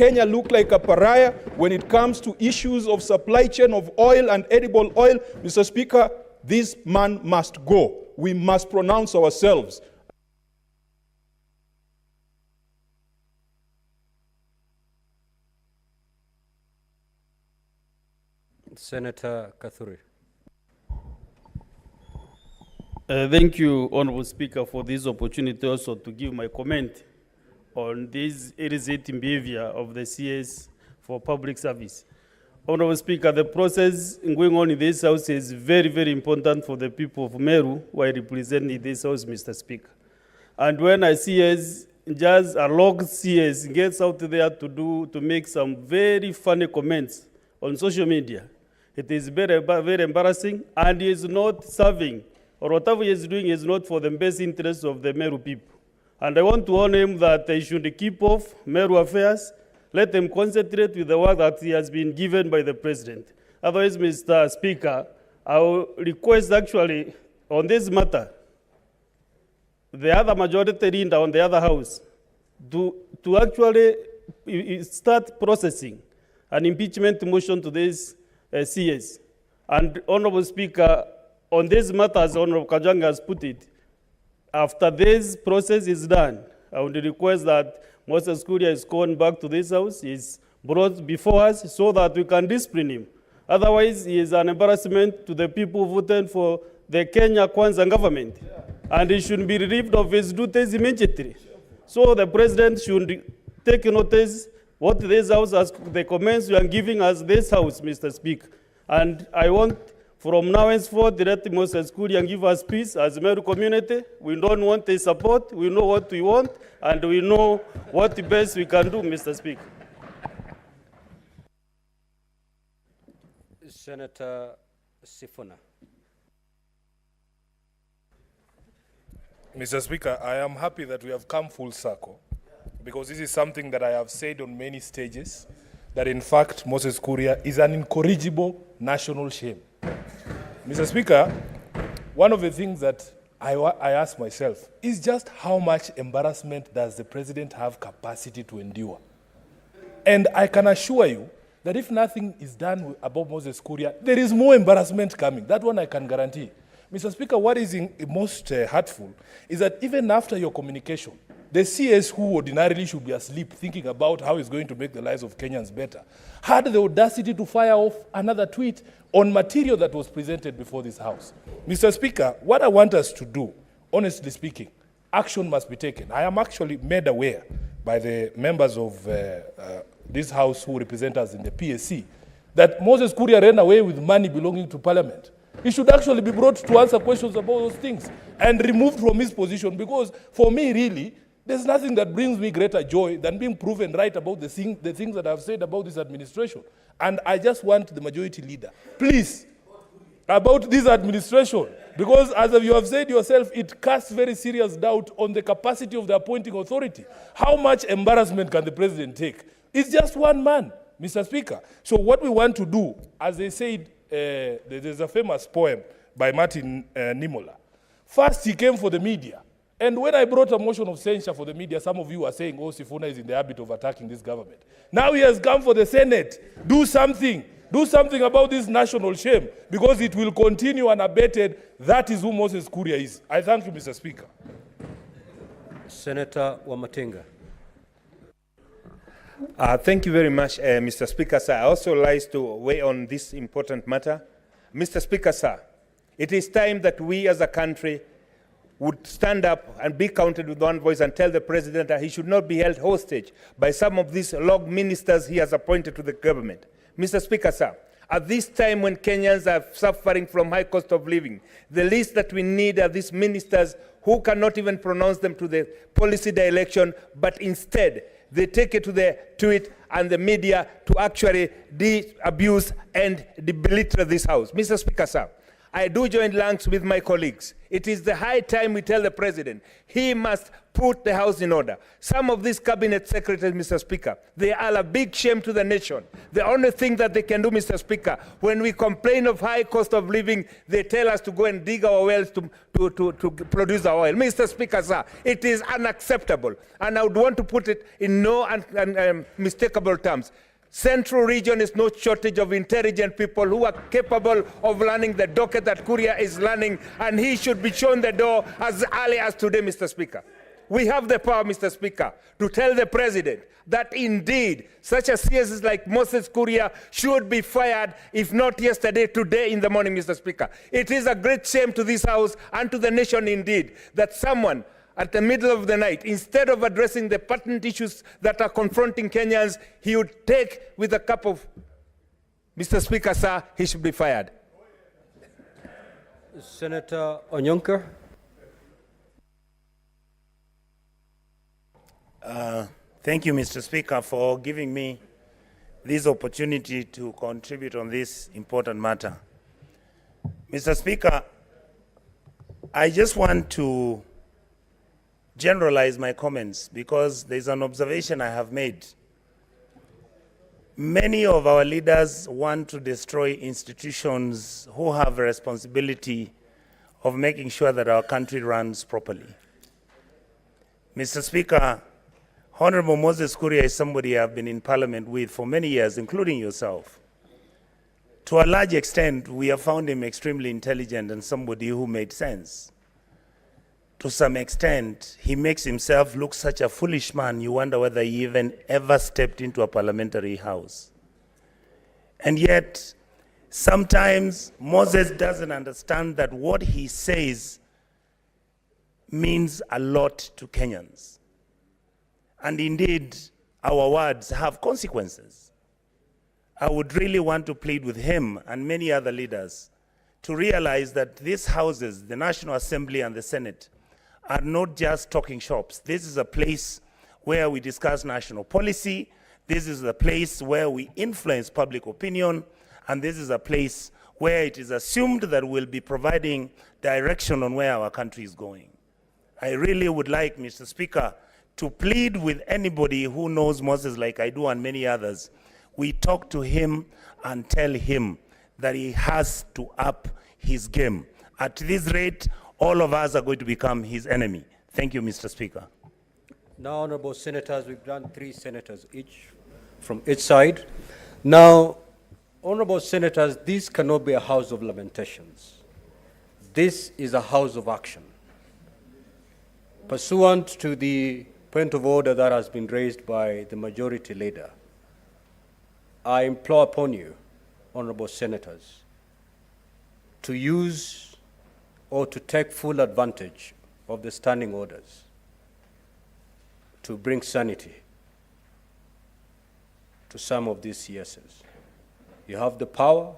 Kenya look like a pariah when it comes to issues of supply chain of oil and edible oil. Mr. Speaker, this man must go. We must pronounce ourselves. Senator Kathuri. Thank you, Honorable Speaker, for this opportunity also to give my comment on this irritating behavior of the CS for public service. Honorable Speaker, the process going on in this House is very, very important for the people of Meru who I represent in this House, Mr. Speaker. And when I see as just a log CS gets out there to make some very funny comments on social media, it is very, very embarrassing, and he is not serving, or whatever he is doing is not for the best interest of the Meru people. And I want to warn him that he should keep off Meru affairs. Let him concentrate with the work that he has been given by the President. Otherwise, Mr. Speaker, I will request actually on this matter, the other majority leader on the other house to actually start processing an impeachment motion to this CS. And Honorable Speaker, on this matter, as Honorable Kajanga has put it, after this process is done, I would request that Moses Kuria is gone back to this House, is brought before us so that we can discipline him. Otherwise, he is an embarrassment to the people who voted for the Kenya Kwanza government. And he should be relieved of his duties immediately. So the President should take notice what this House has, the comments you are giving us this House, Mr. Speaker. And I want from now henceforth, let Moses Kuria give us peace as a Meru community. We don't want his support. We know what we want, and we know what the best we can do, Mr. Speaker. Senator Sifuna. Mr. Speaker, I am happy that we have come full circle, because this is something that I have said on many stages, that in fact Moses Kuria is an incorrigible national shame. Mr. Speaker, one of the things that I ask myself is just how much embarrassment does the President have capacity to endure? And I can assure you that if nothing is done about Moses Kuria, there is more embarrassment coming. That one I can guarantee. Mr. Speaker, what is most hurtful is that even after your communication, the CS who ordinarily should be asleep thinking about how he's going to make the lives of Kenyans better had the audacity to fire off another tweet on material that was presented before this House. Mr. Speaker, what I want us to do, honestly speaking, action must be taken. I am actually made aware by the members of this House who represent us in the PSC that Moses Kuria ran away with money belonging to Parliament. He should actually be brought to answer questions about those things and removed from his position, because for me, really, there's nothing that brings me greater joy than being proven right about the things that I've said about this administration. And I just want the majority leader, please, about this administration, because as you have said yourself, it casts very serious doubt on the capacity of the appointing authority. How much embarrassment can the President take? It's just one man, Mr. Speaker. So what we want to do, as they said, there's a famous poem by Martin Niemöller. First, he came for the media. And when I brought a motion of censure for the media, some of you are saying, oh, Sifuna is in the habit of attacking this government. Now he has come for the Senate. Do something. Do something about this national shame, because it will continue unabated. That is who Moses Kuria is. I thank you, Mr. Speaker. Senator Wamatenga. Thank you very much, Mr. Speaker, sir. I also like to weigh on this important matter. Mr. Speaker, sir, it is time that we as a country would stand up and be counted with one voice and tell the President that he should not be held hostage by some of these log ministers he has appointed to the government. Mr. Speaker, sir, at this time when Kenyans are suffering from high cost of living, the least that we need are these ministers who cannot even pronounce them to the policy direction, but instead they take it to the tweet and the media to actually abuse and belittle this House. Mr. Speaker, sir, I do join ranks with my colleagues. It is the high time we tell the president he must put the house in order. Some of these cabinet secretaries, Mr. Speaker, they are a big shame to the nation. The only thing that they can do, Mr. Speaker, when we complain of high cost of living, they tell us to go and dig our wells to produce our oil. Mr. Speaker, sir, it is unacceptable. And I would want to put it in no unmistakable terms. Central region is no shortage of intelligent people who are capable of learning the docket that Kuria is learning, and he should be shown the door as early as today, Mr. Speaker. We have the power, Mr. Speaker, to tell the president that indeed such a CS like Moses Kuria should be fired, if not yesterday, today in the morning, Mr. Speaker. It is a great shame to this House and to the nation indeed that someone at the middle of the night, instead of addressing the pertinent issues that are confronting Kenyans, he would take with a cup of, Mr. Speaker, sir, he should be fired. Senator Onyonka. Thank you, Mr. Speaker, for giving me this opportunity to contribute on this important matter. Mr. Speaker, I just want to generalize my comments because there's an observation I have made. Many of our leaders want to destroy institutions who have a responsibility of making sure that our country runs properly. Mr. Speaker, Honorable Moses Kuria is somebody I've been in Parliament with for many years, including yourself. To a large extent, we have found him extremely intelligent and somebody who made sense. To some extent, he makes himself look such a foolish man, you wonder whether he even ever stepped into a parliamentary house. And yet, sometimes Moses doesn't understand that what he says means a lot to Kenyans. And indeed, our words have consequences. I would really want to plead with him and many other leaders to realize that these houses, the National Assembly and the Senate, are not just talking shops. This is a place where we discuss national policy. This is a place where we influence public opinion. And this is a place where it is assumed that we'll be providing direction on where our country is going. I really would like, Mr. Speaker, to plead with anybody who knows Moses like I do and many others. We talk to him and tell him that he has to up his game. At this rate, all of us are going to become his enemy. Thank you, Mr. Speaker. Now, honorable senators, we've done 3 senators each from each side. Now, honorable senators, this cannot be a house of lamentations. This is a house of action. Pursuant to the point of order that has been raised by the majority leader, I implore upon you, honorable senators, to use or to take full advantage of the standing orders to bring sanity to some of these CSs. You have the power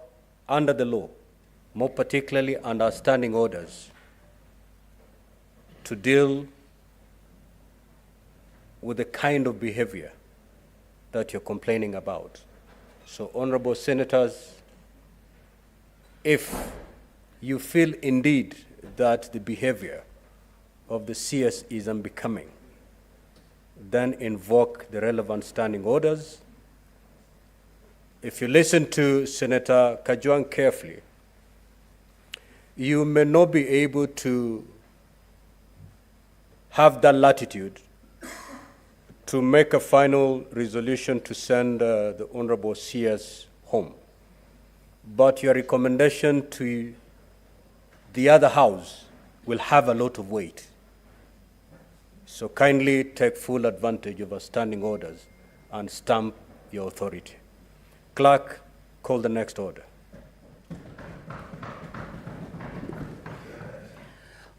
under the law, more particularly under standing orders, to deal with the kind of behavior that you're complaining about. So, honorable senators, if you feel indeed that the behavior of the CS is unbecoming, then invoke the relevant standing orders. If you listen to Senator Kajwang carefully, you may not be able to have that latitude to make a final resolution to send the Honorable CS home. But your recommendation to the other house will have a lot of weight. So kindly take full advantage of our standing orders and stamp your authority. Clerk, call the next order.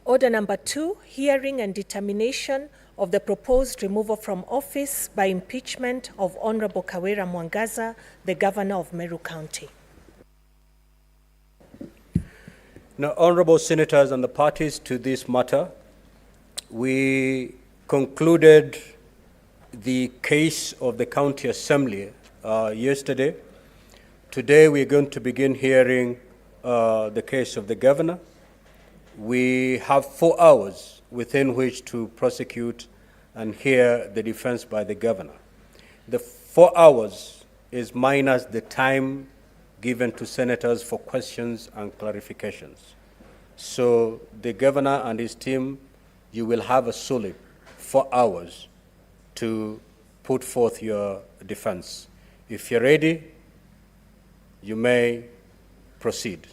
Order number 2, hearing and determination of the proposed removal from office by impeachment of Honorable Kawira Mwangaza, the Governor of Meru County. Now, honorable senators and the parties to this matter, we concluded the case of the County Assembly yesterday. Today we're going to begin hearing the case of the governor. We have 4 hours within which to prosecute and hear the defense by the governor. The 4 hours is minus the time given to senators for questions and clarifications. So the governor and his team, you will have a solid 4 hours to put forth your defense. If you're ready, you may proceed.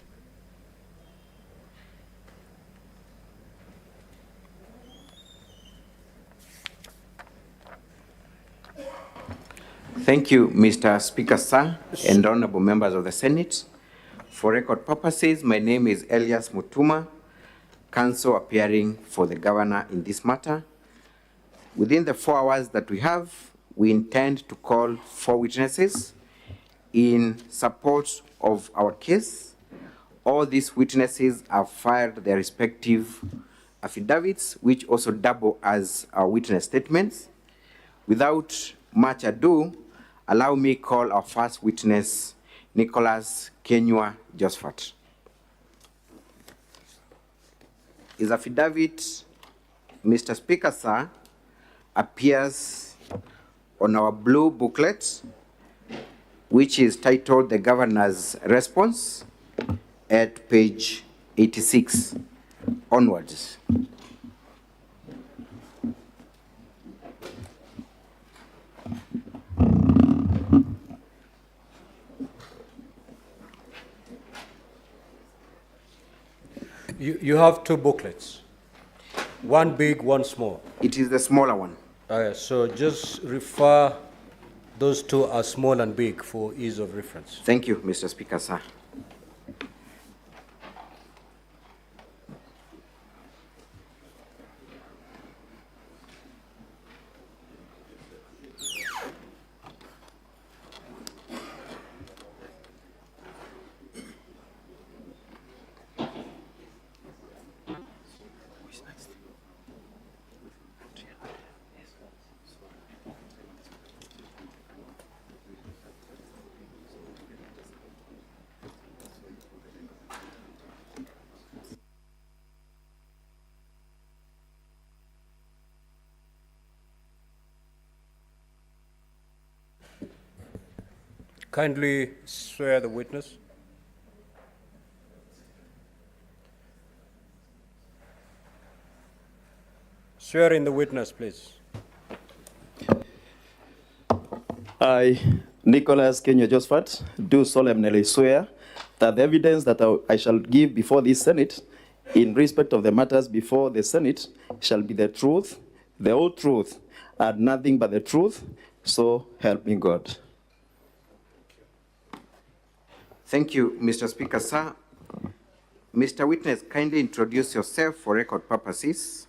Thank you, Mr. Speaker, sir, and honorable members of the Senate. For record purposes, my name is Elias Mutuma, counsel appearing for the governor in this matter. Within the 4 hours that we have, we intend to call 4 witnesses in support of our case. All these witnesses have filed their respective affidavits, which also double as our witness statements. Without much ado, allow me call our first witness, Nicholas Kawira Josephat. His affidavit, Mr. Speaker, sir, appears on our blue booklet, which is titled The Governor's Response, at page 86 onwards. You have 2 booklets, one big, one small. It is the smaller one. So just refer those 2 as small and big for ease of reference. Thank you, Mr. Speaker, sir. Kindly swear the witness. Swear in the witness, please. I, Nicholas Kawira Josephat, do solemnly swear that the evidence that I shall give before this Senate in respect of the matters before the Senate shall be the truth, the whole truth, and nothing but the truth, so help me God. Thank you, Mr. Speaker, sir. Mr. Witness, kindly introduce yourself for record purposes.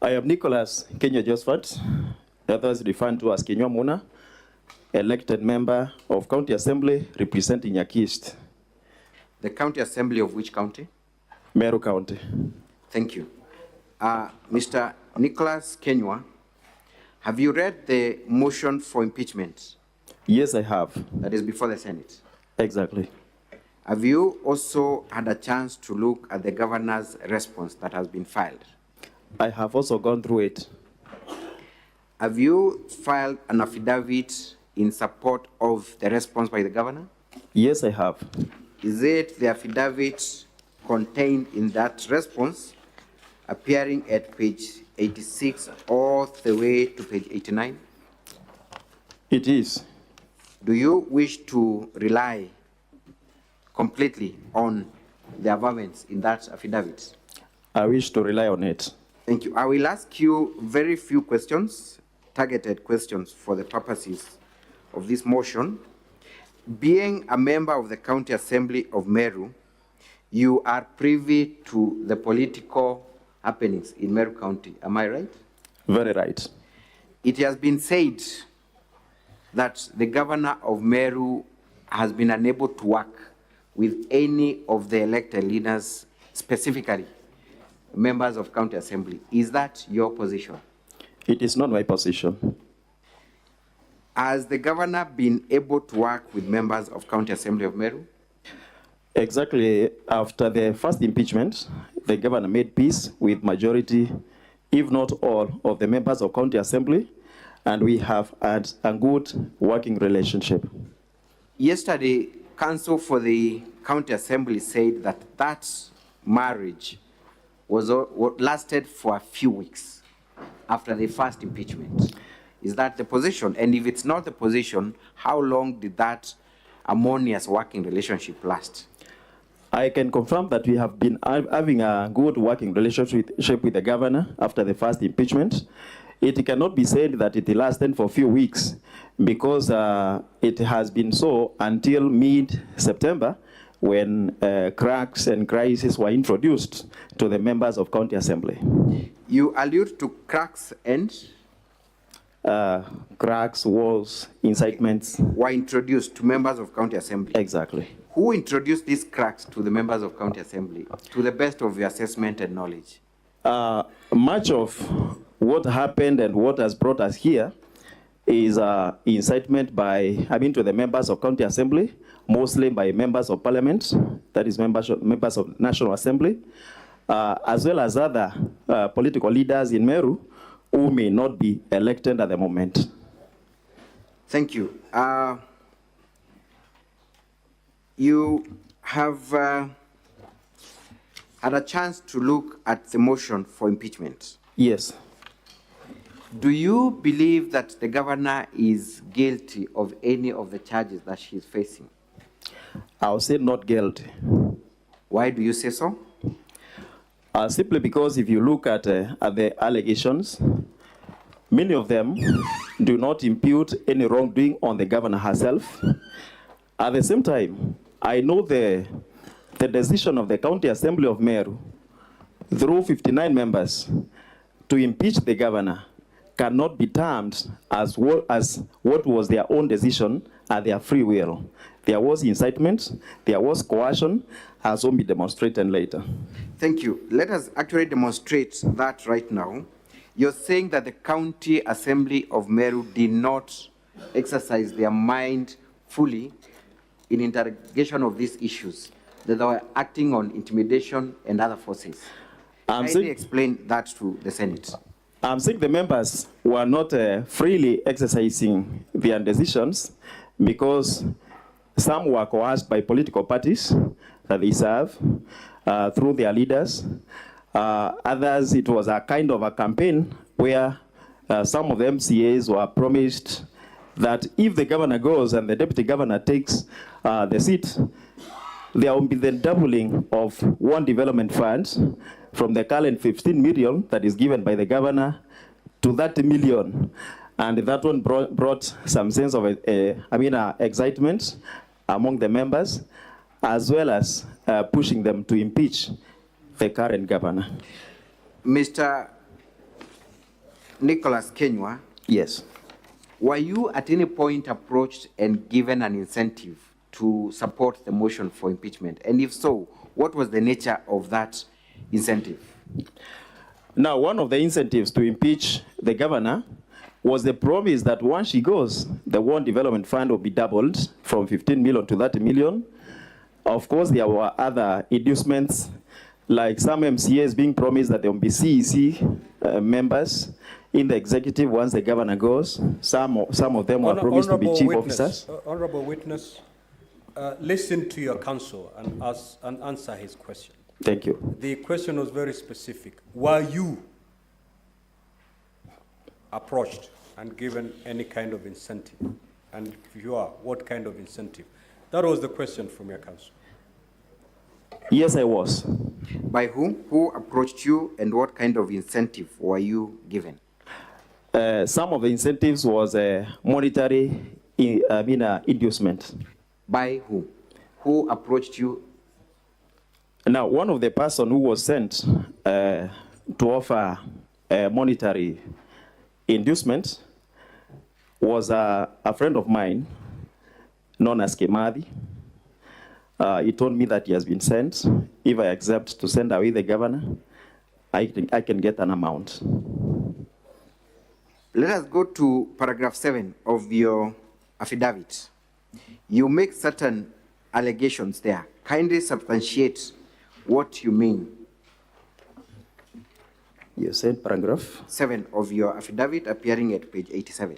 I am Nicholas Kawira Josephat, others referred to as Kenya Muna, elected member of County Assembly representing Nyaki East. The County Assembly of which county? Meru County. Thank you. Mr. Nicholas Kawira, have you read the motion for impeachment? Yes, I have. That is before the Senate. Exactly. Have you also had a chance to look at the governor's response that has been filed? I have also gone through it. Have you filed an affidavit in support of the response by the governor? Yes, I have. Is it the affidavit contained in that response appearing at page 86 all the way to page 89? It is. Do you wish to rely completely on the averments in that affidavit? I wish to rely on it. Thank you. I will ask you very few questions, targeted questions for the purposes of this motion. Being a member of the County Assembly of Meru, you are privy to the political happenings in Meru County. Am I right? Very right. It has been said that the governor of Meru has been unable to work with any of the elected leaders, specifically members of County Assembly. Is that your position? It is not my position. Has the governor been able to work with members of County Assembly of Meru? Exactly after the first impeachment, the governor made peace with majority, if not all, of the members of County Assembly, and we have had a good working relationship. Yesterday, counsel for the County Assembly said that that marriage lasted for a few weeks after the first impeachment. Is that the position? And if it's not the position, how long did that harmonious working relationship last? I can confirm that we have been having a good working relationship with the governor after the first impeachment. It cannot be said that it lasted for a few weeks because it has been so until mid-September when cracks and crises were introduced to the members of County Assembly. You allude to cracks and? Cracks, wars, incitements. Were introduced to members of County Assembly? Exactly. Who introduced these cracks to the members of County Assembly, to the best of your assessment and knowledge? Much of what happened and what has brought us here is incitement to the members of County Assembly, mostly by members of Parliament, that is members of National Assembly, as well as other political leaders in Meru who may not be elected at the moment. Thank you. You have had a chance to look at the motion for impeachment. Yes. Do you believe that the governor is guilty of any of the charges that she is facing? I'll say not guilty. Why do you say so? Simply because if you look at the allegations, many of them do not impute any wrongdoing on the governor herself. At the same time, I know the decision of the County Assembly of Meru, through 59 members, to impeach the governor cannot be termed as what was their own decision at their free will. There was incitement, there was coercion, as will be demonstrated later. Thank you. Let us actually demonstrate that right now. You're saying that the County Assembly of Meru did not exercise their mind fully in interrogation of these issues, that they were acting on intimidation and other forces. Kindly explain that to the Senate. I'm saying the members were not freely exercising their decisions because some were coerced by political parties that they serve through their leaders. Others, it was a kind of a campaign where some of the MCAs were promised that if the governor goes and the deputy governor takes the seat, there will be the doubling of one development fund from the current 15 million that is given by the governor to 30 million. And that one brought some sense of excitement among the members, as well as pushing them to impeach the current governor. Mr. Nicholas Kenywa. Yes. Were you at any point approached and given an incentive to support the motion for impeachment? And if so, what was the nature of that incentive? Now, one of the incentives to impeach the governor was the promise that once she goes, the One Development Fund will be doubled from 15 million to 30 million. Of course, there were other inducements, like some MCAs being promised that there will be CEC members in the executive once the governor goes. Some of them were promised to be chief officers. Honorable witness, listen to your counsel and answer his question. Thank you. The question was very specific. Were you approached and given any kind of incentive? And if you are, what kind of incentive? That was the question from your counsel. Yes, I was. By whom? Who approached you and what kind of incentive were you given? Some of the incentives was monetary inducement. By whom? Who approached you? Now, one of the person who was sent to offer monetary inducement was a friend of mine known as Kemadi. He told me that he has been sent. If I accept to send away the governor, I can get an amount. Let us go to paragraph 7 of your affidavit. You make certain allegations there. Kindly substantiate what you mean. You said paragraph 7 of your affidavit appearing at page 87.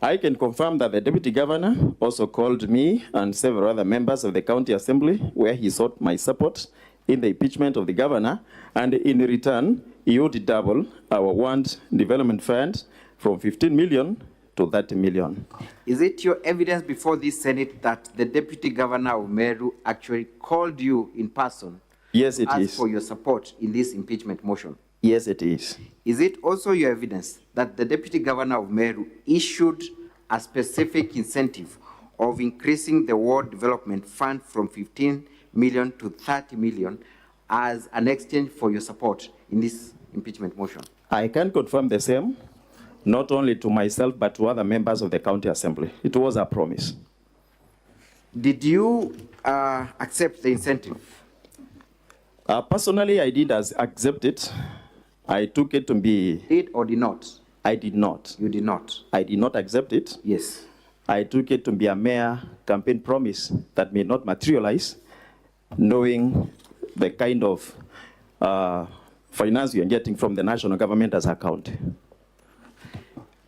I can confirm that the Deputy Governor also called me and several other members of the County Assembly where he sought my support in the impeachment of the Governor, and in return, he would double our warrant development fund from 15 million to 30 million. Is it your evidence before this Senate that the Deputy Governor of Meru actually called you in person? Yes, it is. For your support in this impeachment motion? Yes, it is. Is it also your evidence that the Deputy Governor of Meru issued a specific incentive of increasing the ward development fund from 15 million to 30 million as an exchange for your support in this impeachment motion? I can confirm the same, not only to myself, but to other members of the County Assembly. It was a promise. Did you accept the incentive? Personally, I did accept it. I took it to be... Did or did not? I did not. You did not? I did not accept it. Yes. I took it to be a mere campaign promise that may not materialize, knowing the kind of finance you are getting from the national government as a county.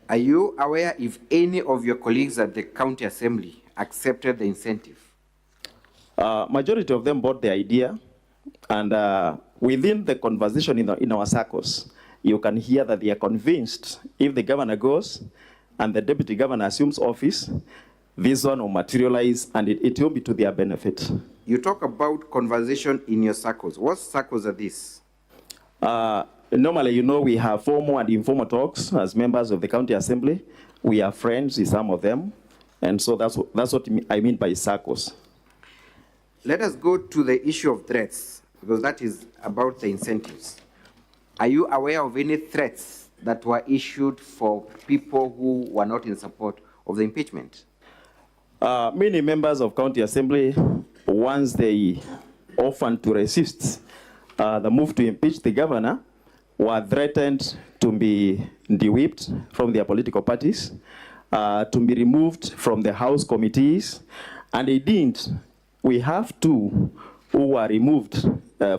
Are you aware if any of your colleagues at the County Assembly accepted the incentive? Majority of them bought the idea, and within the conversation in our circles, you can hear that they are convinced if the governor goes and the deputy governor assumes office, this one will materialize and it will be to their benefit. You talk about conversation in your circles. What circles are these? Normally, you know, we have formal and informal talks as members of the County Assembly. We are friends with some of them, and so that's what I mean by circles. Let us go to the issue of threats, because that is about the incentives. Are you aware of any threats that were issued for people who were not in support of the impeachment? Many members of County Assembly, once they offered to resist the move to impeach the governor, were threatened to be de-whipped from their political parties, to be removed from the House committees, and they didn't. We have two who were removed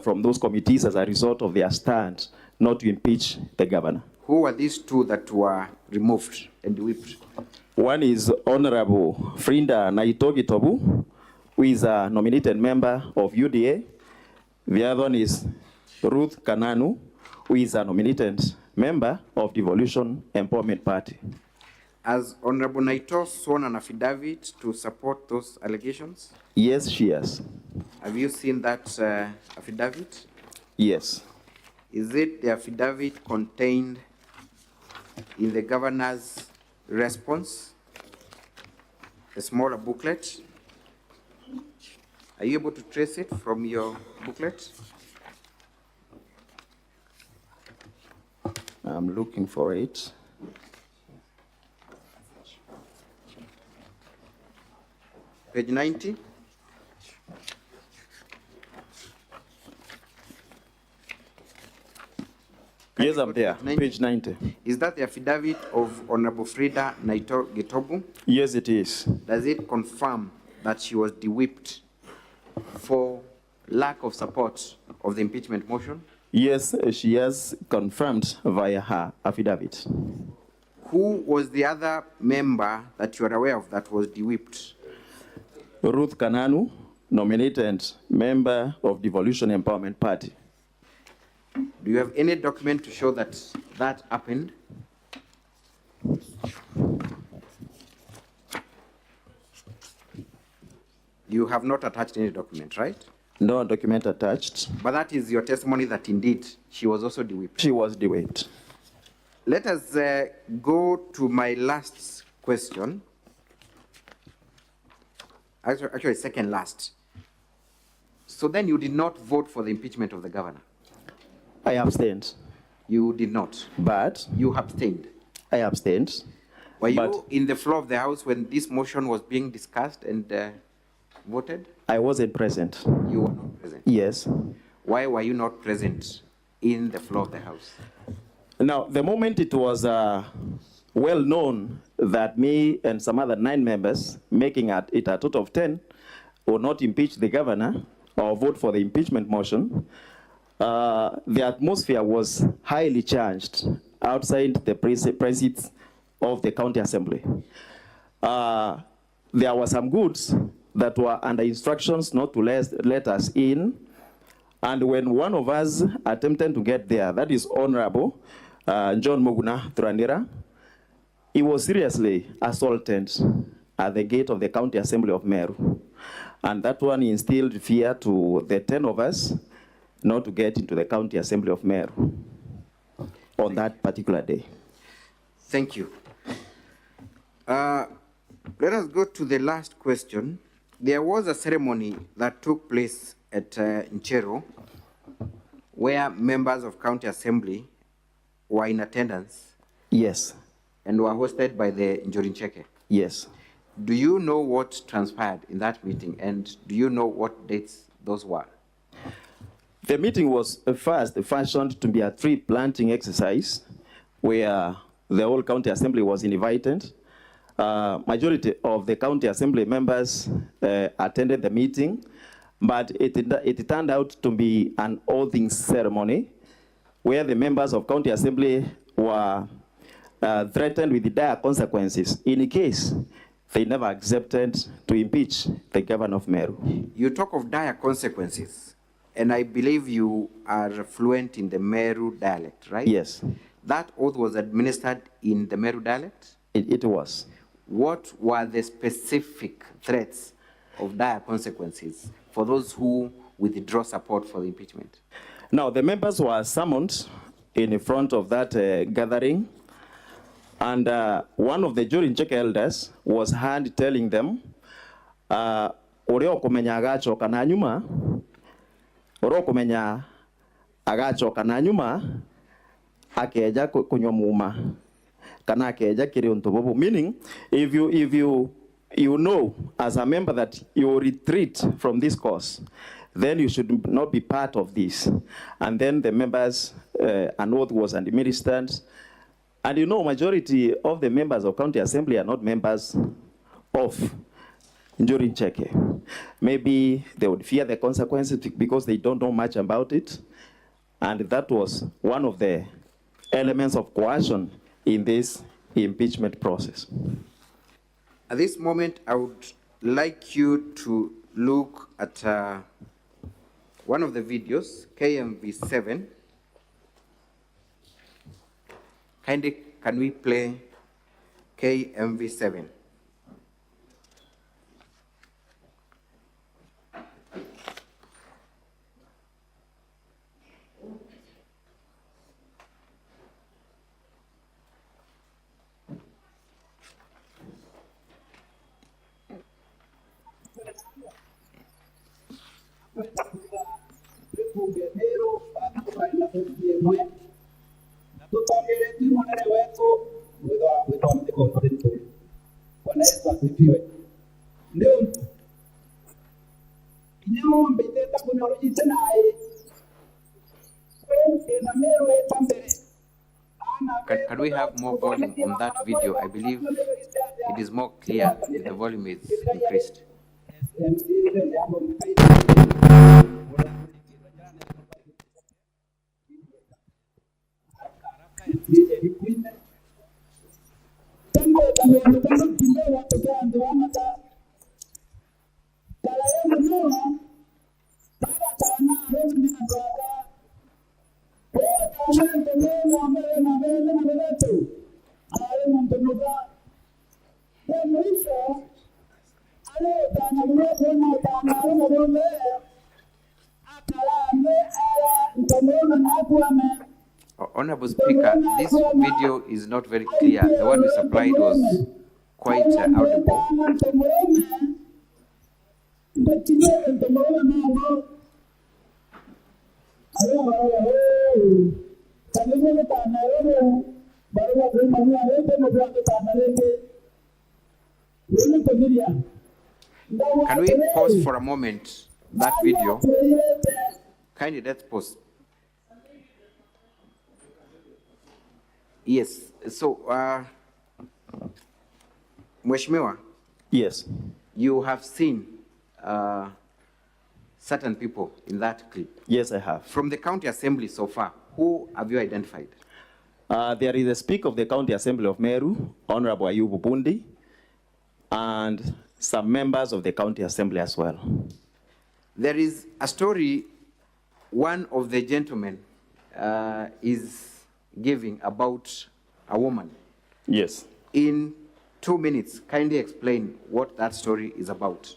from those committees as a result of their stand not to impeach the governor. Who were these two that were removed and whipped? One is Honorable Frinda Naitogitobu, who is a nominated member of UDA. The other one is Ruth Kananu, who is a nominated member of Devolution Empowerment Party. Has Honorable Naito sworn an affidavit to support those allegations? Yes, she has. Have you seen that affidavit? Yes. Is it the affidavit contained in the governor's response, a smaller booklet? Are you able to trace it from your booklet? I'm looking for it. Page 90. Yes, I'm there. Page 90. Is that the affidavit of Honorable Frida Naito Getobu? Yes, it is. Does it confirm that she was de-whipped for lack of support of the impeachment motion? Yes, she has confirmed via her affidavit. Who was the other member that you are aware of that was de-whipped? Ruth Kananu, nominated member of Devolution Empowerment Party. Do you have any document to show that that happened? You have not attached any document, right? No document attached. But that is your testimony that indeed she was also de-whipped. She was de-whipped. Let us go to my last question. Actually, second last. So then you did not vote for the impeachment of the governor? I abstained. You did not? But? You abstained? I abstained. Were you in the floor of the House when this motion was being discussed and voted? I wasn't present. You were not present? Yes. Why were you not present in the floor of the House? Now, the moment it was well known that me and some other 9 members, making it a total of 10, will not impeach the governor or vote for the impeachment motion, the atmosphere was highly charged outside the precincts of the county assembly. There were some goods that were under instructions not to let us in, and when one of us attempted to get there, that is Honorable John Moguna Thurandira, he was seriously assaulted at the gate of the county assembly of Meru. And that one instilled fear to the 10 of us not to get into the county assembly of Meru on that particular day. Thank you. Let us go to the last question. There was a ceremony that took place at Nchero where members of county assembly were in attendance. Yes. And were hosted by the Njorincheke. Yes. Do you know what transpired in that meeting, and do you know what dates those were? The meeting was first fashioned to be a tree planting exercise where the whole county assembly was invited. Majority of the county assembly members attended the meeting, but it turned out to be an oathing ceremony where the members of county assembly were threatened with the dire consequences in case they never accepted to impeach the governor of Meru. You talk of dire consequences, and I believe you are fluent in the Meru dialect, right? Yes. That oath was administered in the Meru dialect? It was. What were the specific threats of dire consequences for those who withdraw support for the impeachment? Now, the members were summoned in front of that gathering, and one of the Njorincheke elders was heard telling them, "Oreo kumenya agachoka na nyuma, oreo kumenya agachoka na nyuma, akeja kunywa muma, kana akeja kiri untobobo." Meaning, if you know as a member that you retreat from this cause, then you should not be part of this. And then the members, an oath was administered. And you know, majority of the members of county assembly are not members of Njorincheke. Maybe they would fear the consequences because they don't know much about it. And that was one of the elements of coercion in this impeachment process. At this moment, I would like you to look at one of the videos, KMV7. Kindly, can we play KMV7? Can we have more volume on that video? I believe it is more clear if the volume is increased. Honorable Speaker, this video is not very clear. The one we supplied was quite audible. Can we pause for a moment that video? Kindly, let's pause. Yes, so Mheshimiwa, Yes. you have seen certain people in that clip. Yes, I have. From the county assembly so far, who have you identified? There is a Speaker of the County Assembly of Meru, Honorable Ayubu Bundi, and some members of the County Assembly as well. There is a story one of the gentlemen is giving about a woman. Yes. In 2 minutes, kindly explain what that story is about.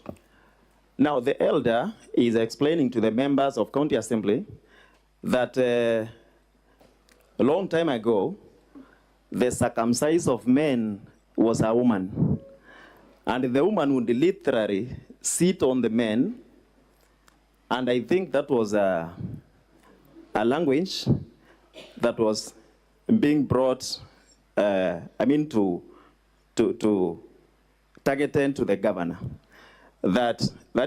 Now, the elder is explaining to the members of County Assembly that a long time ago, the circumcision of men was a woman. And the woman would literally sit on the men. And I think that was a language that was being brought, to targeted to the governor. That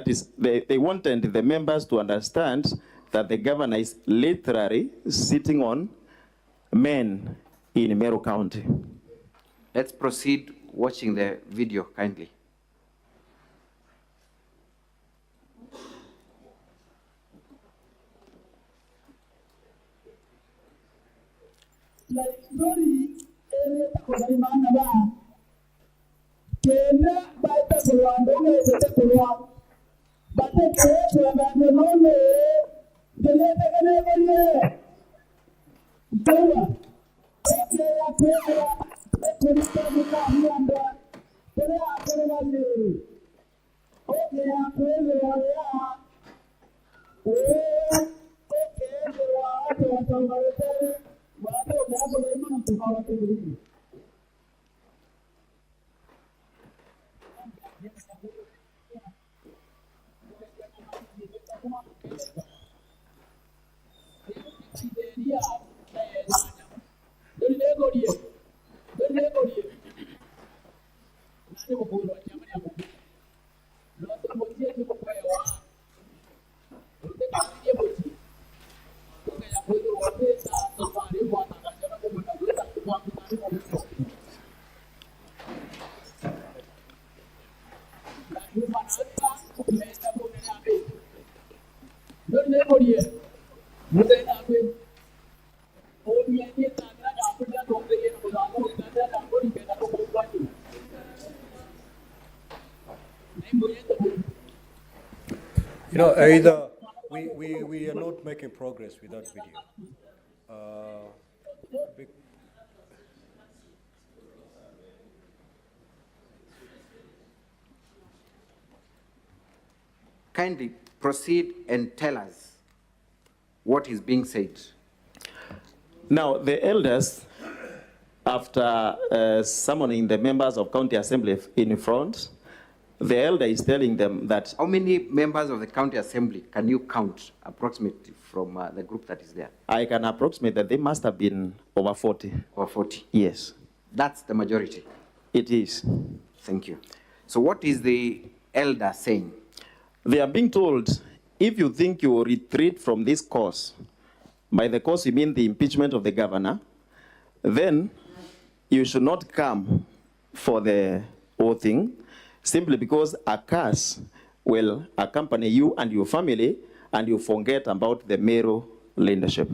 is, they wanted the members to understand that the governor is literally sitting on men in Meru County. Let's proceed watching the video kindly. You know, either we are not making progress with that video. Kindly proceed and tell us what is being said. Now, the elders, after summoning the members of County Assembly in front, the elder is telling them that... How many members of the County Assembly can you count approximately from the group that is there? I can approximate that they must have been over 40. Over 40? Yes. That's the majority? It is. Thank you. So what is the elder saying? They are being told, if you think you will retreat from this course, by the course you mean the impeachment of the governor, then you should not come for the oathing, simply because a curse will accompany you and your family, and you forget about the Meru leadership.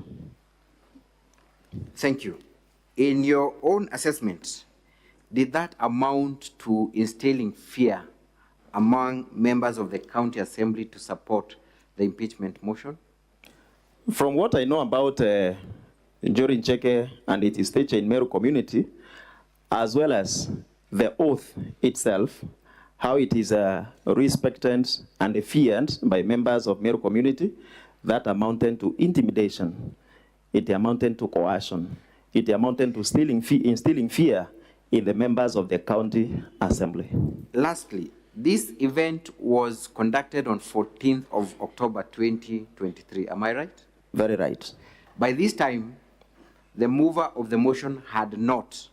Thank you. In your own assessment, did that amount to instilling fear among members of the County Assembly to support the impeachment motion? From what I know about Jorin Cheke and its stature in Meru community, as well as the oath itself, how it is respected and feared by members of Meru community, that amounted to intimidation. It amounted to coercion. It amounted to instilling fear in the members of the County Assembly. Lastly, this event was conducted on 14th of October 2023. Am I right? Very right. By this time, the mover of the motion had not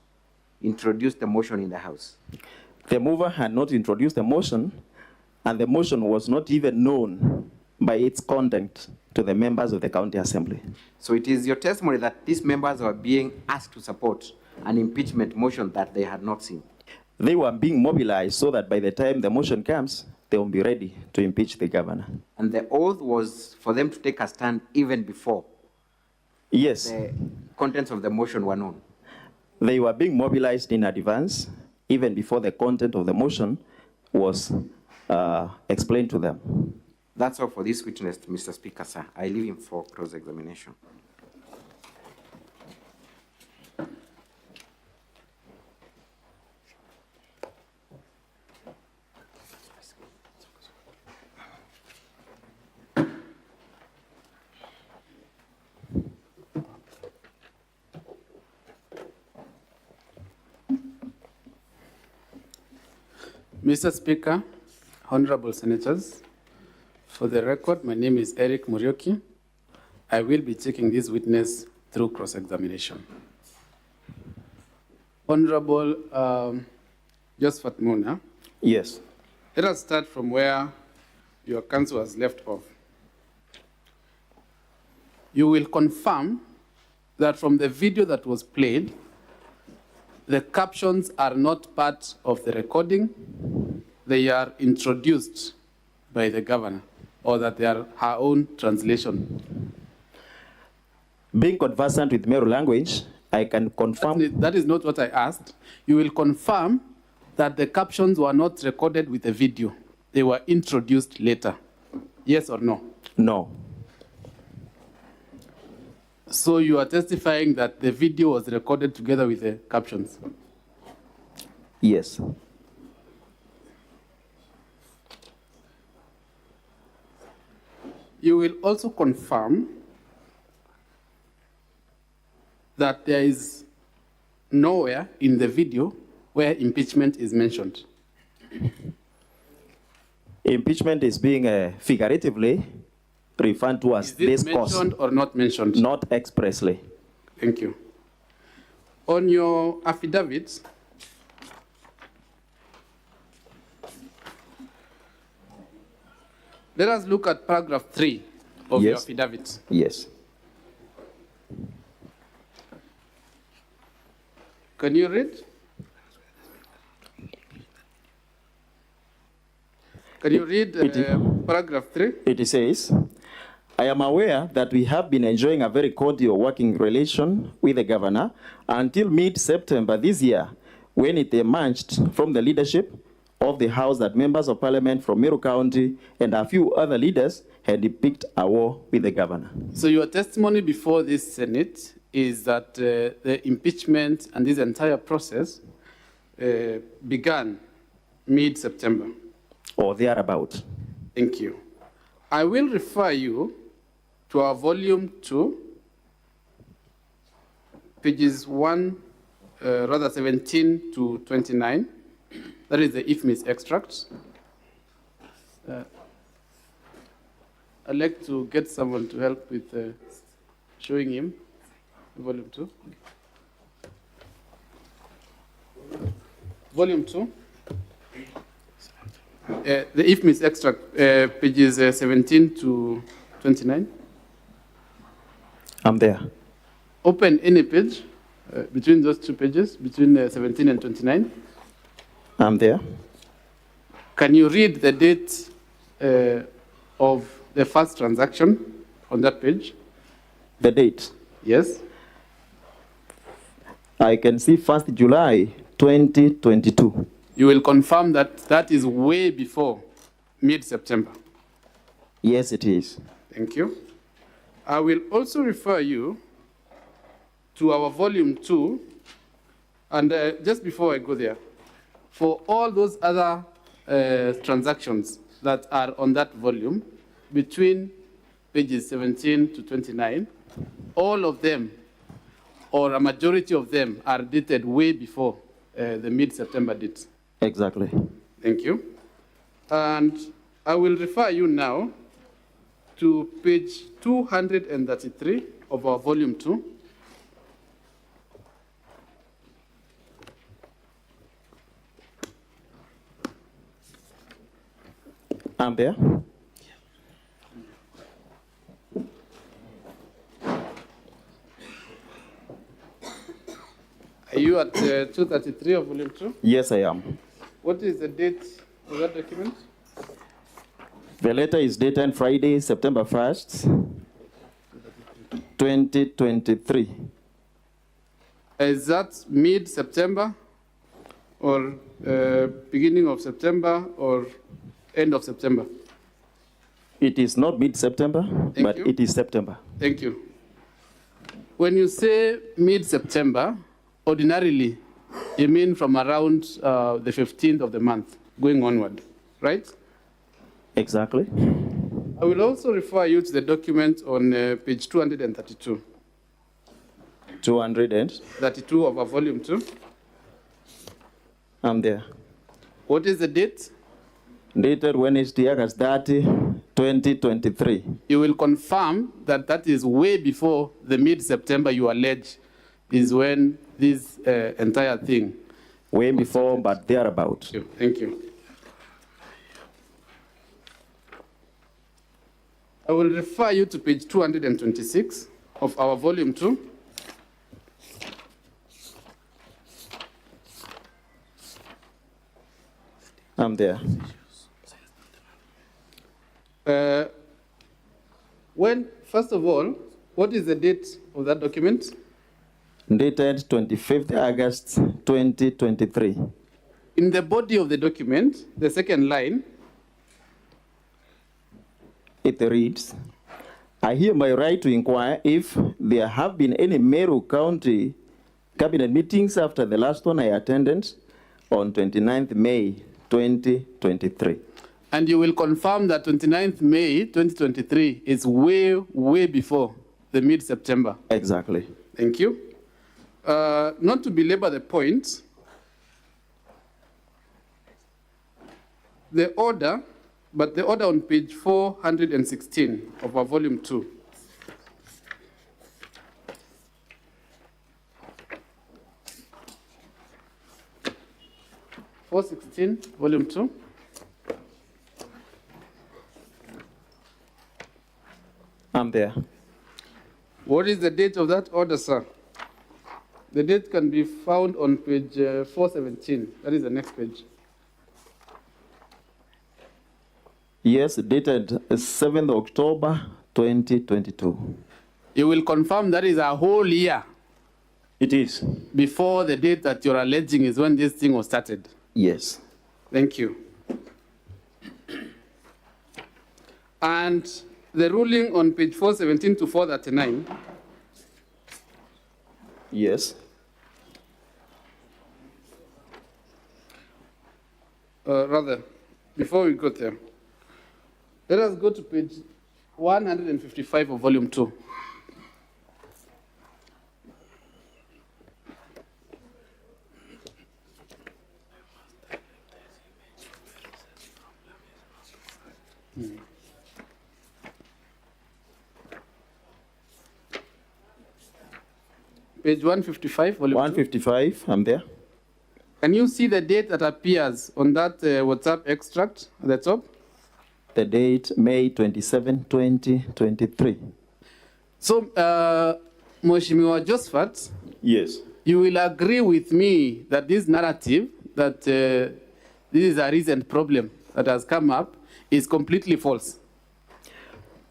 introduced the motion in the House. The mover had not introduced the motion, and the motion was not even known by its content to the members of the County Assembly. So it is your testimony that these members were being asked to support an impeachment motion that they had not seen? They were being mobilized so that by the time the motion comes, they will be ready to impeach the governor. And the oath was for them to take a stand even before Yes, the contents of the motion were known. they were being mobilized in advance, even before the content of the motion was explained to them. That's all for this witness, Mr. Speaker, sir. I leave him for cross-examination. Mr. Speaker, honorable senators, for the record, my name is Eric Murioki. I will be taking this witness through cross-examination. Honorable Josephat Muna, Yes. let us start from where your counsel has left off. You will confirm that from the video that was played, the captions are not part of the recording. They are introduced by the governor, or that they are her own translation. Being conversant with Meru language, I can confirm. That is not what I asked. You will confirm that the captions were not recorded with the video. They were introduced later. Yes or no? No. So you are testifying that the video was recorded together with the captions? Yes. You will also confirm that there is nowhere in the video where impeachment is mentioned. Impeachment is being figuratively referred to as Is it discourse. mentioned or not mentioned? Not expressly. Thank you. On your affidavit, let us look at paragraph 3 of your Yes. affidavit. Yes. Can you read? Can you read paragraph 3? It says, I am aware that we have been enjoying a very cordial working relation with the governor until mid-September this year, when it emerged from the leadership of the House that members of Parliament from Meru County and a few other leaders had picked a war with the governor. So your testimony before this Senate is that the impeachment and this entire process began mid-September. Or thereabout. Thank you. I will refer you to our volume 2, pages 17 to 29. That is the IFMIS extract. I'd like to get someone to help with showing him volume 2. Volume 2. The IFMIS extract, pages 17 to 29. I'm there. Open any page between those two pages, between 17 and 29. I'm there. Can you read the date of the first transaction on that page? The date. Yes. I can see 1st July 2022. You will confirm that that is way before mid-September. Yes, it is. Thank you. I will also refer you to our volume 2, and just before I go there, for all those other transactions that are on that volume, between pages 17 to 29, all of them, or a majority of them, are dated way before the mid-September date. Exactly. Thank you. And I will refer you now to page 233 of our volume 2. I'm there. Are you you at 233 of volume 2? Yes, I am. What is the date of that document? The letter is dated Friday, September 1st, 2023. Is that mid-September or beginning of September or end of September? It is not mid-September, but you. it is September. Thank you. When you say mid-September, ordinarily, you mean from around the 15th of the month, going onward, right? Exactly. I will also refer you to the document on page 232. 232 of our volume 2. I'm there. What is the date? Dated Wednesday, August 30, 2023. You will confirm that that is way before the mid-September you allege is when this entire thing. Way before, but thereabout. Thank you. Thank you. I will refer you to page 226 of our volume 2. I'm there. First of all, what is the date of that document? Dated 25th August 2023. In the body of the document, the second line, it reads, I hereby write to inquire if there have been any Meru County cabinet meetings after the last one I attended on 29th May 2023. And you will confirm that 29th May 2023 is way, way before the mid-September. Exactly. Thank you. Not to belabor the point, the order on page 416 of our volume 2. Volume 2. I'm there. What is the date of that order, sir? The date can be found on page 417. That is the next page. Yes, dated 7th October 2022. You will confirm that is a whole year. It is. Before the date that you're alleging is when this thing was started. Yes. Thank you. And the ruling on page 417 to 439. Yes. Rather, before we go there, let us go to page 155 of volume 2. Page 155, volume 155, I'm there. Can you see the date that appears on that WhatsApp extract at the top? The date, May 27, 2023. So, Mheshimiwa Josephat, Yes. you will agree with me that this narrative, that this is a recent problem that has come up, is completely false.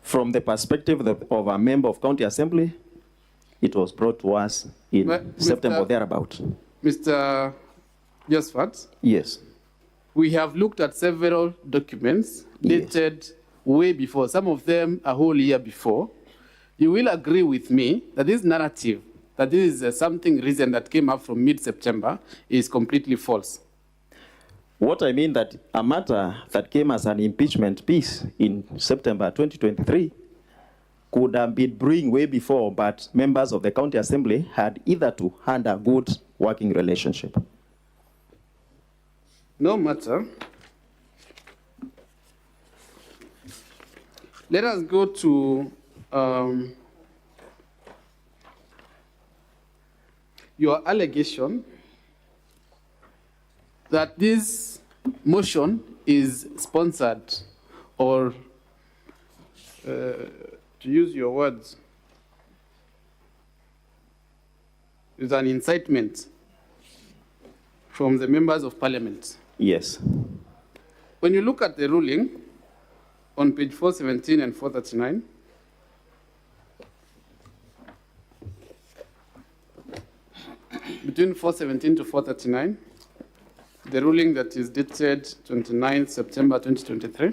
From the perspective of a member of County Assembly, it was brought to us in September thereabout. Mr. Josephat? Yes. We have looked at several documents dated way before, some of them a whole year before. You will agree with me that this narrative, that this is something recent that came up from mid-September, is completely false. What I mean that a matter that came as an impeachment piece in September 2023 could have been brewing way before, but members of the County Assembly had either to hand a good working relationship. No matter. Let us go to your allegation that this motion is sponsored or, to use your words, is an incitement from the members of parliament. Yes. When you look at the ruling on page 417 and 439, between 417 to 439, the ruling that is dated 29 September 2023,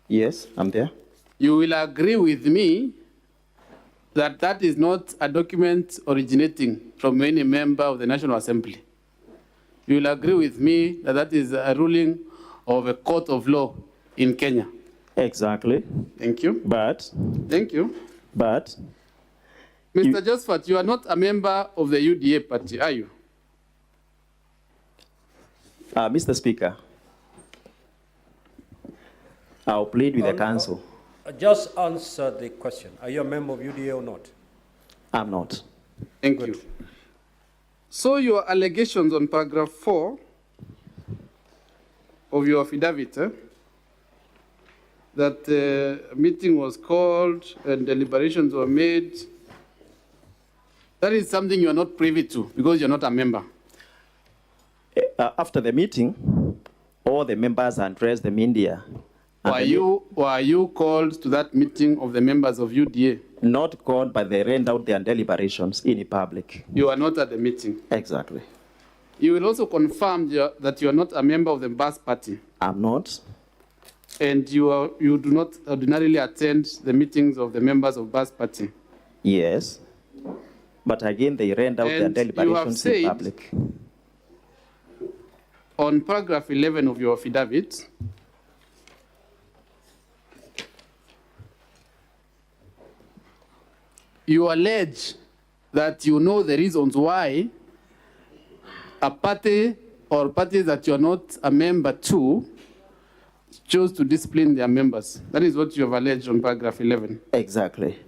Yes, I'm there. you will agree with me that that is not a document originating from any member of the National Assembly. You will agree with me that that is a ruling of a court of law in Kenya. Exactly. Thank you. But, Thank you. but, Mr. Josephat, you are not a member of the UDA party, are you? Mr. Speaker, I'll plead with the council. Just answer the question. Are you a member of UDA or not? I'm not. Thank you. So your allegations on paragraph 4 of your affidavit, that a meeting was called and deliberations were made, that is something you are not privy to because you're not a member. After the meeting, all the members addressed the media. Were you called to that meeting of the members of UDA? Not called, but they ran out their deliberations in public. You are not at the meeting. Exactly. You will also confirm that you are not a member of the BAS party. I'm not. And you do not ordinarily attend the meetings of the members of BAS party. Yes. But again, they ran out their deliberations in public. On paragraph 11 of your affidavit, you allege that you know the reasons why a party or parties that you are not a member to chose to discipline their members. That is what you have alleged on paragraph 11. Exactly.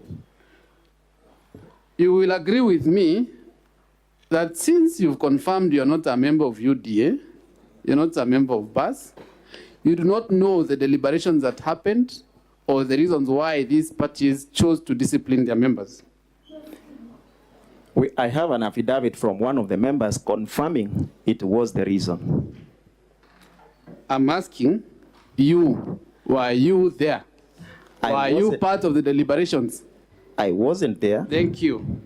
You will agree with me that since you've confirmed you are not a member of UDA, you're not a member of BAS, you do not know the deliberations that happened or the reasons why these parties chose to discipline their members. I have an affidavit from one of the members confirming it was the reason. I'm asking you, were you there? Were you part of the deliberations? I wasn't there. Thank you.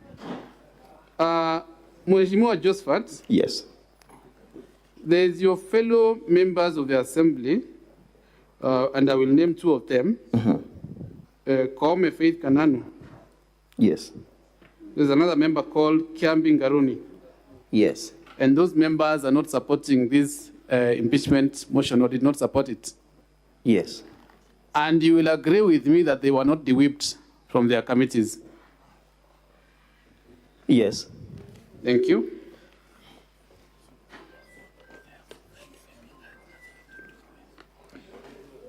Mheshimiwa Josephat. Yes. There's your fellow members of the assembly, and I will name two of them. Kaume Faith Kananu. Yes. There's another member called Kiambi Ngaruni. Yes. And those members are not supporting this impeachment motion or did not support it. Yes. And you will agree with me that they were not de-whipped from their committees. Yes. Thank you.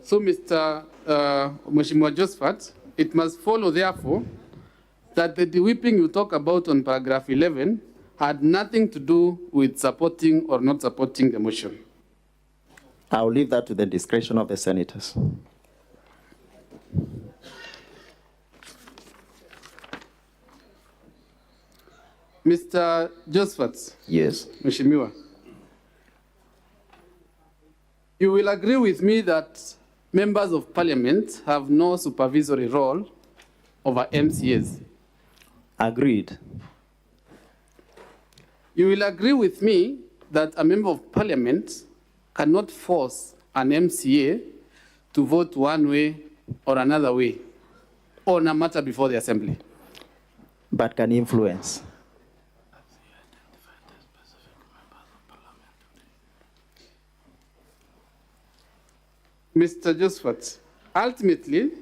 So, Mr. Mheshimiwa Josephat, it must follow, therefore, that the de-whipping you talk about on paragraph 11 had nothing to do with supporting or not supporting the motion. I'll leave that to the discretion of the senators. Mr. Josephat. Yes. Mheshimiwa, you will agree with me that members of parliament have no supervisory role over MCAs. Agreed. You will agree with me that a member of parliament cannot force an MCA to vote one way or another way on a matter before the assembly. But can influence. Mr. Josephat, ultimately,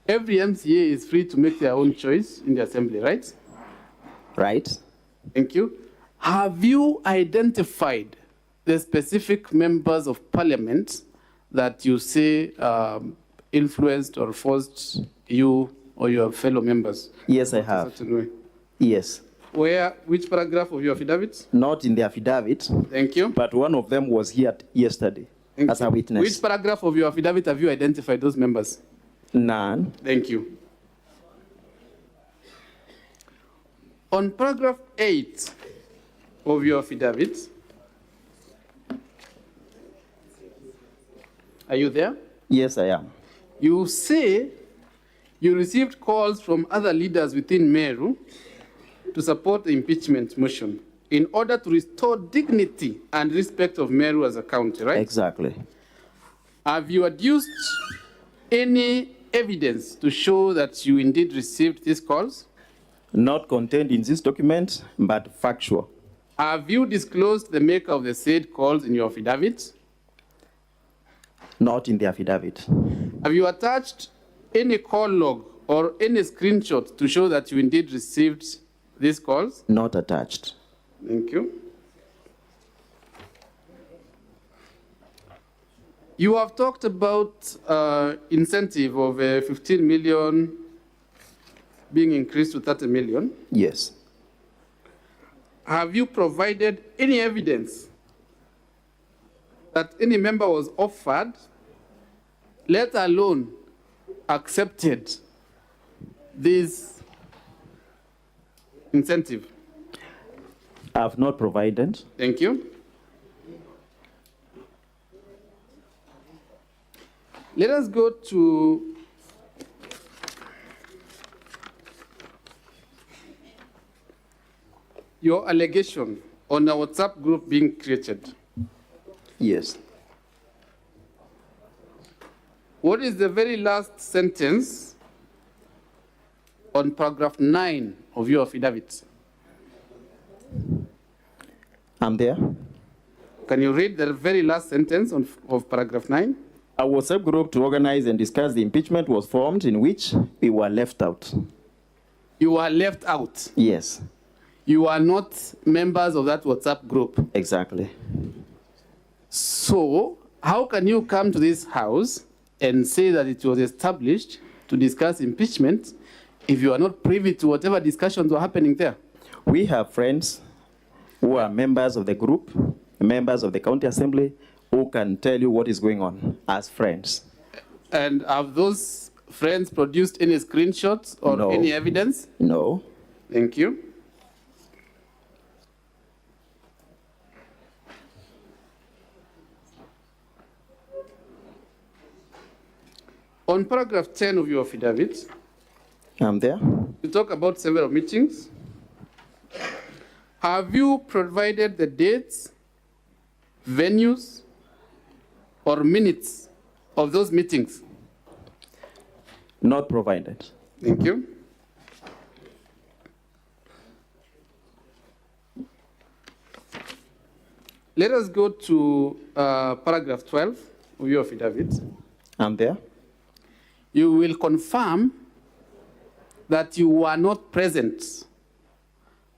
every MCA is free to make their own choice in the assembly, right? Right. Thank you. Have you identified the specific members of parliament that you say influenced or forced you or your fellow members? Yes, I have. Yes. Which paragraph of your affidavit? Not in the affidavit. Thank you. But one of them was here yesterday as a witness. Which paragraph of your affidavit have you identified those members? None. Thank you. On paragraph 8 of your affidavit, are you there? Yes, I am. You say you received calls from other leaders within Meru to support the impeachment motion in order to restore dignity and respect of Meru as a county, right? Exactly. Have you adduced any evidence to show that you indeed received these calls? Not contained in this document, but factual. Have you disclosed the maker of the said calls in your affidavit? Not in the affidavit. Have you attached any call log or any screenshot to show that you indeed received these calls? Not attached. Thank you. You have talked about incentive of 15 million being increased to 30 million. Yes. Have you provided any evidence that any member was offered, let alone accepted, this incentive? I have not provided. Thank you. Let us go to your allegation on a WhatsApp group being created. Yes. What is the very last sentence on paragraph 9 of your affidavit? I'm there. Can you read the very last sentence of paragraph 9? A WhatsApp group to organize and discuss the impeachment was formed in which we were left out. You were left out. Yes. You are not members of that WhatsApp group. Exactly. So, how can you come to this house and say that it was established to discuss impeachment if you are not privy to whatever discussions were happening there? We have friends who are members of the group, members of the county assembly, who can tell you what is going on as friends. And have those friends produced any screenshots or No. any evidence? No. Thank you. On paragraph 10 of your affidavit, I'm there. you talk about several meetings. Have you provided the dates, venues, or minutes of those meetings? Not provided. Thank you. Let us go to paragraph 12 of your affidavit. I'm there. You will confirm that you were not present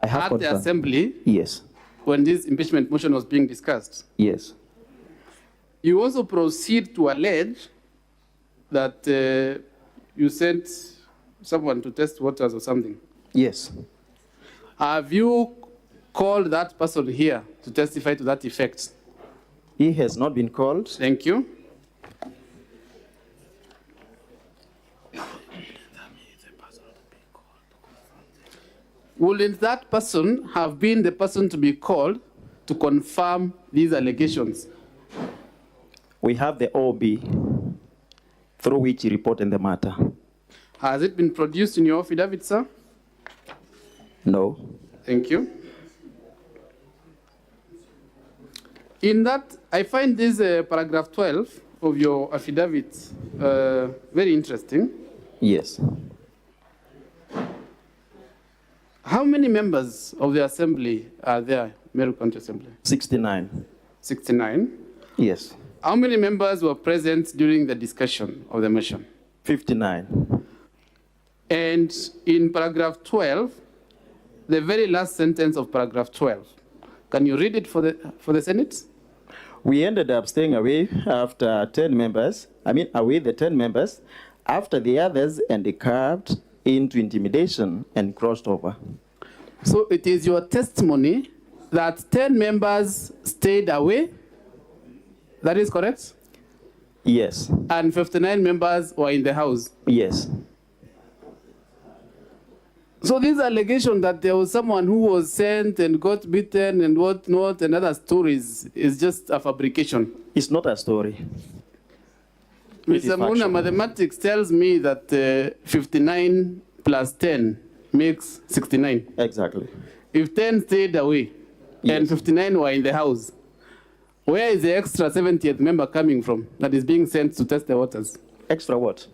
I have at the confirmed. assembly Yes. when this impeachment motion was being discussed. Yes. You also proceed to allege that you sent someone to test waters or something. Yes. Have you called that person here to testify to that effect? He has not been called. Thank you. Wouldn't that person have been the person to be called to confirm these allegations? We have the OB through which he reported the matter. Has it been produced in your affidavit, sir? No. Thank you. In that, I find this paragraph 12 of your affidavit very interesting. Yes. How many members of the assembly are there, Meru County Assembly? 69. 69. Yes. How many members were present during the discussion of the motion? 59. And in paragraph 12, the very last sentence of paragraph 12, can you read it for the Senate? We ended up staying away after 10 members, away the 10 members, after the others and they carved into intimidation and crossed over. So it is your testimony that 10 members stayed away? That is correct? Yes. And 59 members were in the house? Yes. So this allegation that there was someone who was sent and got beaten and whatnot and other stories is just a fabrication. It's not a story. Mr. Muna, mathematics tells me that 59 plus 10 makes 69. Exactly. If 10 stayed away and 59 were in the house, where is the extra 70th member coming from that is being sent to test the waters? Extra what?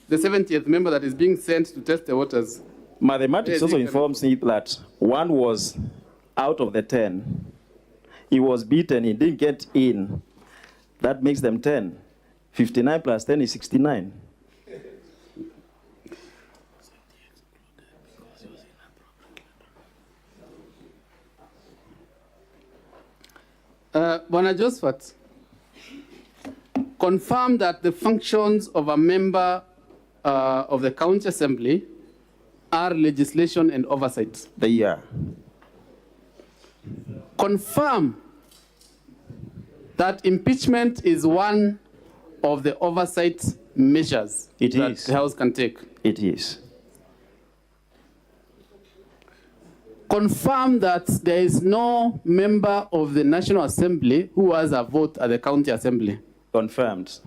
The 70th member that is being sent to test the waters. Mathematics also informs me that one was out of the 10. He was beaten, he didn't get in. That makes them 10. 59 plus 10 is 69. Bwana Josephat, confirm that the functions of a member of the county assembly are legislation and oversight. They are. Confirm that impeachment is one of the oversight measures that the House can take. It is. Confirm that there is no member of the National Assembly who has a vote at the county assembly. Confirmed.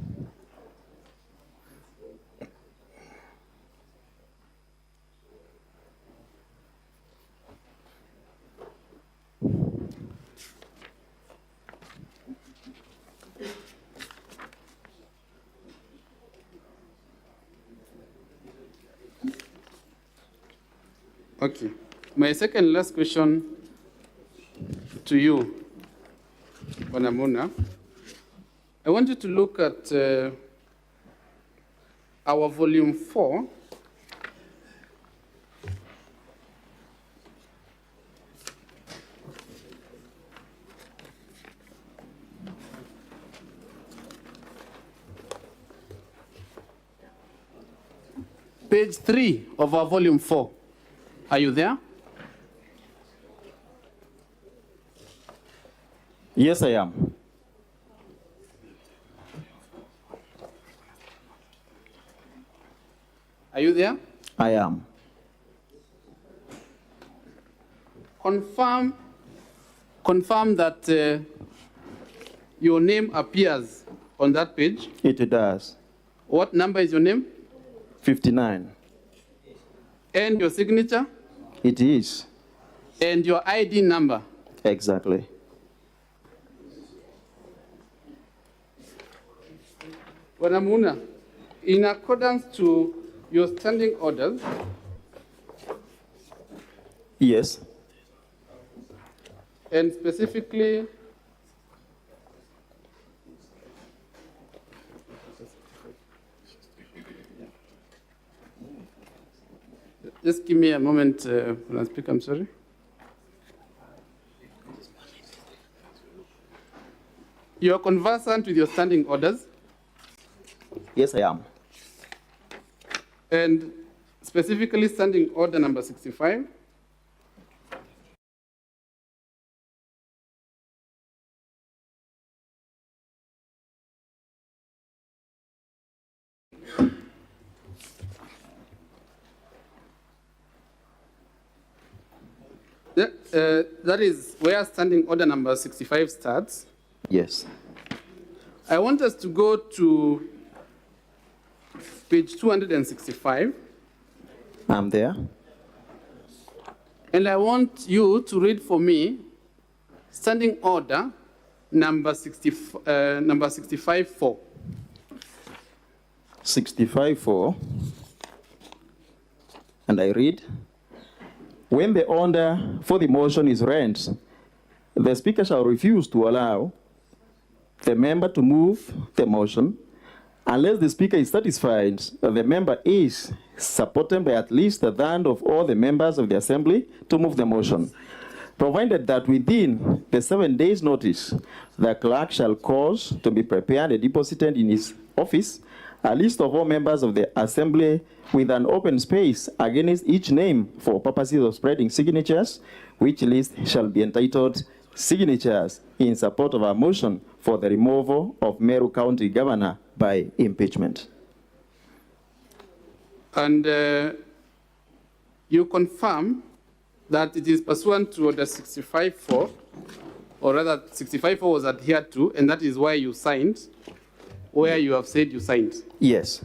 Okay. My second last question to you, Bwana Muna. I want you to look at our volume 4. Page 3 of our volume 4. Are you there? Yes, I am. Are you there? I am. Confirm that your name appears on that page. It does. What number is your name? 59. And your signature? It is. And your ID number? Exactly. Bwana Muna, in accordance to your standing orders, Yes. and specifically just give me a moment, when I speak, I'm sorry. You are conversant with your standing orders, Yes, I am. and specifically standing order number 65. That is where standing order number 65 starts. Yes. I want us to go to page 265, I'm there. and I want you to read for me standing order number 65-4. 65-4. And I read, when the order for the motion is read, the Speaker shall refuse to allow the member to move the motion unless the Speaker is satisfied that the member is supported by at least a third of all the members of the Assembly to move the motion, provided that within the 7 days' notice, the clerk shall cause to be prepared and deposited in his office a list of all members of the Assembly with an open space against each name for purposes of spreading signatures, which list shall be entitled signatures in support of a motion for the removal of Meru County Governor by impeachment. And you confirm that it is pursuant to Order 65.4, or rather 65.4 was adhered to, and that is why you signed, where you have said you signed. Yes.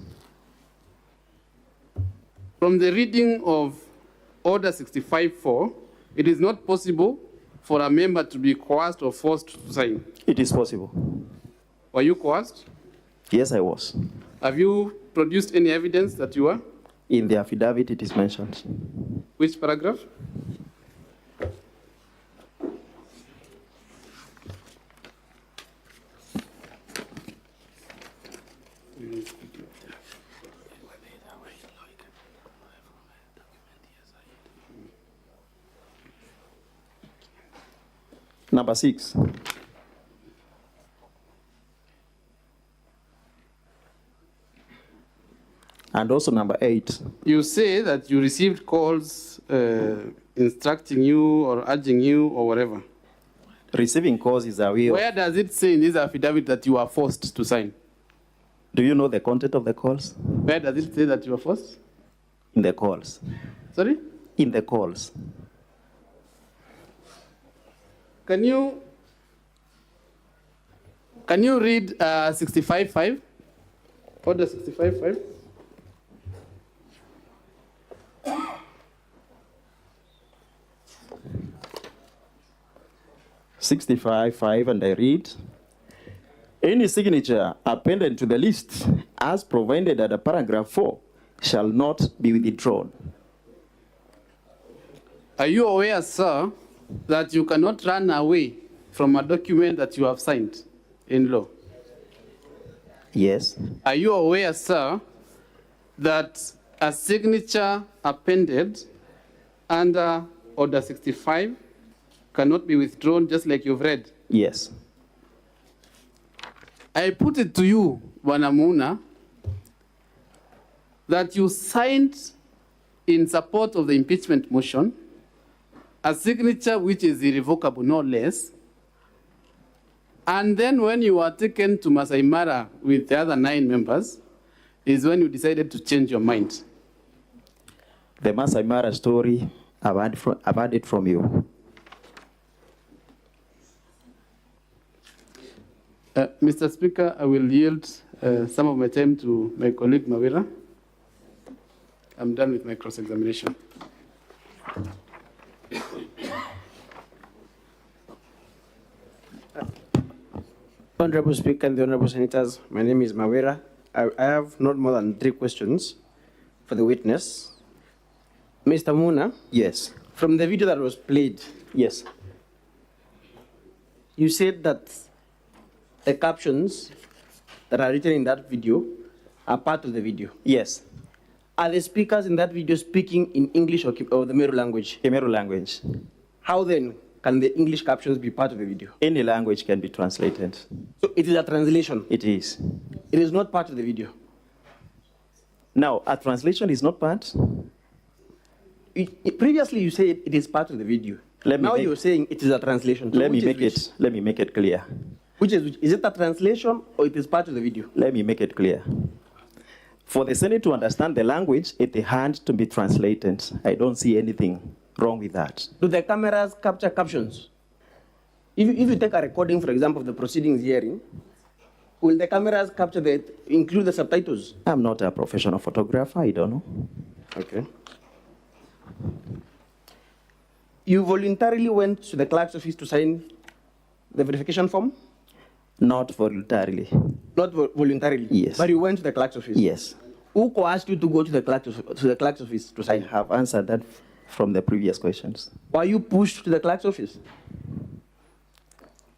From the reading of Order 65.4, it is not possible for a member to be coerced or forced to sign. It is possible. Were you coerced? Yes, I was. Have you produced any evidence that you were? In the affidavit, it is mentioned. Which paragraph? Number 6. And also number 8. You say that you received calls instructing you or urging you or whatever. Receiving calls is a way of... Where does it say in this affidavit that you are forced to sign? Do you know the content of the calls? Where does it say that you are forced? In the calls. Sorry? In the calls. Can you read 65.5? Order 65.5? (65.5) and I read, any signature appended to the list as provided under paragraph 4 shall not be withdrawn. Are you aware, sir, that you cannot run away from a document that you have signed in law? Yes. Are you aware, sir, that a signature appended under Order 65 cannot be withdrawn, just like you've read? Yes. I put it to you, Bwana Muna, that you signed in support of the impeachment motion a signature which is irrevocable, no less. And then when you were taken to Masai Mara with the other 9 members, is when you decided to change your mind. The Masai Mara story, I've heard it from you. Mr. Speaker, I will yield some of my time to my colleague Mawira. I'm done with my cross-examination. Honorable Speaker and the Honorable Senators, my name is Mawira. I have not more than 3 questions for the witness. Mr. Muna? Yes. From the video that was played, Yes. you said that the captions that are written in that video are part of the video. Yes. Are the speakers in that video speaking in English or the Meru language? Meru language. How then can the English captions be part of the video? Any language can be translated. So it is a translation? It is. It is not part of the video? Now, a translation is not part. Previously, you said it is part of the video. Now you're saying it is a translation. So let me make it clear. Which is it a translation or it is part of the video? Let me make it clear. For the Senate to understand the language, it has to be translated. I don't see anything wrong with that. Do the cameras capture captions? If you take a recording, for example, of the proceedings hearing, will the cameras include the subtitles? I'm not a professional photographer, I don't know. Okay. You voluntarily went to the clerk's office to sign the verification form? Not voluntarily. Not voluntarily? Yes. But you went to the clerk's office? Yes. Who coerced you to go to the clerk's office to sign? I have answered that from the previous questions. Were you pushed to the clerk's office?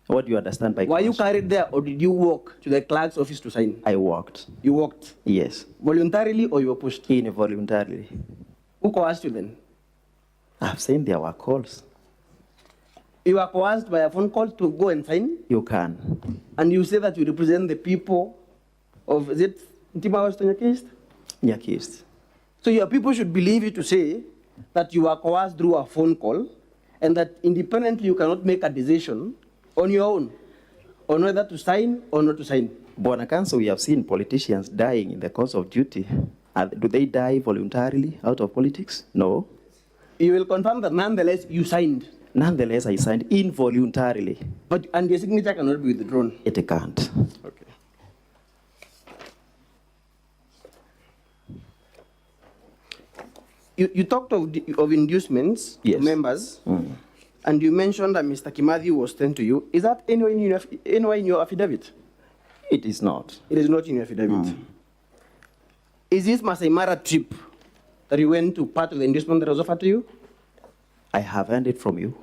What do you understand by Were you carried there or did you walk to the clerk's office to sign? I walked. You walked? Yes. Voluntarily or you were pushed? Involuntarily. Who coerced you then? I've seen there were calls. You were coerced by a phone call to go and sign? You can. And you say that you represent the people of, is it Ntimawa Nyakist? Nyakist. So your people should believe you to say that you were coerced through a phone call and that independently you cannot make a decision on your own on whether to sign or not to sign. Bwana Counsel, we have seen politicians dying in the course of duty. Do they die voluntarily out of politics? No. You will confirm that nonetheless you signed. Nonetheless, I signed involuntarily. And your signature cannot be withdrawn. It can't. Okay. You talked of inducements Yes. to members, and you mentioned that Mr. Kimathi was sent to you. Is that anywhere in your affidavit? It is not. It is not in your affidavit. Is this Masai Mara trip that you went to part of the inducement that was offered to you? I have earned it from you.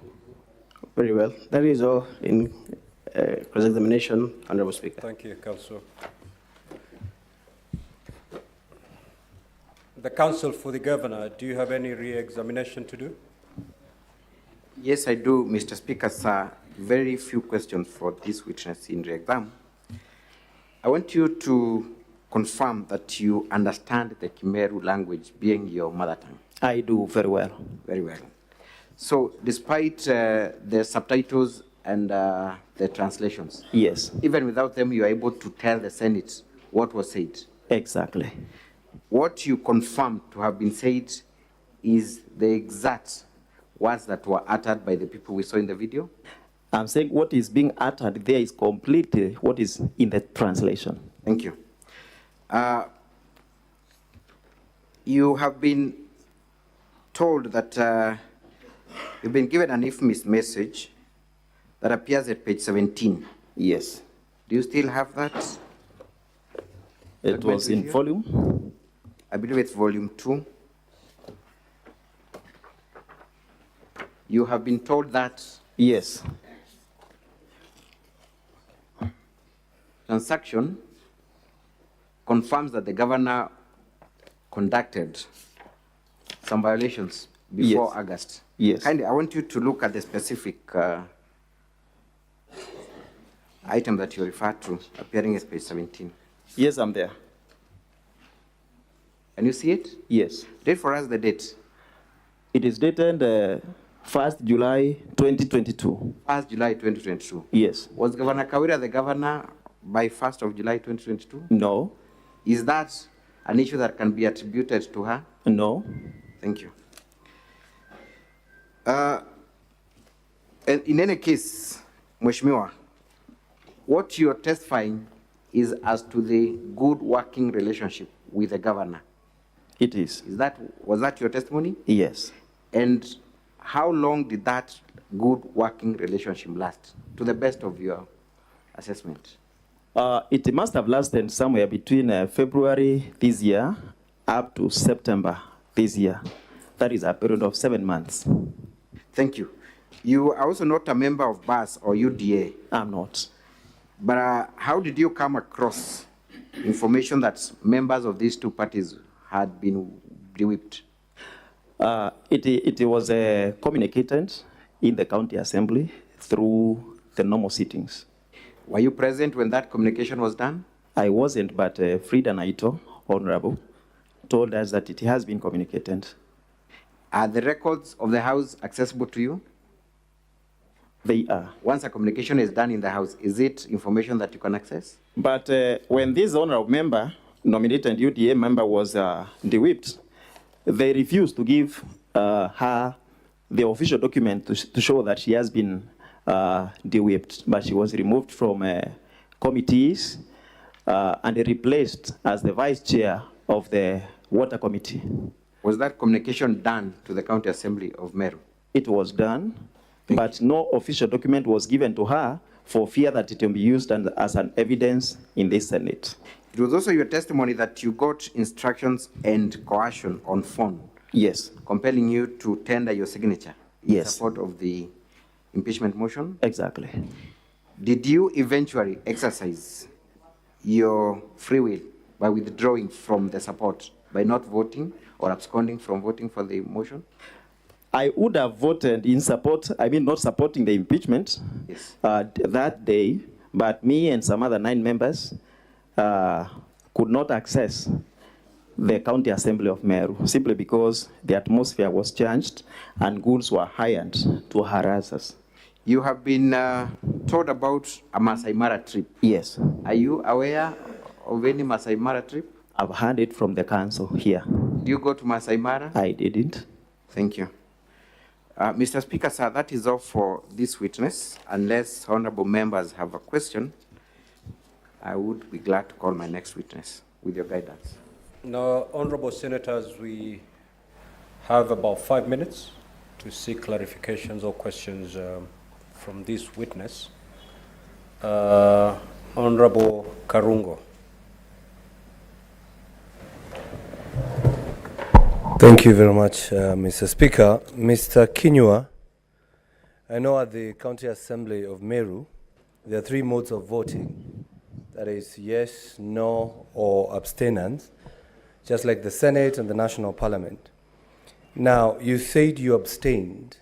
Very well. That is all in cross-examination, Honorable Speaker. Thank you, Councillor. The Council for the Governor, do you have any re-examination to do? Yes, I do, Mr. Speaker, sir. Very few questions for this witness in re-exam. I want you to confirm that you understand the Meru language being your mother tongue. I do very well. Very well. So, despite the subtitles and the translations, Yes, even without them, you are able to tell the Senate what was said. exactly. What you confirmed to have been said is the exact words that were uttered by the people we saw in the video? I'm saying what is being uttered there is completely what is in the translation. Thank you. You have been told that you've been given an infamous message that appears at page 17. Yes. Do you still have that? It was in volume. I believe it's volume 2. You have been told that Yes. transaction confirms that the governor conducted some violations before Yes. August. Yes. Kindly, I want you to look at the specific item that you referred to, appearing as page 17. Yes, I'm there. Can you see it? Yes. Read for us the date. It is dated 1st July 2022. 1st July 2022. Yes. Was Governor Kawira the governor by 1st of July 2022? No. Is that an issue that can be attributed to her? No. Thank you. And in any case, Mheshimiwa, what you're testifying is as to the good working relationship with the governor. It is. Was that your testimony? Yes. And how long did that good working relationship last, to the best of your assessment? It must have lasted somewhere between February this year up to September this year. That is a period of 7 months. Thank you. You are also not a member of BAS or UDA. I'm not. But how did you come across information that members of these two parties had been de-whipped? It was communicated in the county assembly through the normal sittings. Were you present when that communication was done? I wasn't, but Frida Naito, Honorable, told us that it has been communicated. Are the records of the House accessible to you? They are. Once a communication is done in the House, is it information that you can access? But when this honorable member, nominated UDA member, was de-whipped, they refused to give her the official document to show that she has been de-whipped, but she was removed from committees and replaced as the vice chair of the water committee. Was that communication done to the county assembly of Meru? It was done, but no official document was given to her for fear that it will be used as an evidence in this Senate. It was also your testimony that you got instructions and coercion on phone. Yes. Compelling you to tender your signature in Yes. support of the impeachment motion? Exactly. Did you eventually exercise your free will by withdrawing from the support, by not voting or absconding from voting for the motion? I would have voted in support, not supporting the impeachment that day, but me and some other 9 members could not access the county assembly of Meru simply because the atmosphere was changed and goons were hired to harass us. You have been told about a Masai Mara trip. Yes. Are you aware of any Masai Mara trip? I've heard it from the council here. Did you go to Masai Mara? I didn't. Thank you. Mr. Speaker, sir, that is all for this witness. Unless honorable members have a question, I would be glad to call my next witness with your guidance. Now, honorable senators, we have about 5 minutes to seek clarifications or questions from this witness. Honorable Karungo. Thank you very much, Mr. Speaker. Mr. Kinyua, I know at the County Assembly of Meru, there are 3 modes of voting. That is yes, no, or abstinence, just like the Senate and the National Parliament. Now, you said you abstained,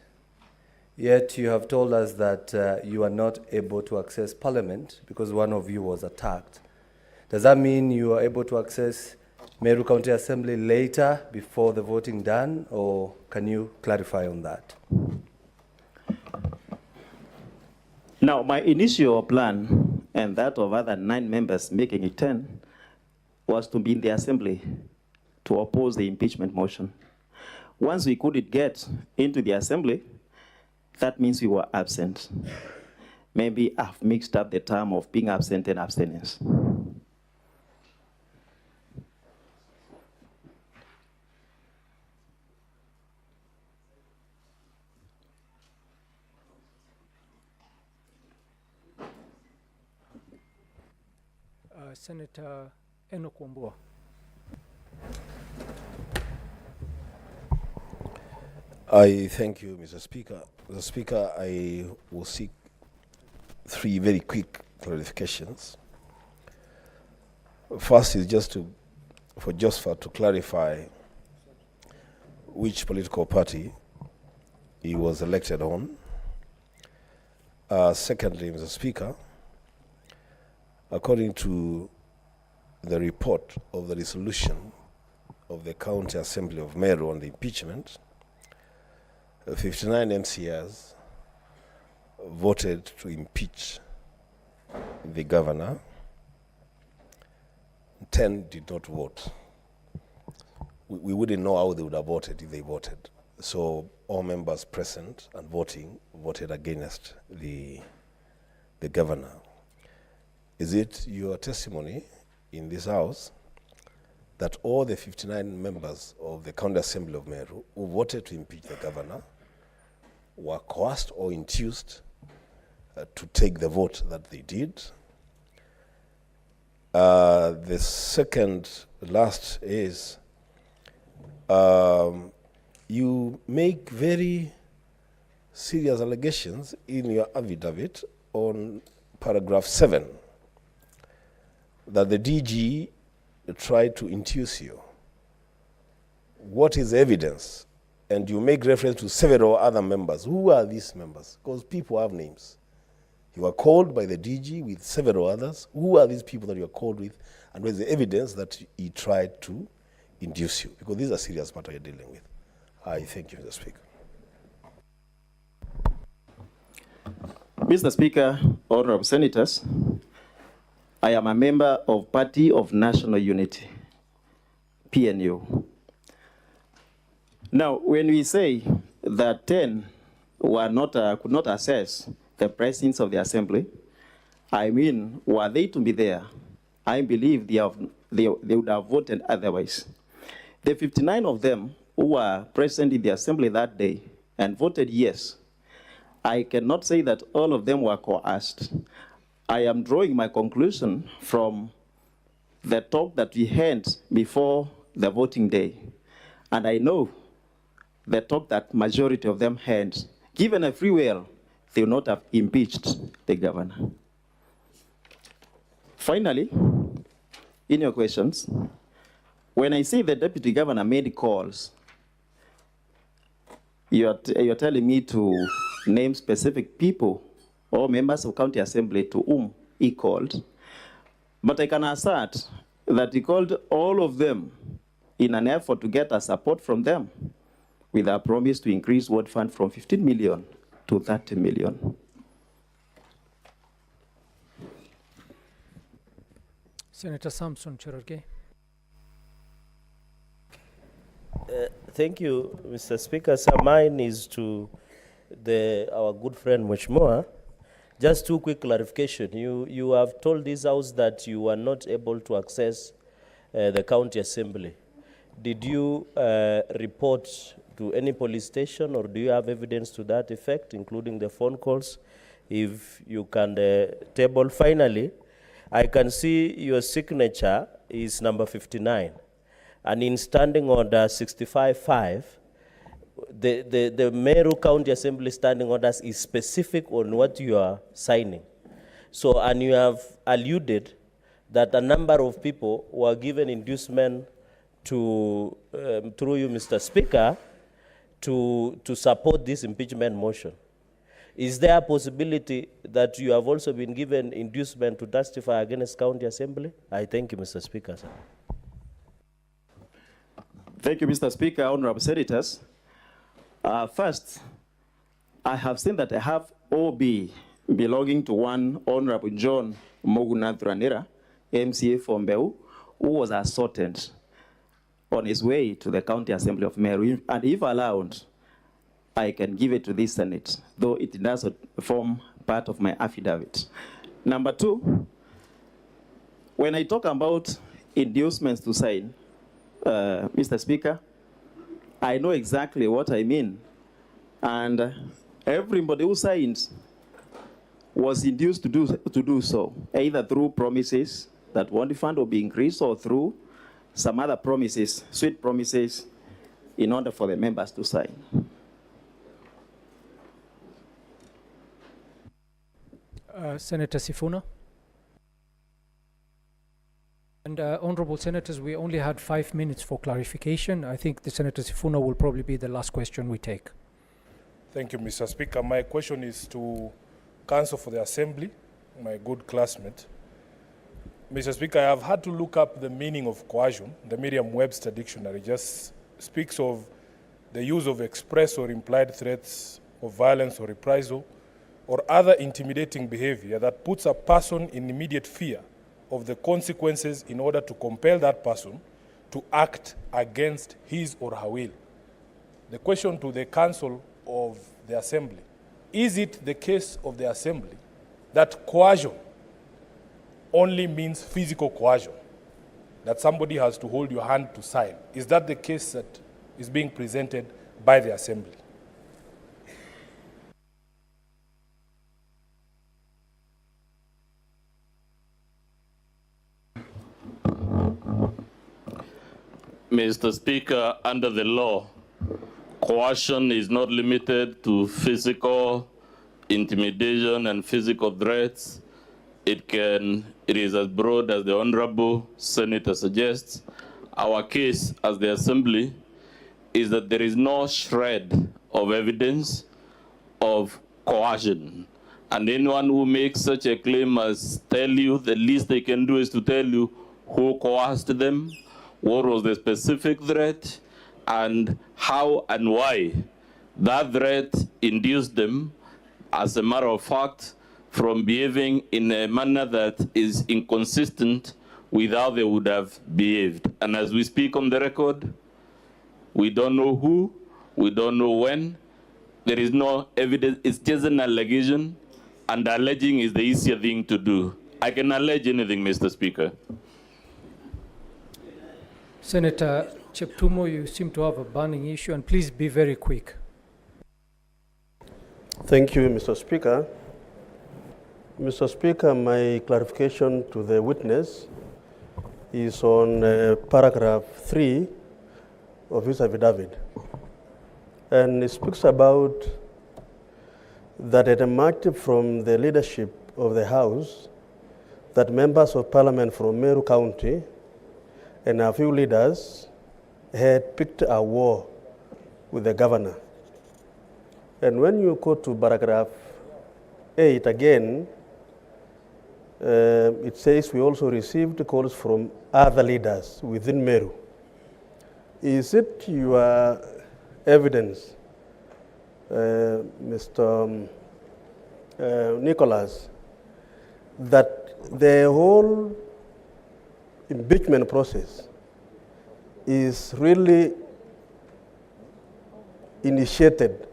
yet you have told us that you are not able to access Parliament because one of you was attacked. Does that mean you are able to access Meru County Assembly later before the voting done, or can you clarify on that? Now, my initial plan, and that of other 9 members making it 10, was to be in the Assembly to oppose the impeachment motion. Once we couldn't get into the Assembly, that means we were absent. Maybe I've mixed up the term of being absent and abstinence. Senator Enoch Wambua. I thank you, Mr. Speaker. Mr. Speaker, I will seek 3 very quick clarifications. First is just for Josephat to clarify which political party he was elected on. Secondly, Mr. Speaker, according to the report of the resolution of the County Assembly of Meru on the impeachment, 59 MCAs voted to impeach the governor. 10 did not vote. We wouldn't know how they would have voted if they voted. So all members present and voting voted against the governor. Is it your testimony in this House that all the 59 members of the County Assembly of Meru who voted to impeach the governor were coerced or induced to take the vote that they did? The second last is you make very serious allegations in your affidavit on paragraph 7 that the DG tried to induce you. What is the evidence? And you make reference to several other members. Who are these members? Because people have names. You were called by the DG with several others. Who are these people that you are called with? And where's the evidence that he tried to induce you? Because these are serious matters you're dealing with. I thank you, Mr. Speaker. Mr. Speaker, honorable senators, I am a member of Party of National Unity, PNU. Now, when we say that 10 were not, could not access the presence of the assembly, I mean, were they to be there, I believe they would have voted otherwise. The 59 of them who were present in the assembly that day and voted yes, I cannot say that all of them were coerced. I am drawing my conclusion from the talk that we had before the voting day. And I know the talk that majority of them had, given a free will, they would not have impeached the governor. Finally, in your questions, when I say the deputy governor made calls, you're telling me to name specific people or members of county assembly to whom he called. But I can assert that he called all of them in an effort to get a support from them with a promise to increase ward fund from 15 million to 30 million. Senator Samson Cherargei. Thank you, Mr. Speaker. So mine is to our good friend Mheshimiwa. Just two quick clarification. You have told this House that you were not able to access the county assembly. Did you report to any police station, or do you have evidence to that effect, including the phone calls? If you can table. Finally, I can see your signature is number 59. And in Standing Order 65.5, the Meru County Assembly Standing Orders is specific on what you are signing. So, and you have alluded that a number of people were given inducement to, through you, Mr. Speaker, to support this impeachment motion. Is there a possibility that you have also been given inducement to testify against County Assembly? I thank you, Mr. Speaker. Sir. Thank you, Mr. Speaker, honorable senators. First, I have seen that I have OB belonging to one Honorable John Mogunathranira, MCA from Meru, who was assaulted on his way to the County Assembly of Meru. And if allowed, I can give it to this Senate, though it does not form part of my affidavit. Number two, when I talk about inducements to sign, Mr. Speaker, I know exactly what I mean. And everybody who signs was induced to do so, either through promises that one fund will be increased or through some other promises, sweet promises, in order for the members to sign. Senator Sifuna. And honorable senators, we only had 5 minutes for clarification. I think the Senator Sifuna will probably be the last question we take. Thank you, Mr. Speaker. My question is to Counsel for the Assembly, my good classmate. Mr. Speaker, I have had to look up the meaning of coercion. The Merriam-Webster dictionary just speaks of the use of express or implied threats of violence or reprisal or other intimidating behavior that puts a person in immediate fear of the consequences in order to compel that person to act against his or her will. The question to the Counsel of the Assembly, is it the case of the Assembly that coercion only means physical coercion, that somebody has to hold your hand to sign? Is that the case that is being presented by the Assembly? Mr. Speaker, under the law, coercion is not limited to physical intimidation and physical threats. It is as broad as the Honorable Senator suggests. Our case as the Assembly is that there is no shred of evidence of coercion. And anyone who makes such a claim must tell you, the least they can do is to tell you who coerced them, what was the specific threat, and how and why that threat induced them, as a matter of fact, from behaving in a manner that is inconsistent with how they would have behaved. And as we speak on the record, we don't know who, we don't know when, there is no evidence, it's just an allegation, and alleging is the easier thing to do. I can allege anything, Mr. Speaker. Senator Cheptumo, you seem to have a burning issue, and please be very quick. Thank you, Mr. Speaker. Mr. Speaker, my clarification to the witness is on paragraph 3 of his affidavit. And it speaks about that it emerged from the leadership of the House that members of Parliament from Meru County and a few leaders had picked a war with the governor. And when you go to paragraph 8 again, it says we also received calls from other leaders within Meru. Is it your evidence, Mr. Nicholas, that the whole impeachment process is really initiated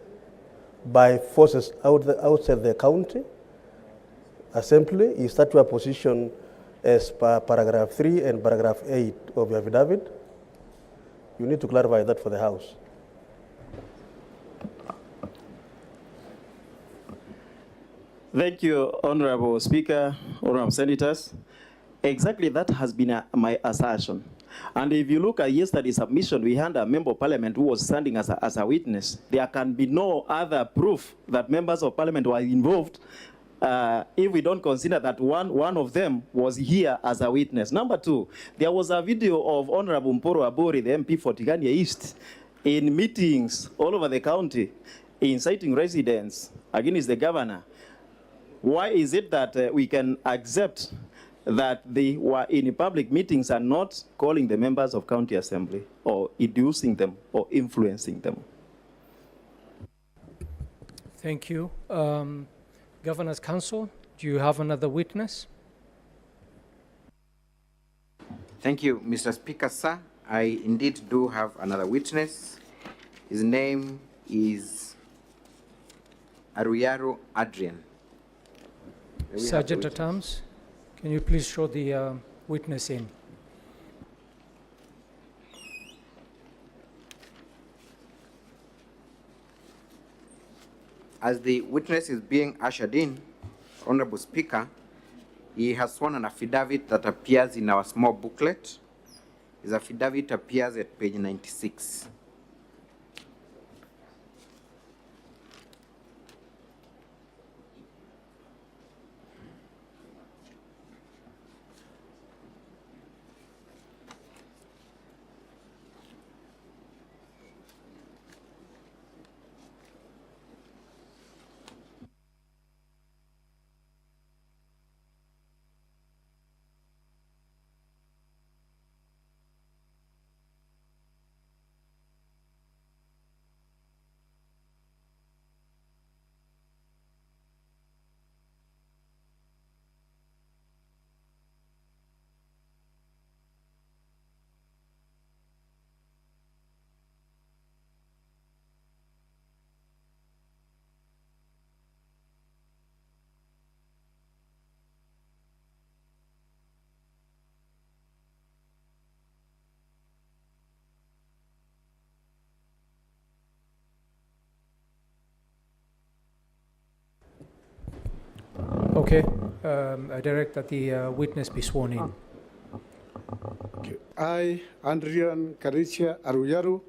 by forces outside the county assembly, is that your position as per paragraph 3 and paragraph 8 of your affidavit? You need to clarify that for the House. Thank you, Honorable Speaker, Honorable Senators. Exactly that has been my assertion. And if you look at yesterday's submission, we had a member of parliament who was standing as a witness. There can be no other proof that members of parliament were involved if we don't consider that one of them was here as a witness. Number two, there was a video of Honorable Mporo Abori, the MP for Tigania East, in meetings all over the county, inciting residents against the governor. Why is it that we can accept that they were in public meetings and not calling the members of county assembly or inducing them or influencing them? Thank you. Governor's Council, do you have another witness? Thank you, Mr. Speaker, sir. I indeed do have another witness. His name is Aruyaro Adrian. Sergeant at Arms, can you please show the witness in? As the witness is being ushered in, Honorable Speaker, he has sworn an affidavit that appears in our small booklet. His affidavit appears at page 96. Okay, I direct that the witness be sworn in. Okay. I, Andrian Karicha Aruyaru,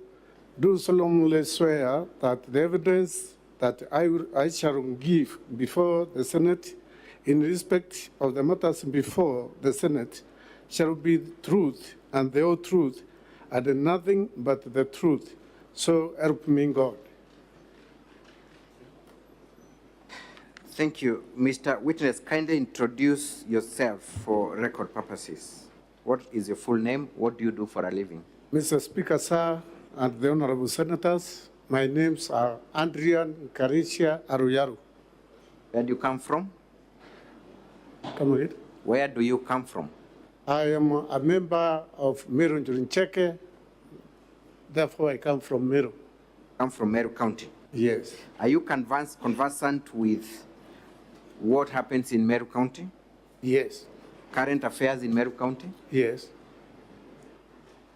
do solemnly swear that the evidence that I shall give before the Senate in respect of the matters before the Senate shall be the truth and the whole truth and nothing but the truth. So help me God. Thank you. Mr. Witness, kindly introduce yourself for record purposes. What is your full name? What do you do for a living? Mr. Speaker, sir, and the honorable senators, my names are Andrian Karicha Aruyaru. Where do you come from? Come again? Where do you come from? I am a member of Meru Njurincheke, therefore I come from Meru. Come from Meru County? Yes. Are you conversant with what happens in Meru County? Yes. Current affairs in Meru County? Yes.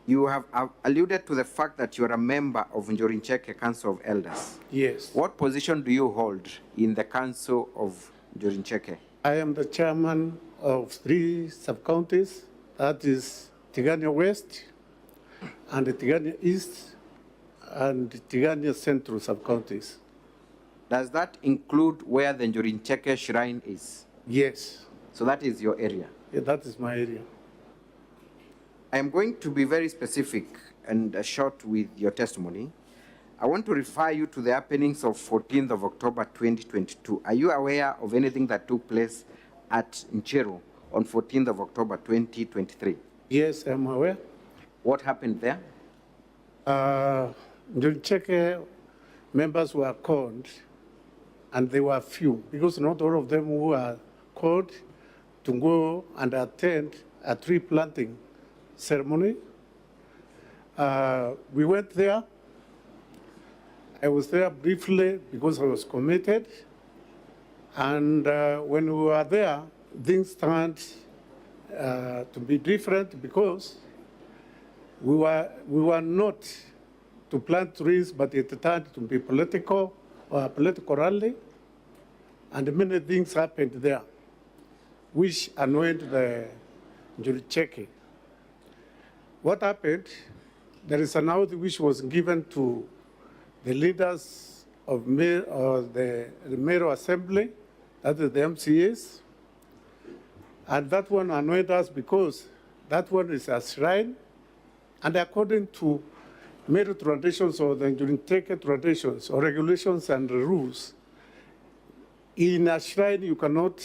You have alluded to the fact that you are a member of Njurincheke Council of Elders. Yes. What position do you hold in the Council of Njurincheke? I am the chairman of 3 sub-counties, that is Tigania West, and Tigania East, and Tigania Central sub-counties. Does that include where the Njurincheke shrine is? Yes. So that is your area? Yeah, that is my area. I am going to be very specific and short with your testimony. I want to refer you to the happenings of 14th of October 2022. Are you aware of anything that took place at Ncheru on 14th of October 2023? Yes, I'm aware. What happened there? Njurincheke members were called, and they were few, because not all of them were called to go and attend a tree planting ceremony. We went there, I was there briefly because I was committed. And when we were there, things turned to be different because we were not to plant trees, but it turned to be political rally, and many things happened there, which annoyed the Njuricheke. What happened? There is an oath which was given to the leaders of the Meru Assembly, that is the MCAs, and that one annoyed us because that one is a shrine, and according to Meru traditions or the Njuricheke traditions or regulations and rules, in a shrine you cannot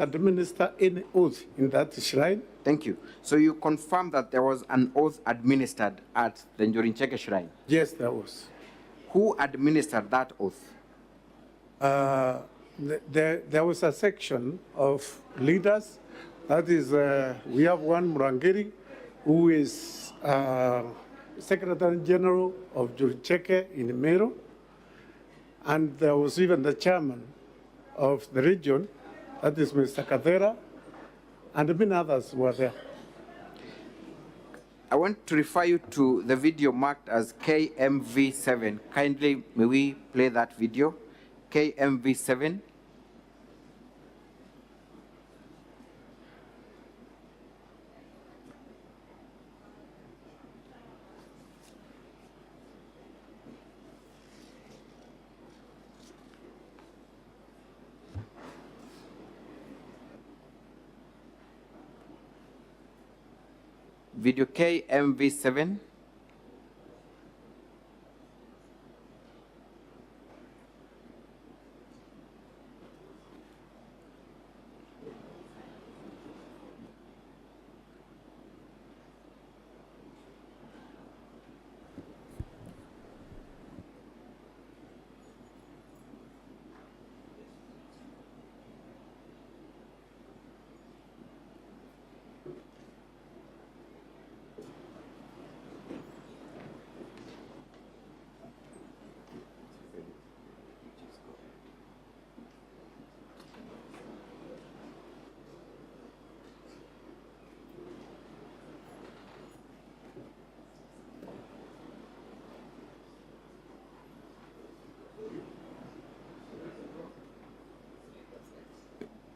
administer any oath in that shrine. Thank you. So you confirm that there was an oath administered at the Njuricheke shrine? Yes, there was. Who administered that oath? There was a section of leaders. That is, we have one Murangiri, who is Secretary General of Njuricheke in Meru, and there was even the chairman of the region, that is Mr. Kawira, and many others were there. I want to refer you to the video marked as KMV7. Kindly, may we play that video? KMV7. Video KMV7.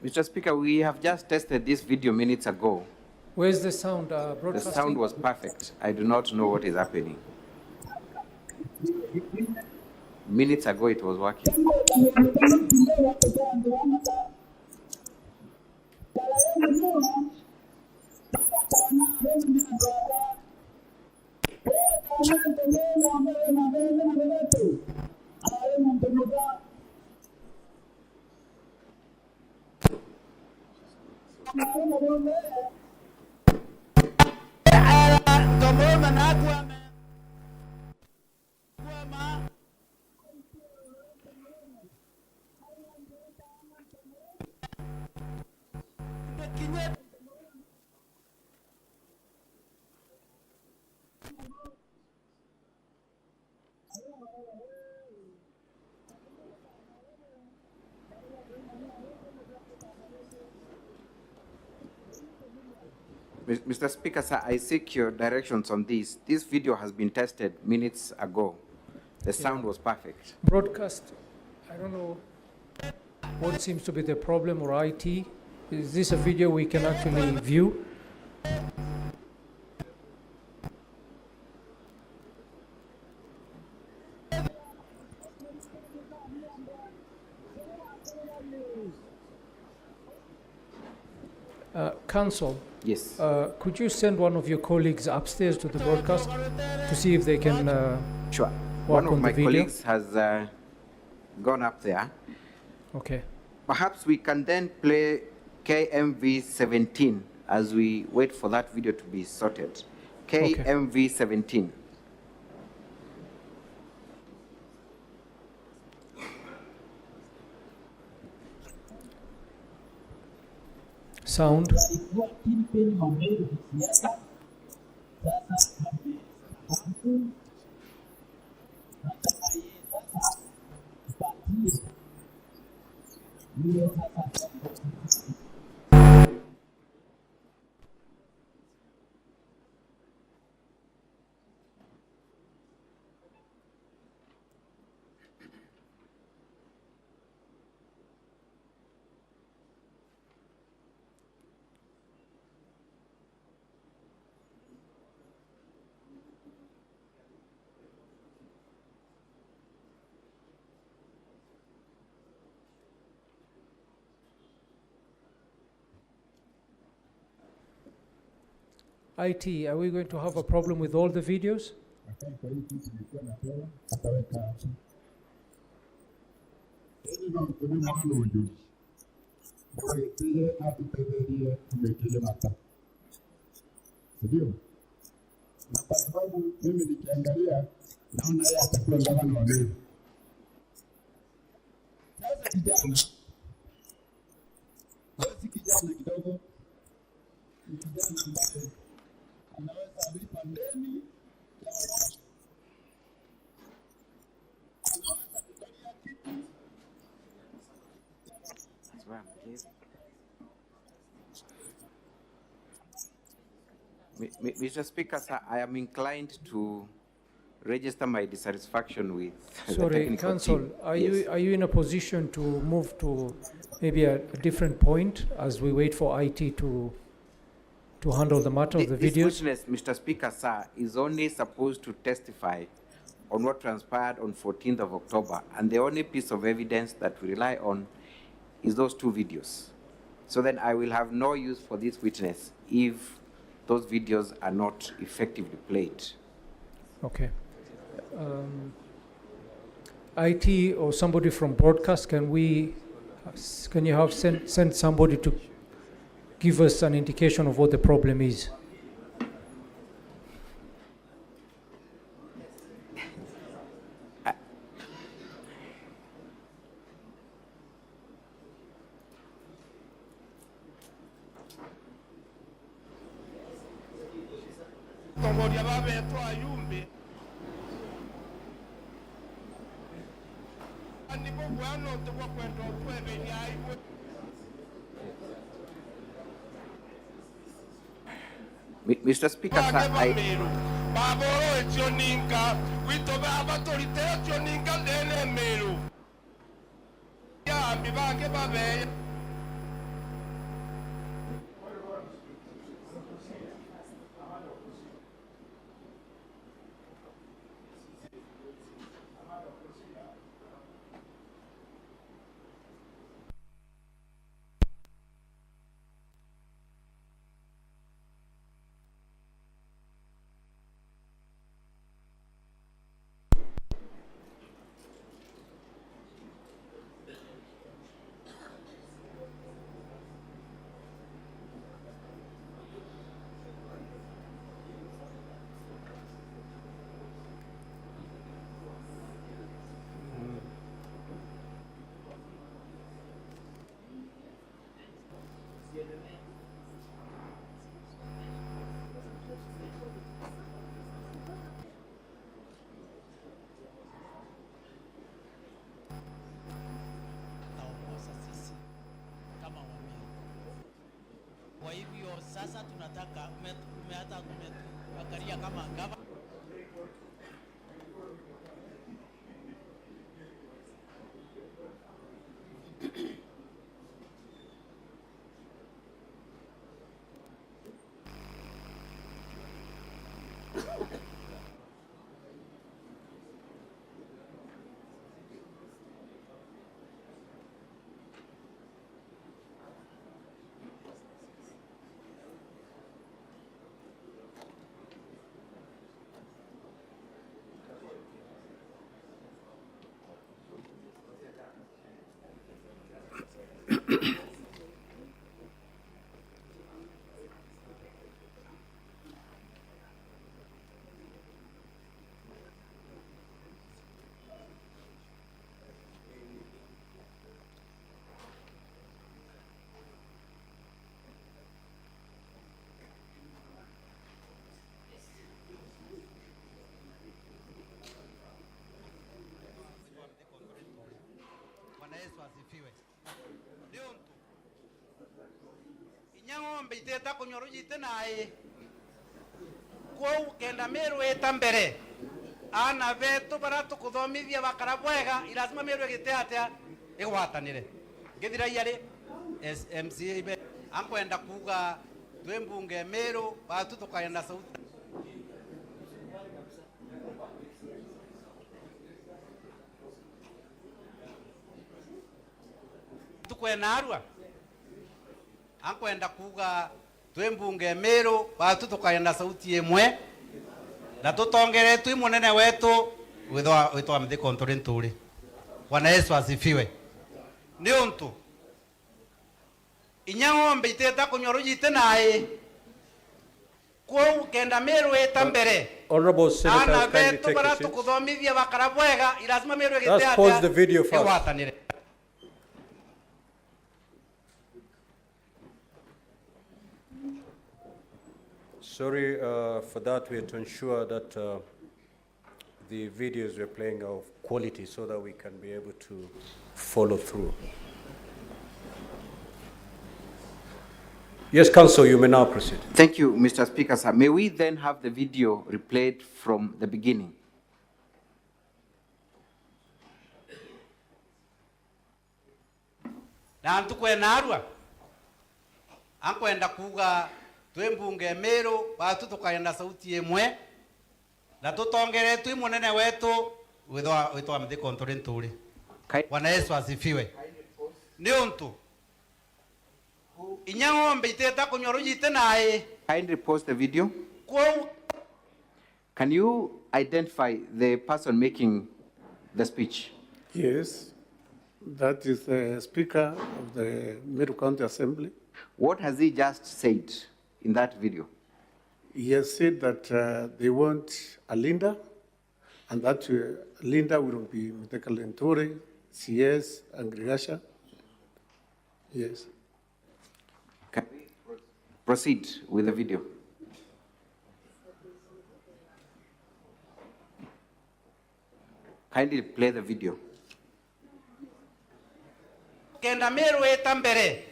Mr. Speaker, we have just tested this video minutes ago. Where's the sound The broadcasting? sound was perfect. I do not know what is happening. Minutes ago, it was working. Mr. Speaker, sir, I seek your directions on this. This video has been tested minutes ago. The sound was perfect. Broadcast, I don't know what seems to be the problem, or IT. Is this a video we can actually view? Council. Yes. Could you send one of your colleagues upstairs to the broadcast to see if they can sure. work One of on my the video? colleagues has gone up there. Okay. Perhaps we can then play KMV 17 as we wait for that video to be sorted. KMV 17. Sound. IT, are we going to have a problem with all the videos? Ndio. Na kwa sababu mimi nikiangalia naona yeye atakuwa gavana wa Meru. Sasa kijana kidogo ni kijana ambaye anaweza lipa deni ya watu. Anaweza kukalia kitu. Mr. Speaker, sir, I am inclined to register my dissatisfaction with the Sorry, technical Council, team. are Yes. you in a position to move to maybe a different point as we wait for IT to handle the matter of the This videos? witness, Mr. Speaker, sir, is only supposed to testify on what transpired on 14th of October, and the only piece of evidence that we rely on is those two videos. So then I will have no use for this witness if those videos are not effectively played. Okay. IT or somebody from broadcast, can you have send somebody to give us an indication of what the problem is? Mr. Speaker, sir, Kwa hivyo sasa tunataka umeanza kuangalia kama gava ng'ombe iteta kunyorujite nae kou kenda Meru etambere ana vetu baratu kuthomithia bakara bwega ilasima Meru egite atia igwatanire ngithira yari SMCA ibe ankwenda kuga twembunge Meru batu tukaenda sauti tukwena arua ankwenda kuga twembunge Meru batu tukaenda sauti emwe na tutongere twi munene wetu witwa mthi kontorenturi. Bwana Yesu asifiwe. Ni untu inya ng'ombe iteta kunyorujite nae kou kenda Meru etambere Honorable Senators, ana kindly vetu take your baratu seats. kuthomithia bakara bwega ilasima Meru egite Let's pause the video first. igwatanire. Sorry for that. We have to ensure that the videos we're playing are of quality so that we can be able to follow through. Yes, Council, you may now proceed. Thank you, Mr. Speaker, sir. May we then have the video replayed from the beginning? Na antukwena arua ankwenda kuga twembunge Meru batu tukaenda sauti emwe na tutongere twi munene wetu witwa mthi kontorenturi. Bwana Yesu asifiwe. Ni untu inya ng'ombe iteta kunyorujite nae. Kindly pause the video. Can you identify the person making the speech? Yes, that is the Speaker of the Meru County Assembly. What has he just said in that video? He has said that they want a Linda, and that Linda will be Mutekalenture, CS, and Grigasha. Yes. Can we proceed with the video? Kindly play the video. Kenda Meru etambere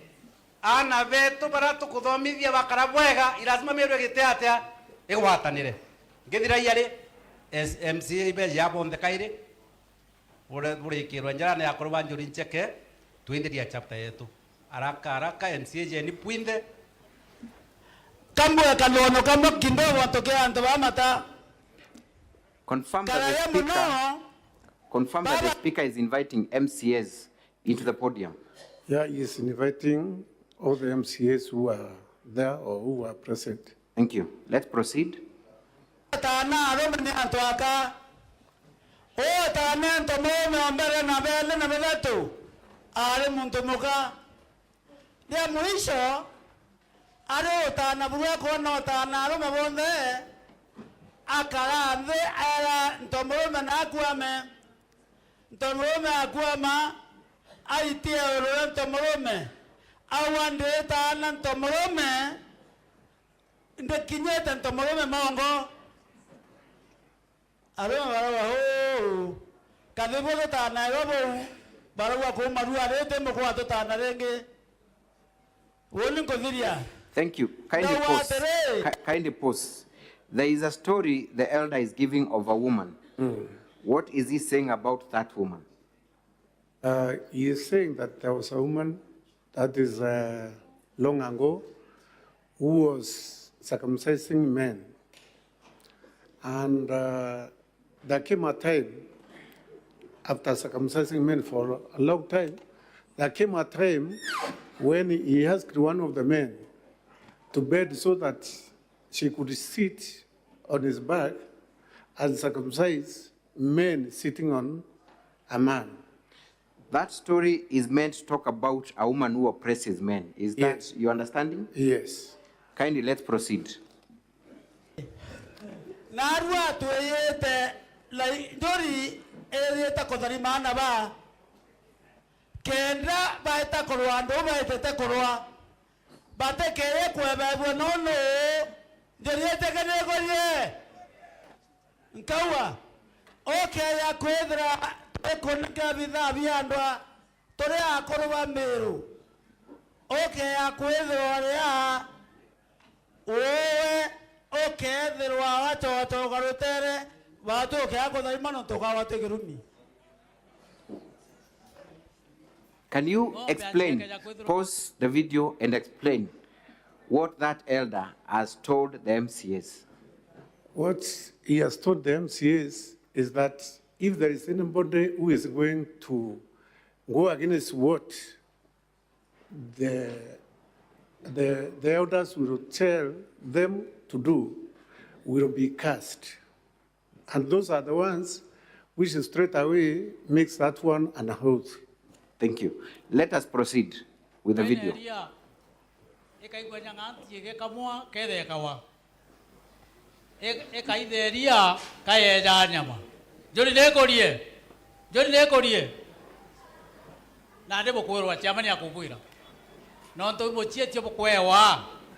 ana vetu baratu kuthomithia bakara bwega ilasima Meru egite atia igwatanire ngithira yari SMCA ibe yabonde kaire ure kirwa njara ya korwa njuri ncheke tuendelia chapter yetu haraka MCA je ni puinde kamwe kalono kamwe kindogo atokea anto bamata Confirm that the speaker is inviting MCAs into the podium. Yeah, he is inviting all the MCAs who are there or who are present. Thank you. Let's proceed. Tana romani antoaka o tana ntomo mbele na bele na beletu ale muntomoka dia mwisho ale tana buya kono tana roma bonde akara ande ala ntomo na akuame ntomo akuama aitie oro ntomo awande tana ntomo nde kinyeta ntomo mongo aroma barawa ho kadebo tana robo barawa ko maru arete mo ko atana renge woni ko diria. Thank you. Kindly pause. There is a story the elder is giving of a woman. What is he saying about that woman? He is saying that there was a woman that is long ago who was circumcising men. And there came a time, after circumcising men for a long time, there came a time when he asked one of the men to bed so that she could sit on his back and circumcise men sitting on a man. That story is meant to talk about a woman who oppresses men. Is that your understanding? Yes. Kindly, let's proceed. Narwa tueyete lai dori eyeta kodari mana ba kenda baeta korwa ndo baeta korwa bate keye kwebe bonono doriete kene goye nkawa okay ya kwedra ekonka bidha biandwa tore akorwa Meru okay ya kwedra ya Owe okethirwa watoto garutere watu okiago thaimano tukawate girumi. Can you explain, pause the video and explain what that elder has told the MCAs? What he has told the MCAs is that if there is anybody who is going to go against what the elders will tell them to do, will be cast. And those are the ones which straight away makes that one an oath. Thank you. Let us proceed with the video.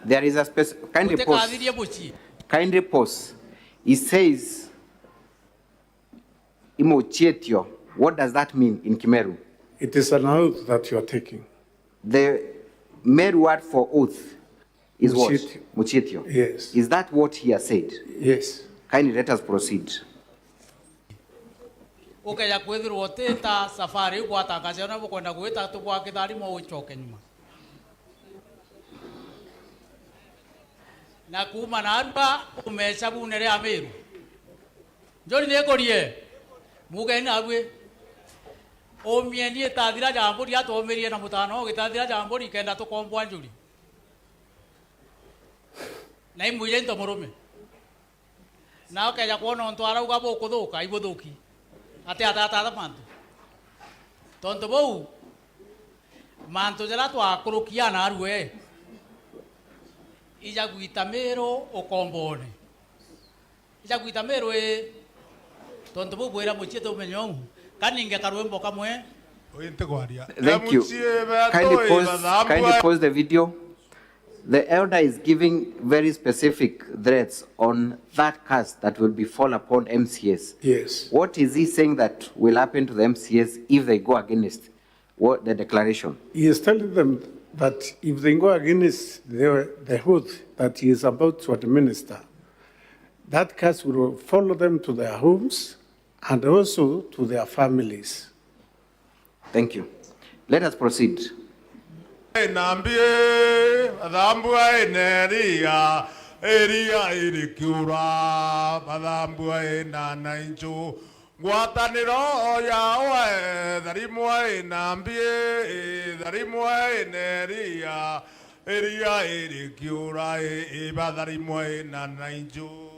There is a specific kindly pause. He says Imochietio. What does that mean in Kimeru? It is an oath that you are taking. The Meru word for oath is what? Muchietio. Yes. Is that what he has said? Yes. Kindly let us proceed. Okay, ya kwethirwo tita safari gwatangazia na bukwenda gwita tugwa kithari mo uchoke nyuma. Na kuma na arba umesha bunere Meru. Njoni nekorie. Muge na arwe. O mieni etathira jambo ria tomerie na mutano gitathira jambo rikenda tukombwa njuri. Na imwire nto murume. Na okaja kuona onto arauga bokuthuka ibuthuki. Ate atata mantu. Tonto bou. Mantu jara twakurukia na arwe. Ija gwita Meru okombone. Ija gwita Meru tonto bou bwera muchieto umenyo. Kaninge karwembo kamwe. Thank you. Kindly pause the video. The elder is giving very specific threats on that curse that will befall upon MCAs. Yes. What is he saying that will happen to the MCAs if they go against the declaration? He is telling them that if they go against the oath that he is about to administer, that curse will follow them to their homes and also to their families. Thank you. Let us proceed. Nambie adambua eneria eria irikiura adambua enana injo guataniro ya oe darimua nambie darimua eneria eria irikiura eba darimua enana injo.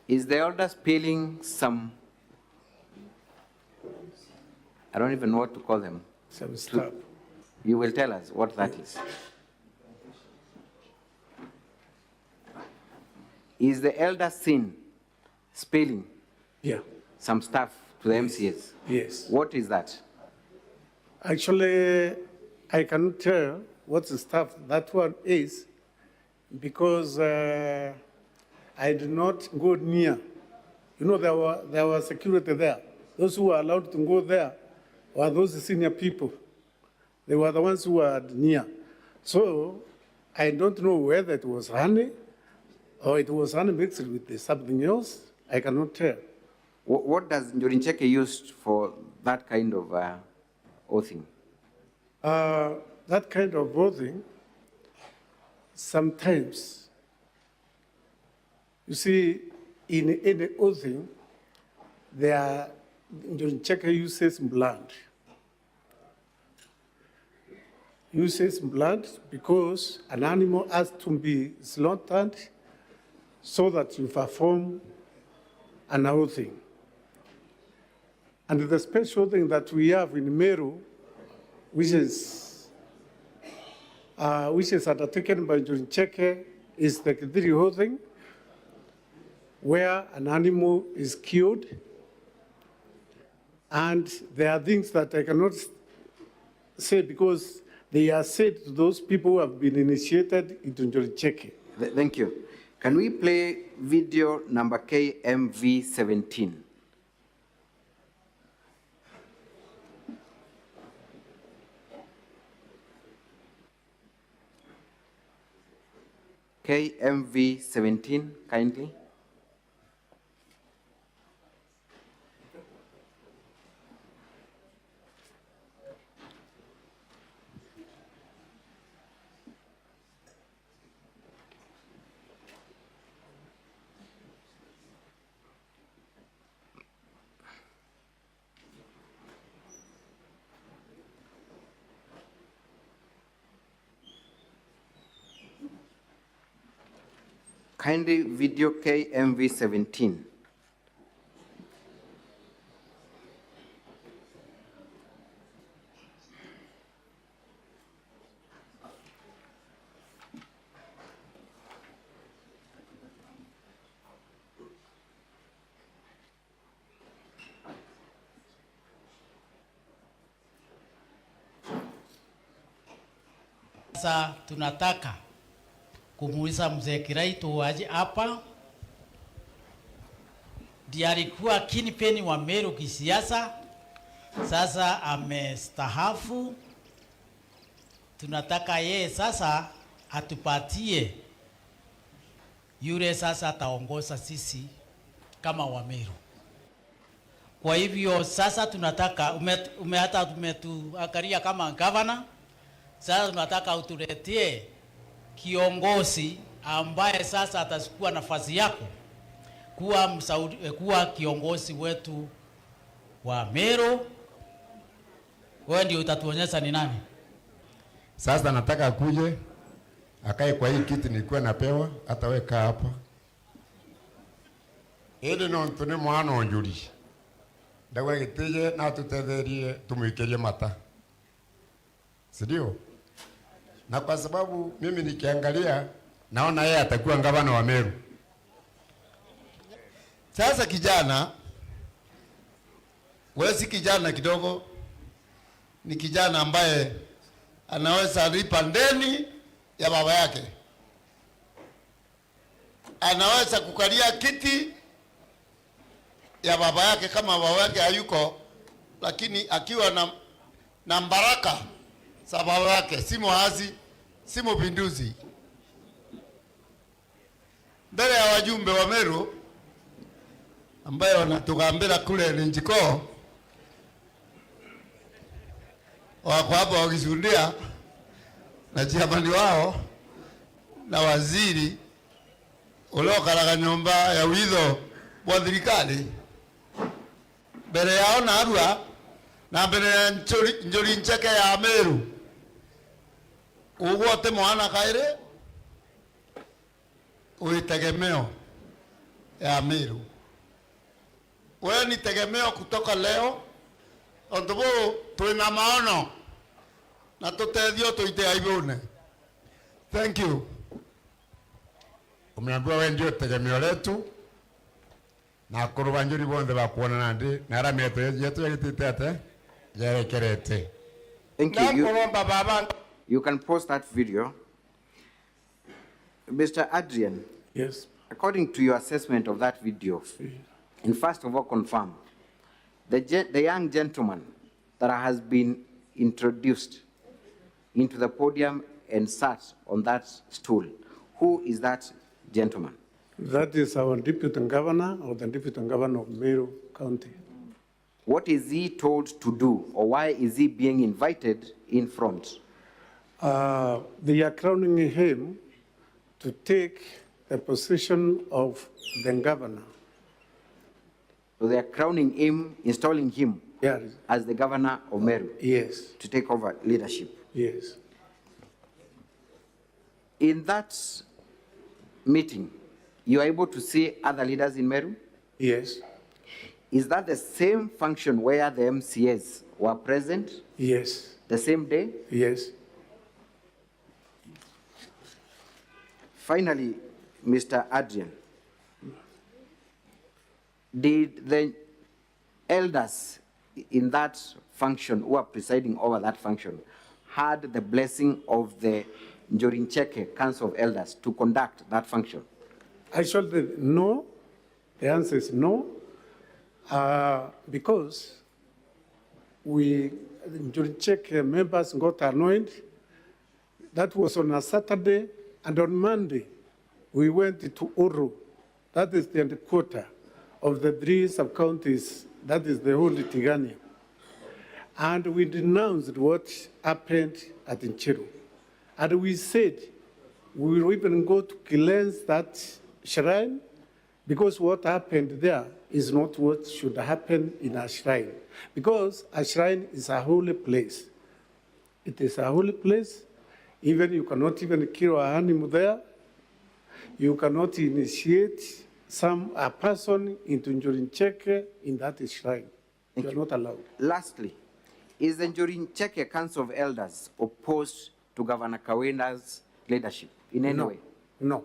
Is the elder spilling some, I don't even know what to call them. Some stuff. You will tell us what that is. Is the elder sin spilling some stuff to the MCAs? Yes. What is that? Actually, I cannot tell what the stuff that one is because I did not go near. You know, there was security there. Those who were allowed to go there were those senior people. They were the ones who were near. So I don't know whether it was honey or it was honey mixed with something else. I cannot tell. What does Njorincheke use for that kind of oathing? That kind of oathing, sometimes, you see, in any oathing, Njorincheke uses blood. Uses blood because an animal has to be slaughtered so that you perform an oathing. And the special thing that we have in Meru, which is undertaken by Njorincheke, is the Kidiri oathing, where an animal is killed. And there are things that I cannot say because they are said to those people who have been initiated into Njorincheke. Thank you. Can we play video number KMV 17? KMV 17, kindly. Kindly video KMV 17. Sasa tunataka kumuuliza mzee Kiraitu aje hapa. Ndiye alikuwa kinipeni wa Meru kisiasa, sasa amestahafu. Tunataka yeye sasa atupatie yule sasa ataongoza sisi kama wa Meru. Kwa hivyo sasa tunataka hata umetuangalia kama governor, sasa tunataka utuletee kiongozi ambaye sasa atachukua nafasi yako kuwa kiongozi wetu wa Meru. Wewe ndio utatuonyesha ni nani. Sasa nataka akuje akae kwa hii kiti nilikuwa napewa, ataweka hapa. Ili no ntune mwana onjuri. Dawa gitije na tutetherie tumwikerie mata. Sidio? Na kwa sababu mimi nikiangalia naona yeye atakuwa gavana wa Meru. Sasa kijana, wewe si kijana kidogo, ni kijana ambaye anaweza lipa ndeni ya baba yake. Anaweza kukalia kiti ya baba yake kama baba yake hayuko, lakini akiwa na baraka za baba yake, si muasi, si mpinduzi. Mbele ya wajumbe wa Meru ambayo wanatugambira kule Njiko, wako hapa wakishuhudia na chiamani wao na waziri ulokaraga nyumba ya witho wa thirikari mbere yao na Arua na mbere ya njuri ncheke ya Meru. Ugote mwana kaire uitegemeo ya Meru. Wewe ni tegemeo kutoka leo. Ondobo tuina maono na tutethio tuite aibone. Thank you. Umeambiwa wewe ndio tegemeo letu. Na kurubanjuri bonde bakuona nandi na rameto yetu yagitete yerekerete. Thank you. You can post that video. Mr. Adrian. Yes. According to your assessment of that video, and first of all confirm, the young gentleman that has been introduced into the podium and sat on that stool, who is that gentleman? That is our deputy governor or the deputy governor of Meru County. What is he told to do, or why is he being invited in front? They are crowning him to take the position of the governor. So they are crowning him, installing him as the governor of Meru. Yes. To take over leadership. Yes. In that meeting, you are able to see other leaders in Meru? Yes. Is that the same function where the MCAs were present? Yes. The same day? Yes. Finally, Mr. Adrian, did the elders in that function who are presiding over that function had the blessing of the Njorincheke Council of Elders to conduct that function? Actually, no. The answer is no. Because Njorincheke members got annoyed. That was on a Saturday, and on Monday, we went to Uru. That is the quarter of the 3 sub-counties, that is the whole Tigania. And we denounced what happened at Nchiru. And we said we will even go to cleanse that shrine, because what happened there is not what should happen in a shrine. Because a shrine is a holy place. It is a holy place. Even you cannot even kill an animal there. You cannot initiate a person into Njorincheke in that shrine. You are not allowed. Lastly, is the Njorincheke Council of Elders opposed to Governor Kawira's leadership in any way? No.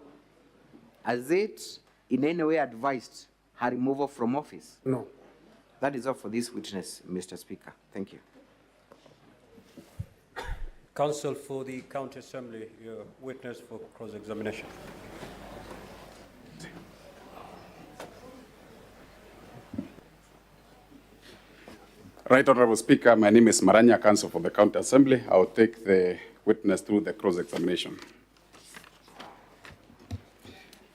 Has it in any way advised her removal from office? No. That is all for this witness, Mr. Speaker. Thank you. Counsel for the County Assembly, your witness for cross-examination. Right Honorable Speaker, my name is Maranya, Counsel for the County Assembly. I will take the witness through the cross-examination.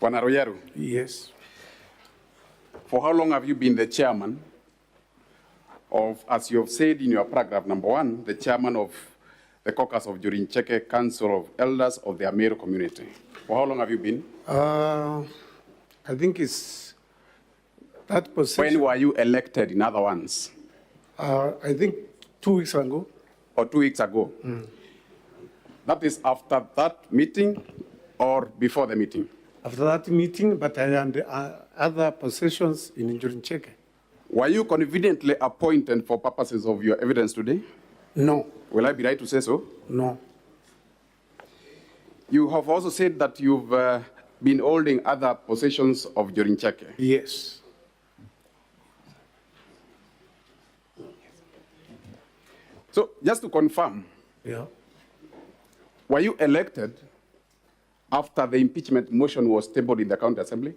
Bwana Royeru. Yes. For how long have you been the chairman of, as you have said in your paragraph number 1, the chairman of the caucus of Njorincheke Council of Elders of the Meru community? For how long have you been? I think it's that position. When were you elected, in other ones? I think 2 weeks ago. Or 2 weeks ago? That is after that meeting or before the meeting? After that meeting, but I had other positions in Njorincheke. Were you conveniently appointed for purposes of your evidence today? No. Will I be right to say so? No. You have also said that you've been holding other positions of Njorincheke. Yes. So, just to confirm, yeah. Were you elected after the impeachment motion was tabled in the County Assembly?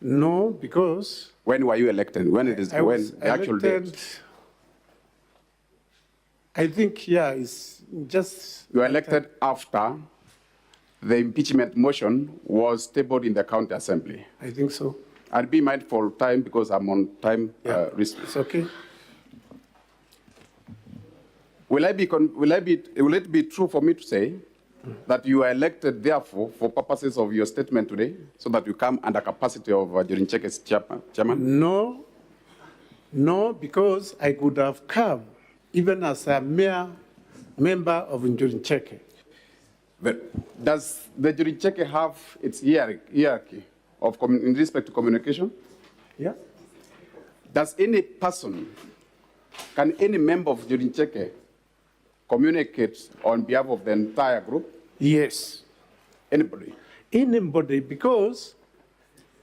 No, because... When were you elected? When it is when the actual date? I think, yeah, it's just... You were elected after the impeachment motion was tabled in the County Assembly. I think so. I'll be mindful of time because I'm on time restriction. It's okay. Will it be true for me to say that you are elected, therefore, for purposes of your statement today, so that you come under capacity of Njorincheke's chairman? No. No, because I could have come even as a mere member of Njorincheke. But does the Njorincheke have its hierarchy of in respect to communication? Yeah. Does any person, can any member of Njorincheke communicate on behalf of the entire group? Yes. Anybody? Anybody, because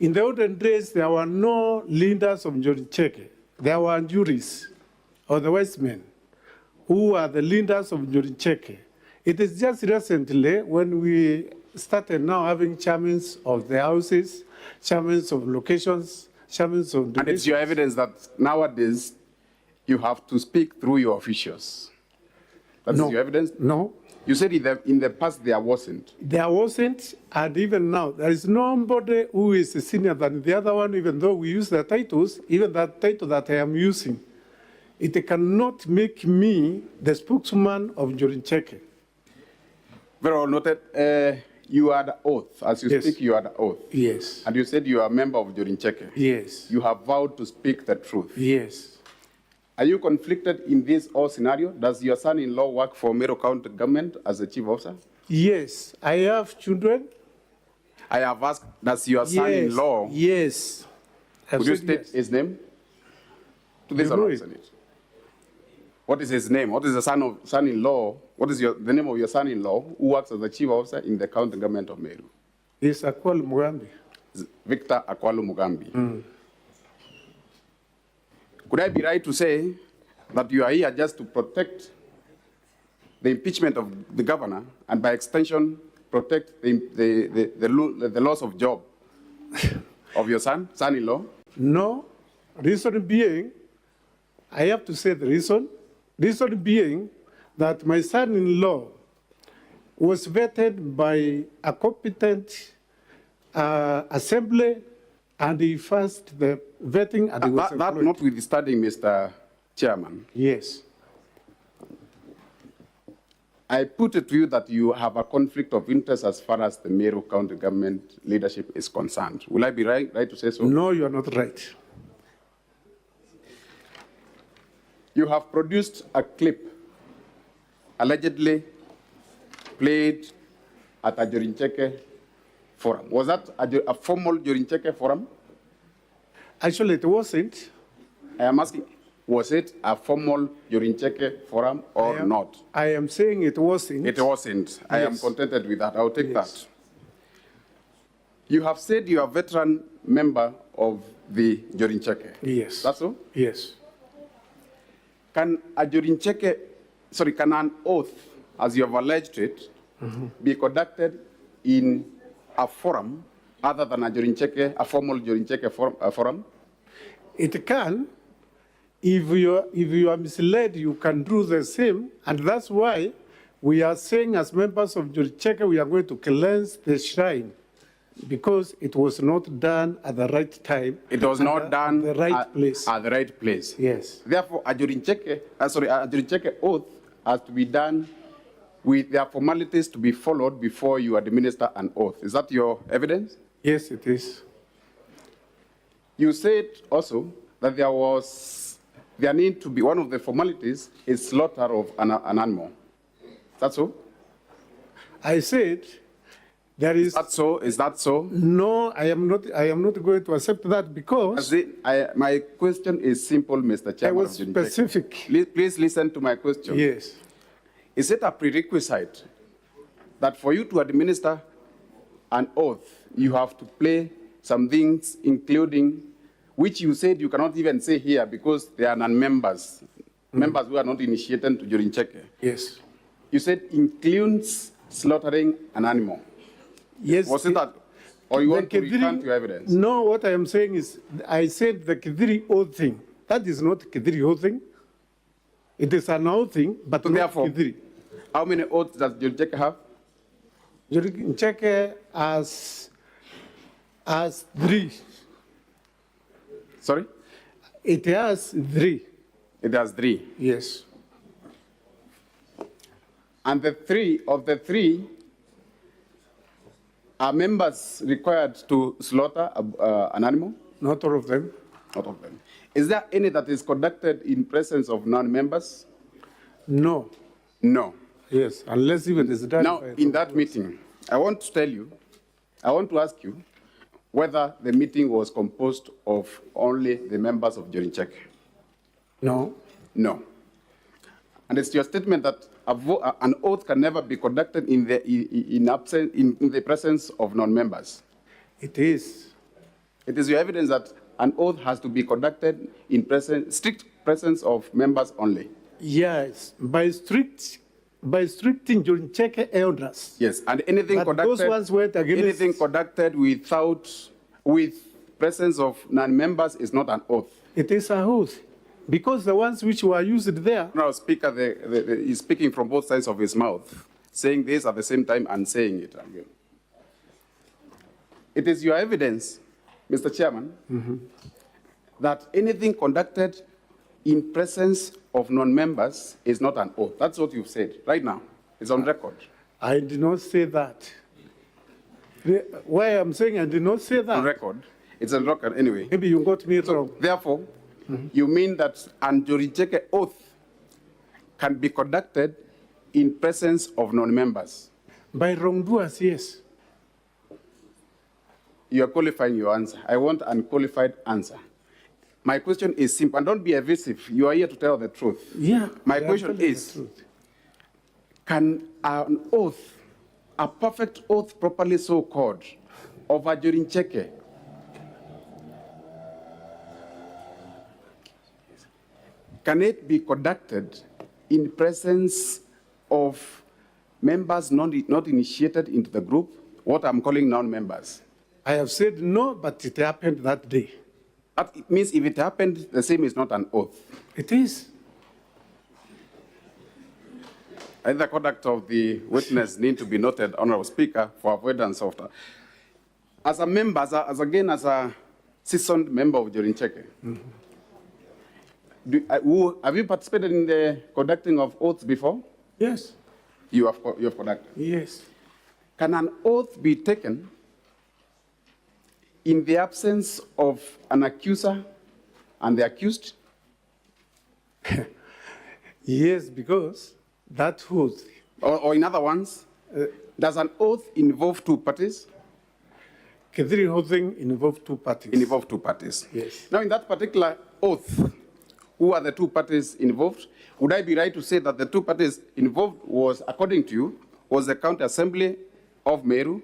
in the olden days, there were no leaders of Njorincheke. There were juries or the wise men who are the leaders of Njorincheke. It is just recently when we started now having chairmen of the houses, chairmen of locations, chairmen of... And it's your evidence that nowadays you have to speak through your officials. That's your evidence? No. You said in the past there wasn't. There wasn't, and even now, there is nobody who is senior than the other one, even though we use their titles, even that title that I am using. It cannot make me the spokesman of Njorincheke. Very well noted. You are the oath. As you speak, you are the oath. Yes. And you said you are a member of Njorincheke. Yes. You have vowed to speak the truth. Yes. Are you conflicted in this whole scenario? Does your son-in-law work for Meru County government as a chief officer? Yes. I have children. I have asked, does your son-in-law... Yes. Could you state his name? To this honorable Senate. What is his name? What is the son-in-law? What is the name of your son-in-law who works as a chief officer in the county government of Meru? It's Akwalu Mugambi. Victor Akwalu Mugambi. Could I be right to say that you are here just to protect the impeachment of the governor and by extension protect the loss of job of your son-in-law? No. Reason being, I have to say the reason. Reason being that my son-in-law was vetted by a competent assembly, and he first the vetting, and he was that notwithstanding, Mr. Chairman. Yes. I put it to you that you have a conflict of interest as far as the Meru County government leadership is concerned. Will I be right to say so? No, you are not right. You have produced a clip allegedly played at a Jorincheke forum. Was that a formal Jorincheke forum? Actually, it wasn't. I am asking, was it a formal Jorincheke forum or not? I am saying it wasn't. It wasn't. Yes. I am contented with that. I'll take that. You have said you are a veteran member of the Jorincheke. Yes. That's so? Yes. Can a Jorincheke, can an oath, as you have alleged it, be conducted in a forum other than a formal Jorincheke forum? It can. If you are misled, you can do the same, and that's why we are saying as members of Jorincheke, we are going to cleanse the shrine, because it was not done at the right time. It was not done at the right place. At the right place. Yes. Therefore, a Jorincheke oath has to be done with their formalities to be followed before you administer an oath. Is that your evidence? Yes, it is. You said also that there need to be, one of the formalities is slaughter of an animal. Is that so? I said there is. Is that so? Is that so? No, I am not going to accept that, because my question is simple, Mr. Chairman. I was specific. Please listen to my question. Yes. Is it a prerequisite that for you to administer an oath, you have to play some things, including, which you said you cannot even say here because they are non-members, members who are not initiated to Jorincheke? Yes. You said includes slaughtering an animal. Yes. Was it that? Or you want to recant your evidence? No, what I am saying is, I said the Kidiri oath thing. That is not Kidiri oath thing. It is an oath thing, but so not Kidiri. How many oaths does Jorincheke have? Jorincheke has 3. Sorry? It has 3. It has 3? Yes. And the three are members required to slaughter an animal? Not all of them. Not all of them. Is there any that is conducted in presence of non-members? No. No. Yes, unless even it's done. Now, in that meeting, I want to ask you whether the meeting was composed of only the members of Jorincheke. No. No. And it's your statement that an oath can never be conducted in the presence of non-members. It is. It is your evidence that an oath has to be conducted in strict presence of members only. Yes, by strict Jorincheke elders. Yes, and anything conducted with presence of non-members is not an oath. It is an oath, because the ones which were used there. Now, Speaker, he's speaking from both sides of his mouth, saying this at the same time and saying it again. It is your evidence, Mr. Chairman, that anything conducted in presence of non-members is not an oath. That's what you've said right now. It's on record. I did not say that. Why I'm saying I did not say that. On record. It's on record anyway. Maybe you got me wrong. Therefore, you mean that an Jorincheke oath can be conducted in presence of non-members? By wrongdoers, yes. You are qualifying your answer. I want an unqualified answer. My question is simple, and don't be evasive. You are here to tell the truth. Yeah. My question is, can an oath, a perfect oath properly so called, of a Jorincheke, can it be conducted in presence of members not initiated into the group, what I'm calling non-members? I have said no, but it happened that day. That means if it happened, the same is not an oath. It is. And the conduct of the witness need to be noted, Honorable Speaker, for avoidance of that. As a member, as a seasoned member of Jorincheke, have you participated in the conducting of oaths before? Yes. You have conducted? Yes. Can an oath be taken in the absence of an accuser and the accused? Yes, because that oath. Or in other words, does an oath involve two parties? Every oathing involves two parties. Involve two parties. Yes. Now, in that particular oath, who are the two parties involved? Would I be right to say that the two parties involved was, according to you, was the County Assembly of Meru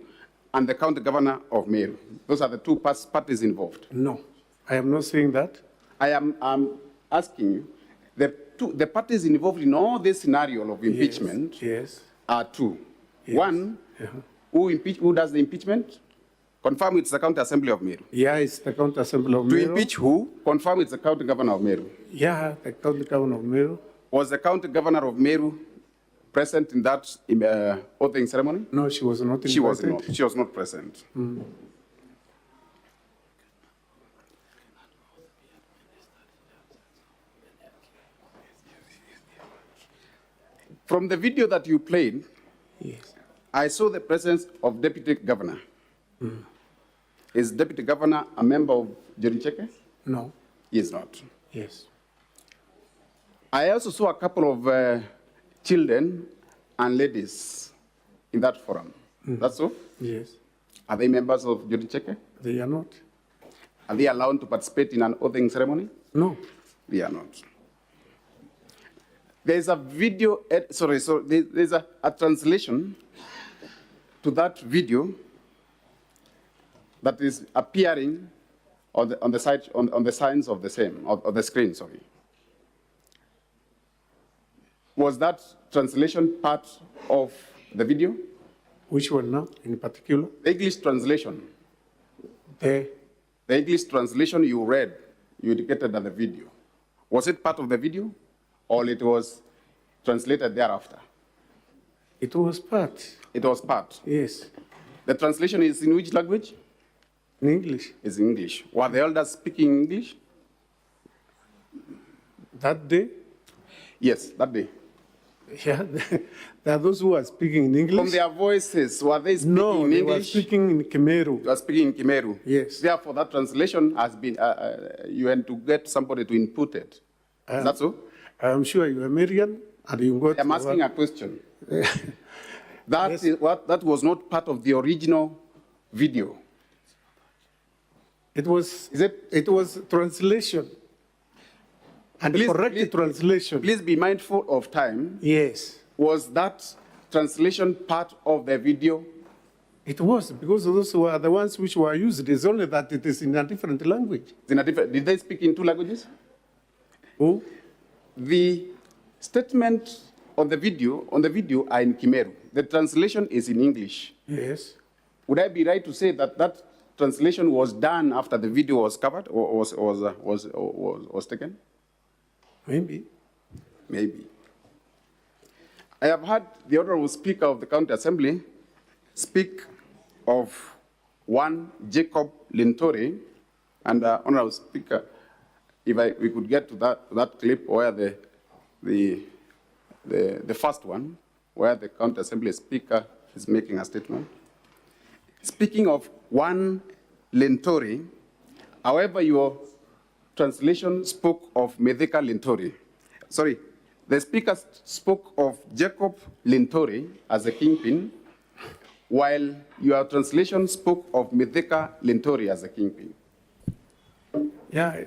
and the County Governor of Meru? Those are the two parties involved. No, I am not saying that. I am asking you, the parties involved in all this scenario of impeachment are two. Yes. One, who does the impeachment? Confirm it's the County Assembly of Meru. Yeah, it's the County Assembly of To Meru. impeach who? Confirm it's the County Governor of Meru. Yeah, the County Governor of Meru. Was the County Governor of Meru present in that oathing ceremony? No, she was not. She was not. She was not present. From the video that you played, I saw the presence of Deputy Governor. Is Deputy Governor a member of Jorincheke? No. He is not. Yes. I also saw a couple of children and ladies in that forum. That's so? Yes. Are they members of Jorincheke? They are not. Are they allowed to participate in an oathing ceremony? No. They are not. There's a video, there's a translation to that video that is appearing on the side, on the signs of the same, of the screen, sorry. Was that translation part of the video? Which one now, in particular? The English translation. The English translation you read, you indicated on the video. Was it part of the video, or it was translated thereafter? It was part. It was part? Yes. The translation is in which language? In English. It's in English. Were the elders speaking English? That day? Yes, that day. Yeah, there are those who are speaking in English. From their voices, were they speaking no, in they English? were speaking in Khmeru. You are speaking in Khmeru? Yes. Therefore, that translation has been, you had to get somebody to input it. Is that so? I'm sure you're American and you got... I'm asking a question. That was not part of the original video. It was, it was translation. And correct translation. Please be mindful of time. Yes. Was that translation part of the video? It was, because those were the ones which were used. It's only that it is in a different language. Did they speak in two languages? Who? The statement on the video are in Khmeru. The translation is in English. Yes. Would I be right to say that that translation was done after the video was covered or was taken? Maybe. Maybe. I have heard the Honorable Speaker of the County Assembly speak of one Jacob Lintori, and Honorable Speaker, if we could get to that clip where the first one, where the County Assembly Speaker is making a statement. Speaking of one Lintori, however, your translation spoke of Medeka Lintori. Sorry, the Speaker spoke of Jacob Lintori as a kingpin, while your translation spoke of Medeka Lintori as a kingpin. Yeah,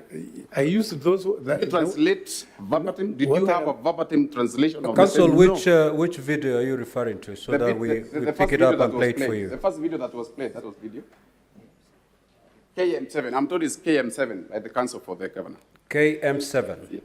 I used those. Did you translate verbatim? Did you have a verbatim translation of Council, the which video are you referring to so that we the pick it up and play it for you? The first video that was played, that was video. KM7, I'm told it's KM7 by the Council for the Governor. KM7. Yeah.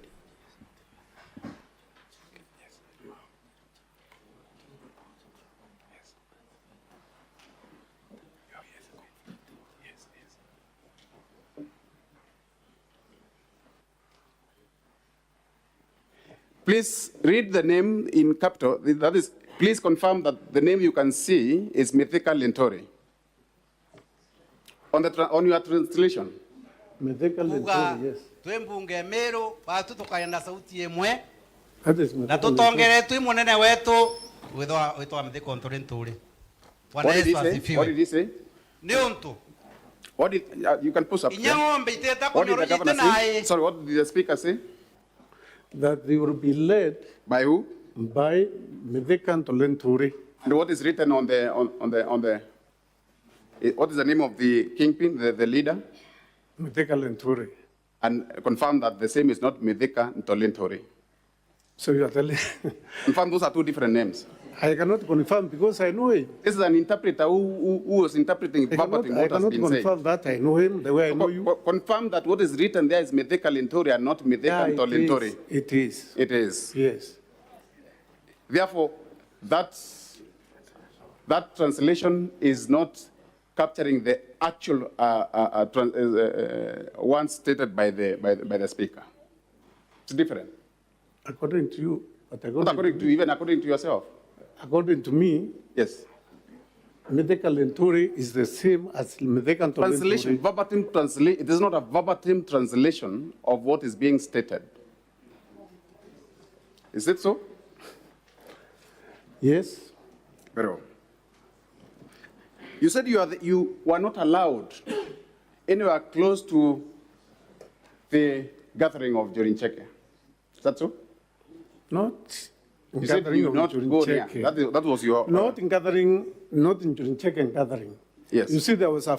Please read the name in capital. That is, please confirm that the name you can see is Mithika Lintori. On your translation. Kuga twembunge Meru watu tukaenda sauti emwe That is na tutongere twi munene wetu witwa mithiko nturi nturi. What did he say? Ni untu. What did you can push up? Inyang'ombe iteta What did the kunyoro governor say? Sorry, what did the speaker say? That they will be led by who? By Mithika Ntuli. And what is written on the what is the name of the kingpin, the leader? Mithika Ntuli. And confirm that the same is not Mithika Ntuli. So you are telling? Confirm those are two different names. I cannot confirm because I know him. This is an interpreter who was interpreting verbatim what has been said. I cannot confirm that I know him the way I know you. Confirm that what is written there is Mithika Ntuli and not Mithika Ntuli. It is. It is. Yes. Therefore, that translation is not capturing the actual one stated by the speaker. It's different. According to you, but not according to even according to yourself. According to me, yes. Mithika Ntuli is the same as Mithika Ntuli. Translation, verbatim translation. It is not a verbatim translation of what is being stated. Is it so? Yes. Very well. You said you were not allowed anywhere close to the gathering of Jorincheke. Is that so? Not. You said you would not go there. That was your... Not in gathering, not in Jorincheke gathering. Yes. You see, there was a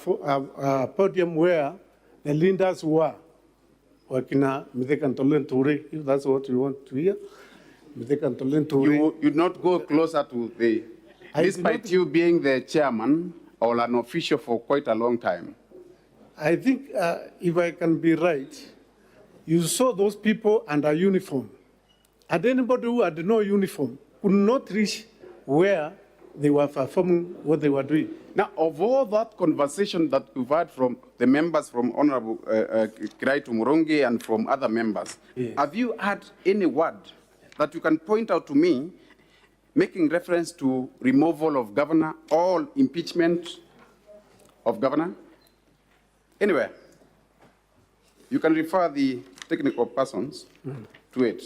podium where the leaders were. Wakina Mithika Ntuli, if that's what you want to hear. Mithika Ntuli. You would not go closer to the... Despite you being the chairman or an official for quite a long time. I think, if I can be right, you saw those people under uniform. And anybody who had no uniform could not reach where they were performing what they were doing. Now, of all that conversation that we've had from the members from Honorable Kiraitu Murongi and from other members, have you had any word that you can point out to me making reference to removal of governor or impeachment of governor? Anyway, you can refer the technical persons to it,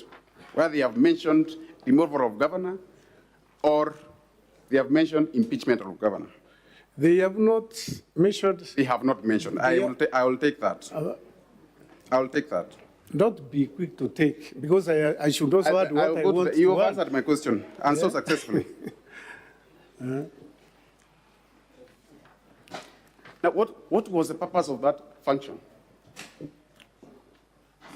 where they have mentioned removal of governor or they have mentioned impeachment of governor. They have not mentioned. They have not mentioned. I will take that. I will take that. Don't be quick to take, because I should also add what I want to You have add. answered my question, and so successfully. Now, what was the purpose of that function?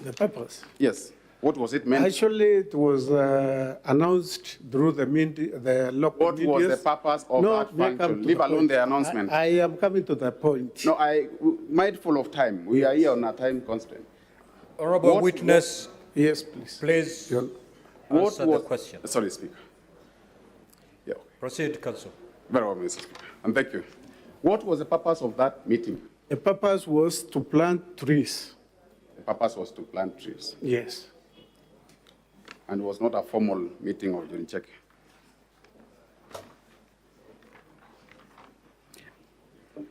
The purpose? Yes. What was it meant? Actually, it was announced through the local What was the purpose of that function? Leave alone the announcement. I am coming to the point. No, mindful of time. We are here on a time constraint. Honorable witness, yes, please. Please answer the question. Sorry, Speaker. Yeah. Proceed, Counsel. Very well, Mr. Speaker. And thank you. What was the purpose of that meeting? The purpose was to plant trees. The purpose was to plant trees. Yes. And it was not a formal meeting of Jorincheke.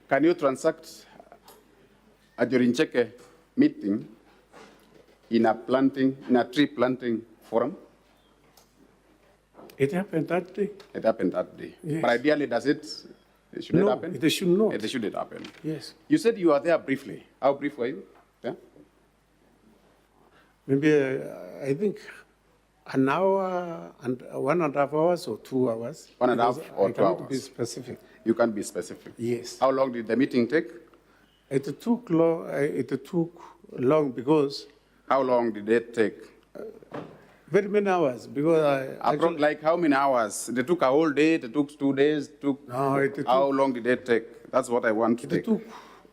Can you transact a Jorincheke meeting in a tree planting forum? It happened that day. It happened that day. Yes. But ideally, should it happen? It should not. It should happen. Yes. You said you were there briefly. How brief were you? Yeah? Maybe, I think, an hour and 1.5 hours or 2 hours. 1.5 or 2 hours. I cannot be specific. You can be specific. Yes. How long did the meeting take? It took long because... How long did it take? Very many hours, because like how many hours? They took a whole day, they took 2 days, how long did it take? That's what I want to take. It took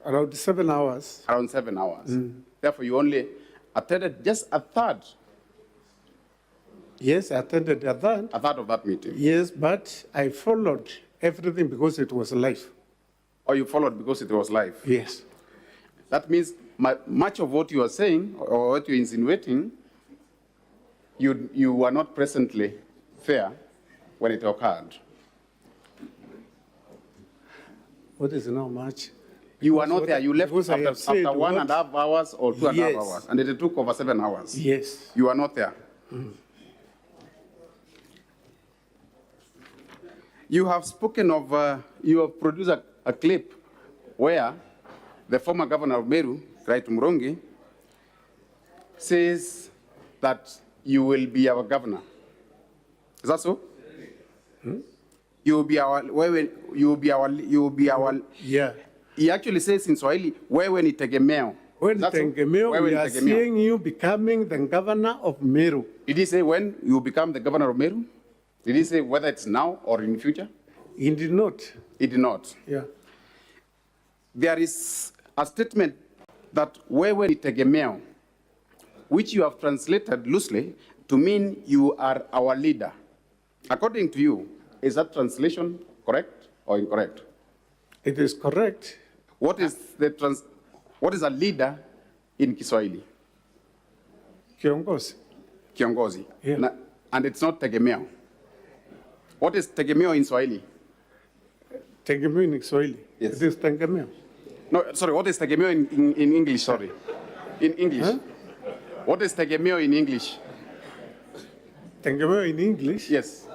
around 7 hours. Around 7 hours. Therefore, you only attended just a third. Yes, I attended a third. A third of that meeting. Yes, but I followed everything because it was live. Oh, you followed because it was live? Yes. That means much of what you are saying or what you're insinuating, you were not presently there when it occurred. What is now much? You were not there. You left after 1.5 hours or 2.5 Yes. hours, and it took over 7 hours. Yes. You were not there. You have spoken of, you have produced a clip where the former governor of Meru, Right Murongi, says that you will be our governor. Is that so? You will be our, you will be our. Yeah. He actually says in Swahili, wewe ni tegemeo. When Tegemeo, we are seeing you becoming the governor of Meru. Did he say when you become the governor of Meru? Did he say whether it's now or in the future? He did not. He did not. Yeah. There is a statement that wewe ni tegemeo, which you have translated loosely to mean you are our leader. According to you, is that translation correct or incorrect? It is correct. What is what is a leader in Kiswahili? Kiongozi. Kiongozi. Yeah. And it's not tegemeo. What is tegemeo in Swahili? Tegemeo in Kiswahili. Yes. It is tegemeo. No, sorry, what is tegemeo in English, sorry? In English. Huh? What is tegemeo in English? Tegemeo in English? Yes.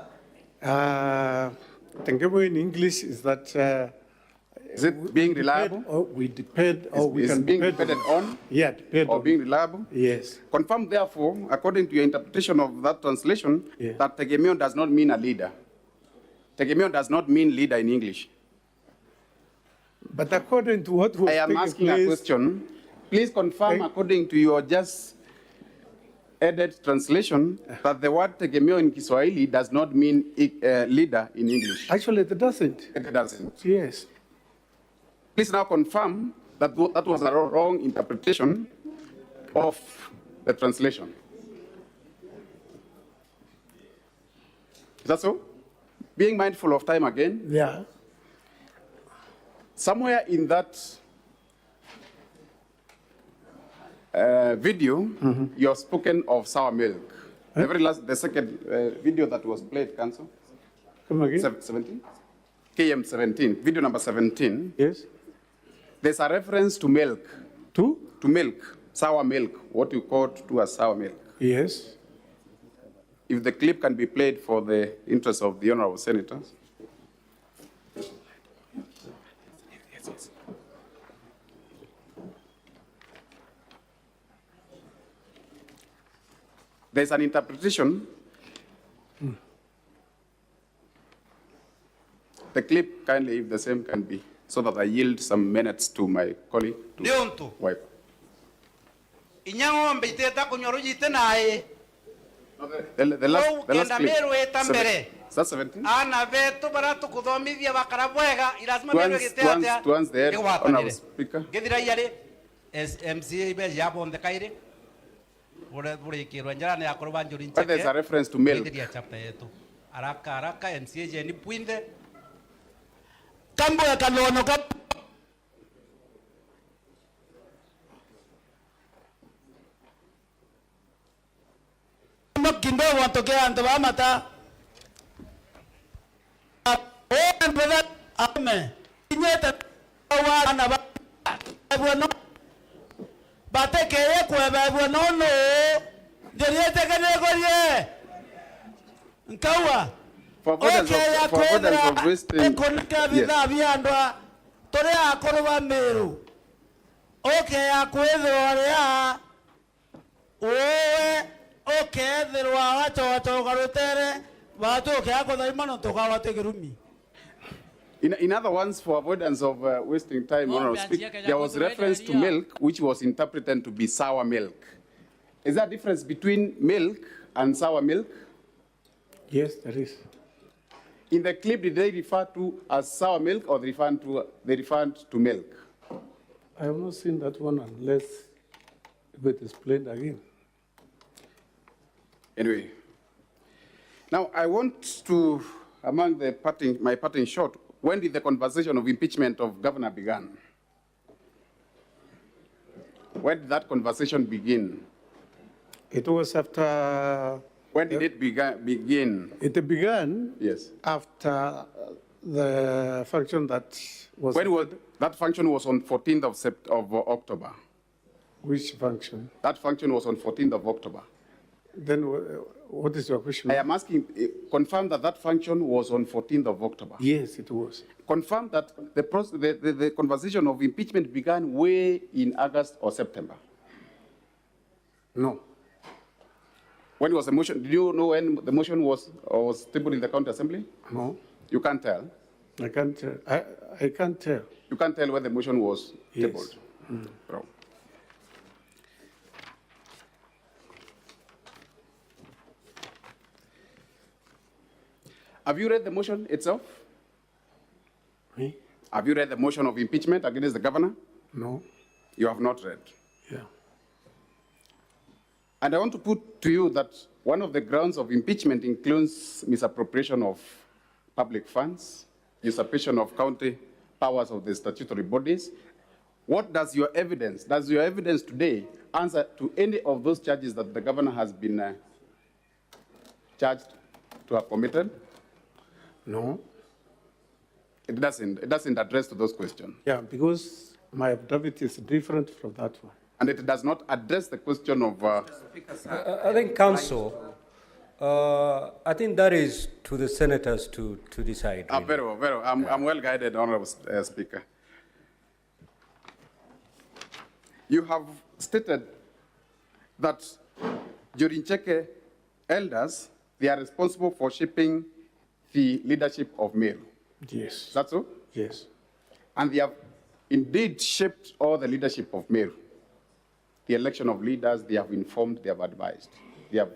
Tegemeo in English is that... is it being reliable? We depend, or we can being depend depended on? Yeah, depend or on. being reliable? Yes. Confirm, therefore, according to your interpretation of that translation, that tegemeo does not mean a leader. Tegemeo does not mean leader in English. But according to what was I am asking a question. Please confirm, according to your just added translation, that the word tegemeo in Kiswahili does not mean leader in English. Actually, it doesn't. It doesn't. Yes. Please now confirm that that was a wrong interpretation of the translation. Is that so? Being mindful of time again. Yeah. Somewhere in that video, you have spoken of sour milk. The very last, the second video that was played, Council. Come again. 17? KM 17, video number 17. Yes. There's a reference to milk. To? To milk, sour milk, what you call to as sour milk. Yes. If the clip can be played for the interest of the honorable senators. There's an interpretation. The clip, kindly, if the same can be, so that I yield some minutes to my colleague to wipe. Inyang'ombe iteta kunyoro jite nae. The last clip. Meru etambere. Is that 17? Ana vetu baratu kuthomithia bakara bwega irazima Meru giteatea. Once the honorable speaker. Githira yari MCA ibe yabonde kaire. Bure kirwa njara ne akoroba njuri ncheke. But there's a reference to milk. Githira chapter yetu. Haraka MCA je ni puinde. Kambo ya kanono kap. Kidogo watokea ndo mata. Brother ame. Inyeta wa na ba. Bueno. Bate keye kwa bueno no. Jeriete kene gorie. Nkawa. For avoidance of wasting. Yes. Biandwa. Tore akoroba Meru. Okay, akwedro rea. Oe. Okay, there were in other words, for avoidance of wasting time, there was reference to milk, which was interpreted to be sour milk. Is there a difference between milk and sour milk? Yes, there is. In the clip, did they refer to as sour milk or they referred to milk? I have not seen that one unless it is played again. Anyway, now I want to, among the my parting shot, when did the conversation of impeachment of governor begin? When did that conversation begin? It was after... When did it begin? It began yes. After the function that was... When That function was on 14th of October. Which function? That function was on 14th of October. Then what is your question? I am asking, confirm that that function was on 14th of October. Yes, it was. Confirm that the conversation of impeachment began way in August or September. No. When was the motion? Do you know when the motion was tabled in the County Assembly? No. You can't tell? I can't tell. I can't tell. You can't tell when the motion was tabled? Yes. Wrong. Have you read the motion itself? Me? Have you read the motion of impeachment against the governor? No. You have not read. Yeah. And I want to put to you that one of the grounds of impeachment includes misappropriation of public funds, usurpation of county powers of the statutory bodies. What does your evidence today answer to any of those charges that the governor has been charged to have committed? No. It doesn't address to those questions. Yeah, because my affidavit is different from that one. And it does not address the question of... I think, Council, I think that is to the senators to decide. Really. Very well, very well. I'm well guided, Honorable Speaker. You have stated that during Cheke elders, they are responsible for shaping the leadership of Meru. Yes. Is that so? Yes. And they have indeed shaped all the leadership of Meru. The election of leaders, they have informed, they have advised. They have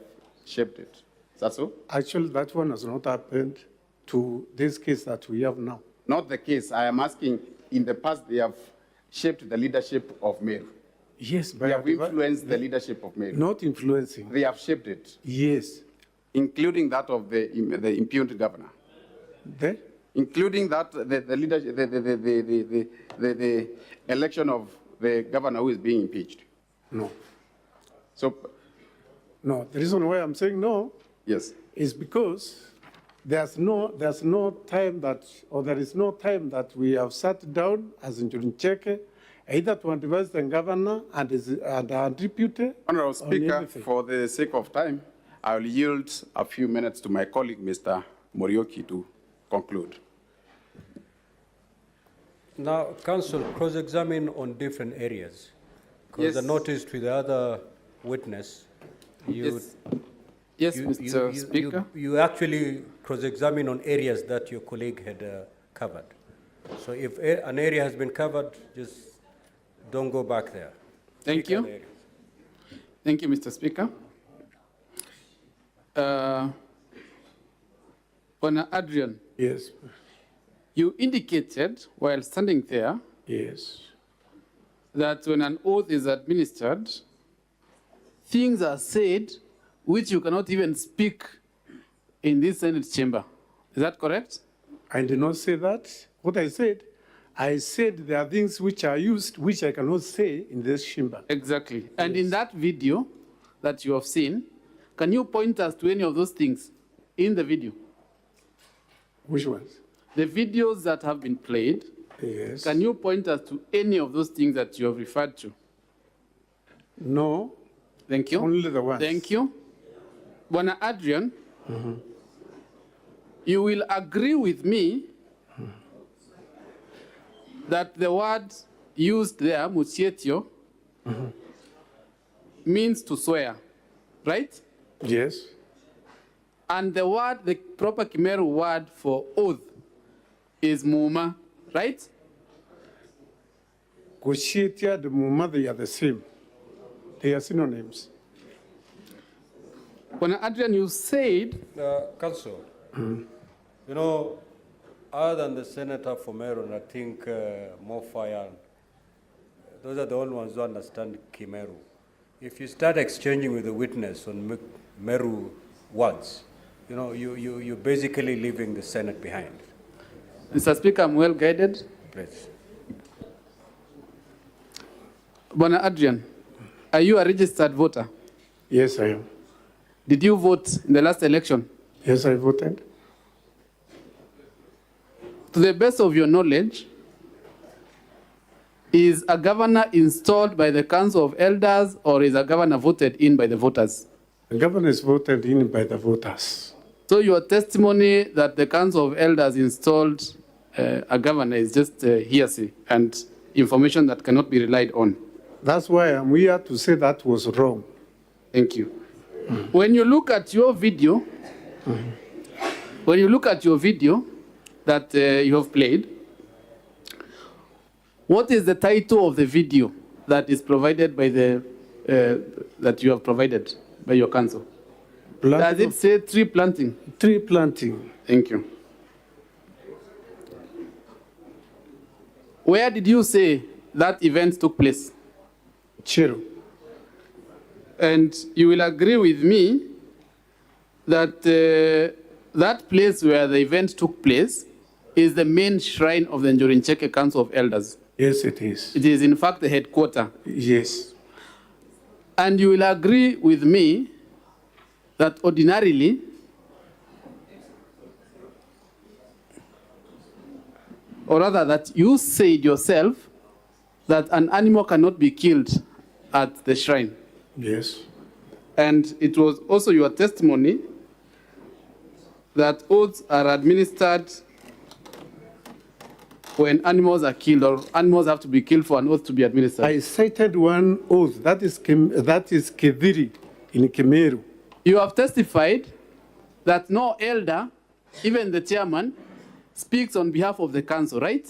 shaped it. Is that so? Actually, that one has not happened to this case that we have now. Not the case. I am asking, in the past, they have shaped the leadership of Meru. Yes, but they have influenced the leadership of Meru. Not influencing. They have shaped it. Yes. Including that of the impugned governor. Including that, the leadership, the election of the governor who is being impeached. No. So, no. The reason why I'm saying no, yes, is because there's no time that, or there is no time that we have sat down as in Cheke, either to advise the governor and our deputy. Honorable Speaker, for the sake of time, I will yield a few minutes to my colleague, Mr. Morioki, to conclude. Now, Council, cross-examine on different areas. Because Yes. I noticed with the other witness, Yes, Mr. Speaker. You actually cross-examine on areas that your colleague had covered. So if an area has been covered, just don't go back there. Thank you. Thank you, Mr. Speaker. Honour Adrian. Yes. You indicated while standing there. Yes. That when an oath is administered, things are said which you cannot even speak in this Senate chamber. Is that correct? I did not say that. What I said there are things which are used which I cannot say in this chamber. Exactly. Yes. And in that video that you have seen, can you point us to any of those things in the video? Which ones? The videos that have been played. Yes. Can you point us to any of those things that you have referred to? No. Thank you. Only the ones. Thank you. Bwana Adrian, you will agree with me that the word used there, muchietio, means to swear, right? Yes. And the word, the proper Kimeru word for oath is muma, right? Kushitia and muma, they are the same. They are synonyms. When Adrian, you said... Council, you know, other than the senator from Meru, I think Mofaya, those are the only ones who understand Kimeru. If you start exchanging with the witness on Meru words, you know, you're basically leaving the Senate behind. Mr. Speaker, I'm well guided. Please. Bwana Adrian, are you a registered voter? Yes, I am. Did you vote in the last election? Yes, I voted. To the best of your knowledge, Is a governor installed by the Council of Elders, or is a governor voted in by the voters? The governor is voted in by the voters. So your testimony that the Council of Elders installed a governor is just hearsay and information that cannot be relied on. That's why I'm here to say that was wrong. Thank you. When you look at your video, that you have played, what is the title of the video that is provided by the that you have provided by your council? Does it say tree planting? Tree planting. Thank you. Where did you say that event took place? Meru. And you will agree with me that that place where the event took place is the main shrine of the Njorincheke Council of Elders. Yes, it is. It is in fact the headquarters. Yes. And you will agree with me that ordinarily or rather that you said yourself that an animal cannot be killed at the shrine. Yes. And it was also your testimony that oaths are administered when animals are killed, or animals have to be killed for an oath to be administered. I cited one oath, that is Kediri in Meru. You have testified that no elder, even the chairman, speaks on behalf of the council, right?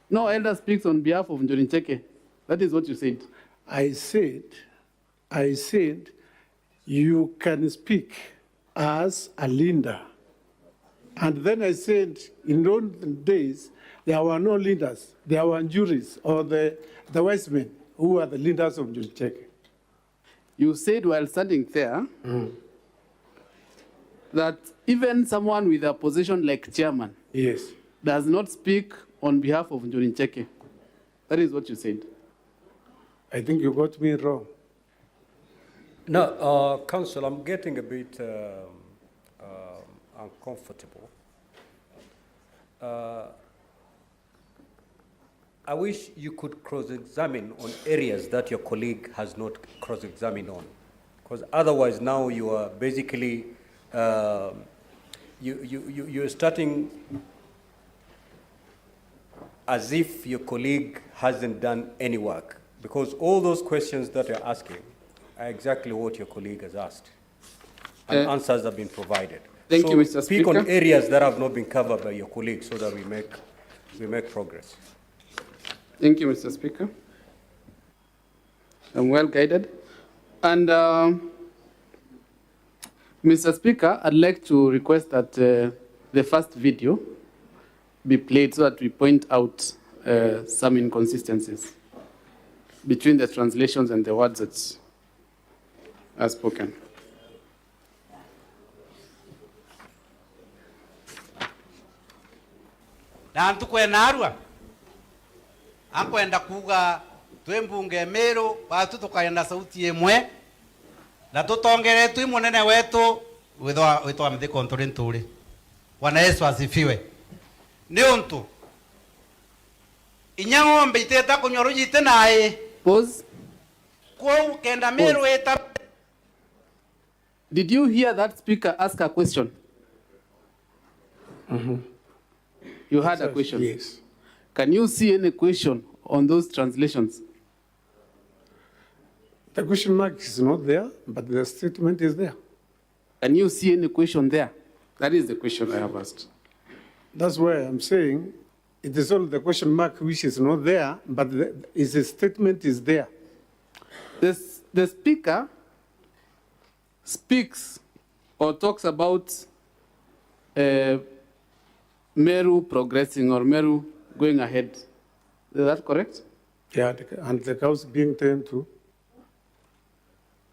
No elder speaks on behalf of Njorincheke. That is what you said. I said, you can speak as a leader. And then I said, in those days, there were no leaders. There were juries or the wise men who were the leaders of Njorincheke. You said while standing there that even someone with a position like chairman does not speak on behalf of Njorincheke. That is what you said. I think you got me wrong. No, Council, I'm getting a bit uncomfortable. I wish you could cross-examine on areas that your colleague has not cross-examined on, because otherwise now you are basically you're starting as if your colleague hasn't done any work, because all those questions that you're asking are exactly what your colleague has asked, and answers have been provided. Thank you, Mr. Speak Speaker. on areas that have not been covered by your colleague so that we make progress. Thank you, Mr. Speaker. I'm well guided. And Mr. Speaker, I'd like to request that the first video be played so that we point out some inconsistencies between the translations and the words that are spoken. Na ntukwena arua akwenda kuga twi mbunge Meru batu tukaenda sauti imwe na tutongere twi munene wetu witwa mthiko nturi nturi. Bwana Yesu asifiwe. Ni untu inya ng'ombe iteta kunywa ruji tenae pause kwa kenda Meru eta. Did you hear that speaker ask a question? You had a question? Yes. Can you see any question on those translations? The question mark is not there, but the statement is there. Can you see any question there? That is the question I have asked. That's why I'm saying it is only the question mark which is not there, but the statement is there. The speaker speaks or talks about Meru progressing or Meru going ahead. Is that correct? Yeah, and the cows being turned to.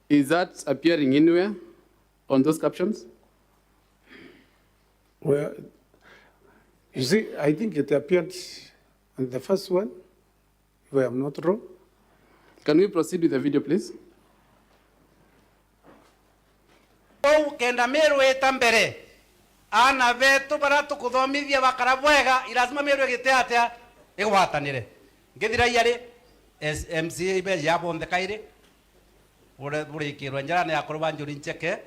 Is that appearing anywhere on those captions? Well, you see, I think it appeared on the first one, if I'm not wrong. Can we proceed with the video, please? Kenda Meru eta mbere ana vetu bara tukuthomithia bakara bwega irazima Meru igite atia igwatanire ngithira yari MCA ibe yabo ndekaire bure kirwa njara ya korba njuri ncheke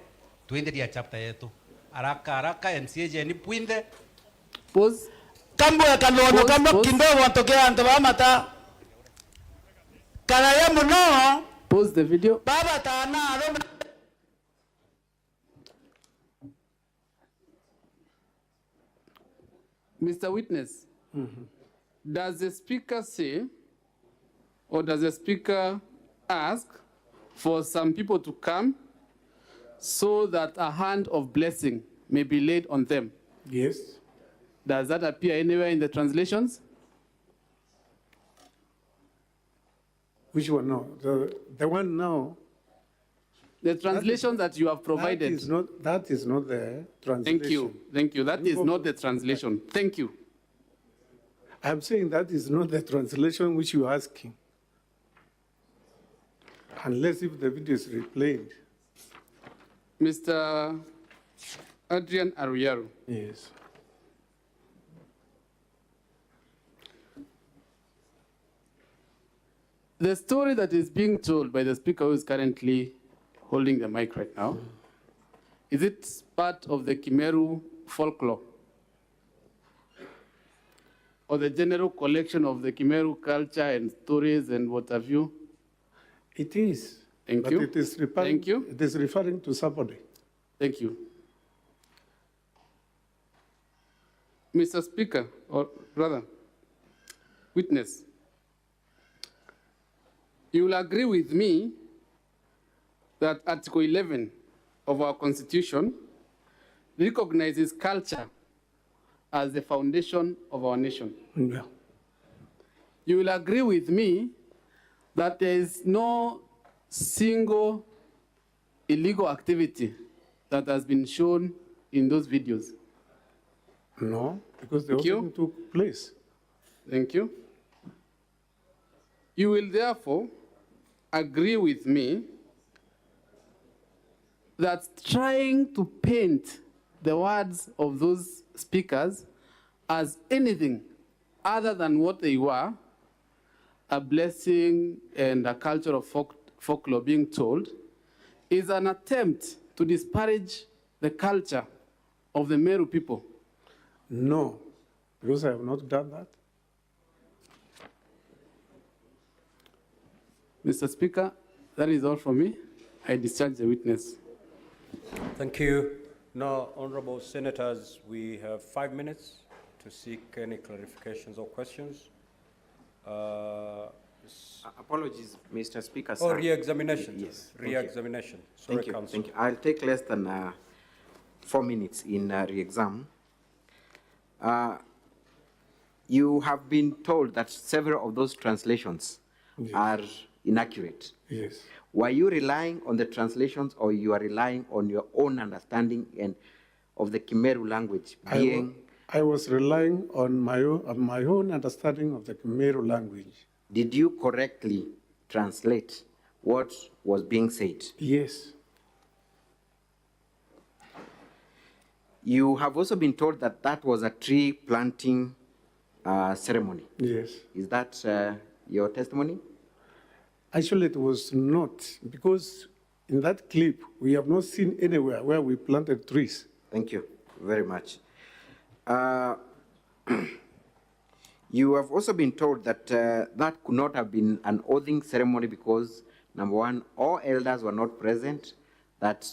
tuendelia chapter yetu haraka MCA je ni puinde pause kambo ya kalono kambo kindogo atokea anto bamata kana ya muno pause the video baba tana Mr. Witness, does the speaker say, or does the speaker ask for some people to come so that a hand of blessing may be laid on them? Yes. Does that appear anywhere in the translations? Which one now? The one now. The translations that you have provided. That is not the translation. Thank you. That is not the translation. Thank you. I'm saying that is not the translation which you're asking. Unless if the video is replayed. Mr. Adrian Aruyaro. Yes. The story that is being told by the speaker who is currently holding the mic right now, is it part of the Meru folklore? Or the general collection of the Meru culture and stories and what have you? It is. Thank but you. It is referring, Thank you. It is referring to somebody. Thank you. Mr. Speaker, or rather, witness, you will agree with me that Article 11 of our Constitution recognizes culture as the foundation of our nation. Yeah. You will agree with me that there is no single illegal activity that has been shown in those videos. No, because the whole thing took place. Thank you. You will therefore agree with me that trying to paint the words of those speakers as anything other than what they were, a blessing and a culture of folklore being told, is an attempt to disparage the culture of the Meru people. No, because I have not done that. Mr. Speaker, that is all from me. I discharge the witness. Thank you. Now, honorable senators, we have 5 minutes to seek any clarifications or questions. Apologies, Mr. Speaker. Oh, re-examination. Yes. Re-examination. Sorry, Thank you. Council. Thank you. I'll take less than 4 minutes in re-exam. You have been told that several of those translations are inaccurate. Yes. Were you relying on the translations, or you are relying on your own understanding and of the Meru language being? I was relying on my own understanding of the Meru language. Did you correctly translate what was being said? Yes. You have also been told that that was a tree planting ceremony. Yes. Is that your testimony? Actually, it was not, because in that clip, we have not seen anywhere where we planted trees. Thank you very much. You have also been told that that could not have been an oathing ceremony because, number one, all elders were not present, that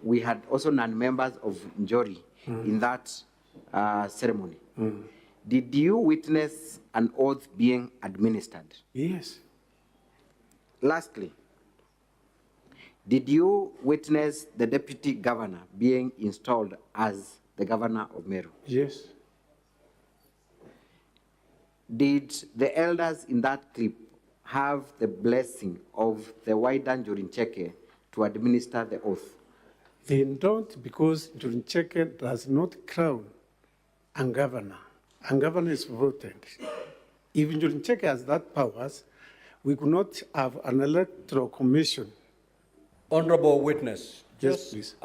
we had also non-members of Njori in that ceremony. Did you witness an oath being administered? Yes. Lastly, did you witness the deputy governor being installed as the governor of Meru? Yes. Did the elders in that clip have the blessing of the wider Njurincheke to administer the oath? They don't, because Njurincheke does not crown a governor. A governor is voted. If Njurincheke has that powers, we could not have an electoral commission. Honorable witness, Yes, just please.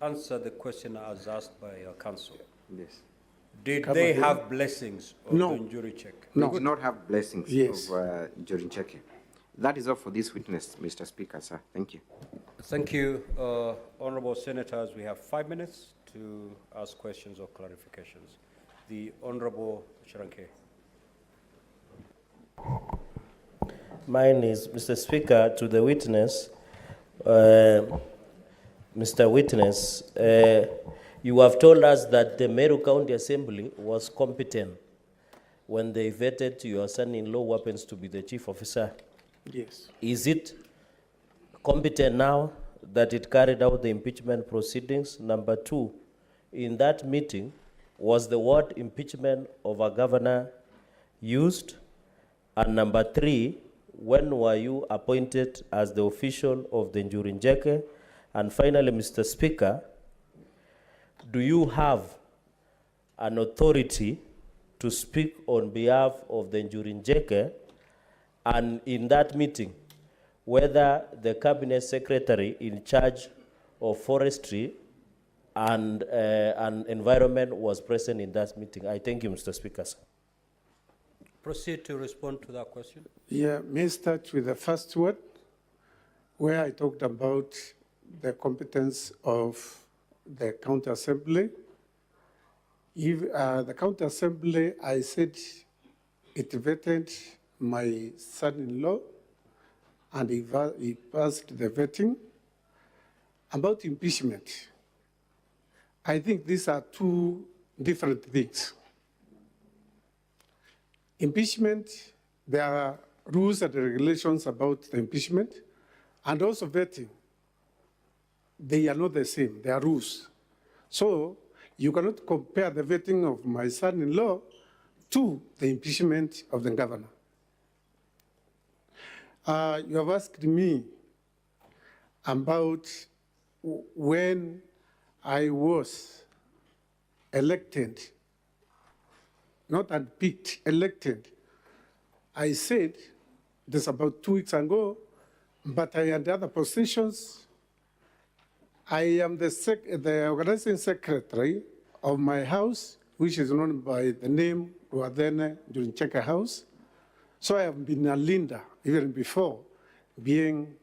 answer the question as asked by your counsel. Yes. Did cover they him. have blessings of No. the jury check? They did not have blessings Yes. of during checking. That is all for this witness, Mr. Speaker, sir. Thank you. Thank you, honorable senators. We have 5 minutes to ask questions or clarifications. The Honorable Sharanke. Mine is, Mr. Speaker, to the witness. Mr. Witness, you have told us that the Meru County Assembly was competent when they vetted your son-in-law who happens to be the chief officer. Yes. Is it competent now that it carried out the impeachment proceedings? Number two, in that meeting, was the word impeachment of a governor used? And number three, when were you appointed as the official of the Njuri? And finally, Mr. Speaker, do you have an authority to speak on behalf of the Njuri? And in that meeting, whether the cabinet secretary in charge of forestry and environment was present in that meeting? I thank you, Mr. Speaker. Sir. Proceed to respond to that question. Yeah, may I start with the first word, where I talked about the competence of the county assembly. If the county assembly, I said it vetted my son-in-law, and he passed the vetting. About impeachment, I think these are two different things. Impeachment, there are rules and regulations about the impeachment, and also vetting. They are not the same, they are rules. So you cannot compare the vetting of my son-in-law to the impeachment of the governor. You have asked me about when I was elected, not unpicked, elected. I said this about 2 weeks ago, but I had other positions. I am the organizing secretary of my house, which is known by the name Ruadene Njuri House. So I have been a leader even before being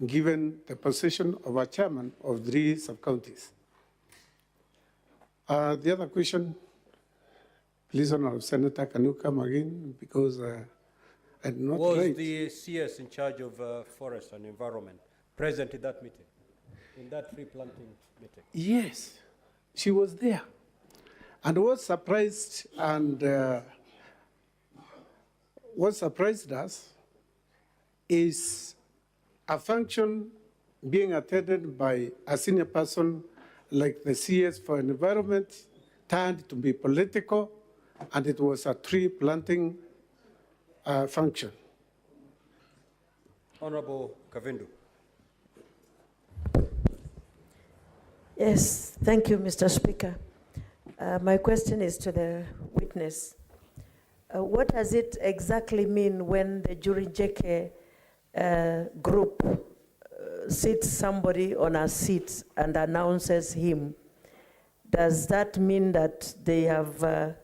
given the position of a chairman of 3 sub-counties. The other question, please, Honorable Senator, can you come again? Because I did not Was write. the CS in charge of forest and environment present in that meeting, in that tree planting meeting? Yes, she was there. And what surprised us is a function being attended by a senior person like the CS for environment turned to be political, and it was a tree planting function. Honorable Kavindu. Yes, thank you, Mr. Speaker. My question is to the witness. What does it exactly mean when the Njuri group sits somebody on a seat and announces him? Does that mean that they have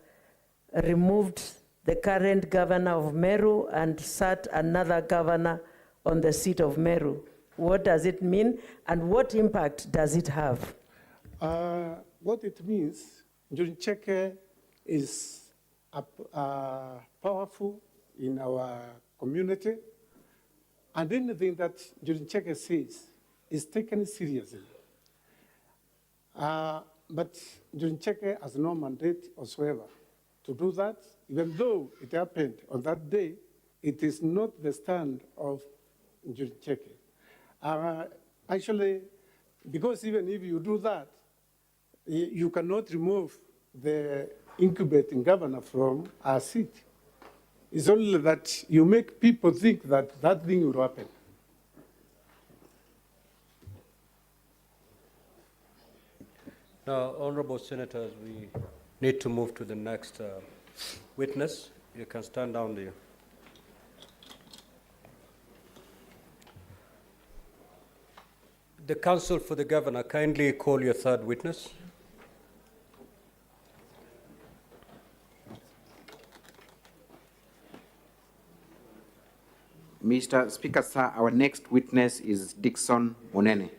removed the current governor of Meru and sat another governor on the seat of Meru? What does it mean, and what impact does it have? What it means, Njuri is powerful in our community, and anything that Njuri says is taken seriously. But Njuri has no mandate whatsoever to do that, even though it happened on that day. It is not the stand of Njuri. Actually, because even if you do that, you cannot remove the incubating governor from our seat. It's only that you make people think that that thing will happen. Now, honorable senators, we need to move to the next witness. You can stand down there. The counsel for the governor, kindly call your third witness. Mr. Speaker, sir, our next witness is Dickson Munene.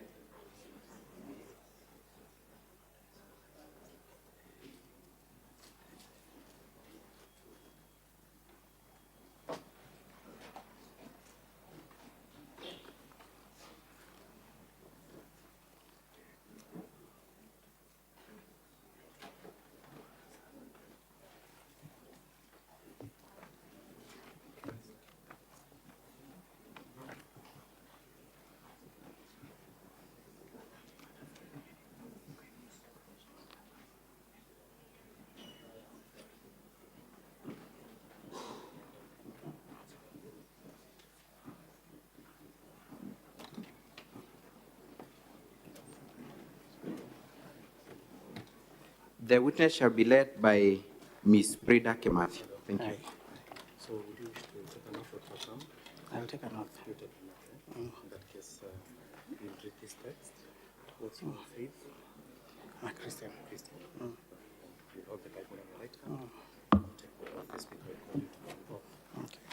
The witness shall be led by Ms. Brida Kimathi. Thank you. So would you wish to take an oath or affirm? I'll take an oath. You take an oath. In that case, you'll read this text. What's your faith? I'm a Christian. Christian. You hold the Bible on your right hand. Take the oath. The Speaker will call you to the oath. Okay.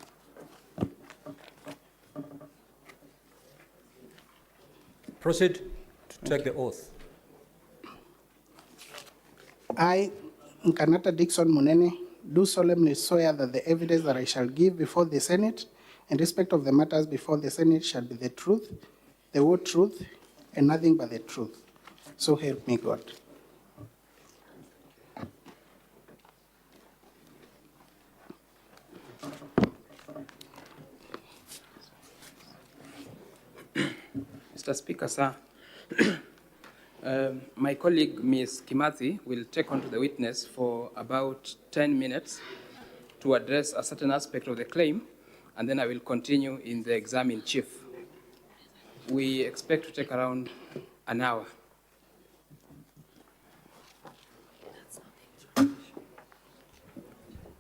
Proceed to take the oath. I, Nkanata Dickson Munene, do solemnly swear that the evidence that I shall give before the Senate in respect of the matters before the Senate shall be the truth, the whole truth, and nothing but the truth. So help me God. Mr. Speaker, sir, my colleague, Ms. Kimathi, will take on to the witness for about 10 minutes to address a certain aspect of the claim, and then I will continue in the exam in chief. We expect to take around an hour.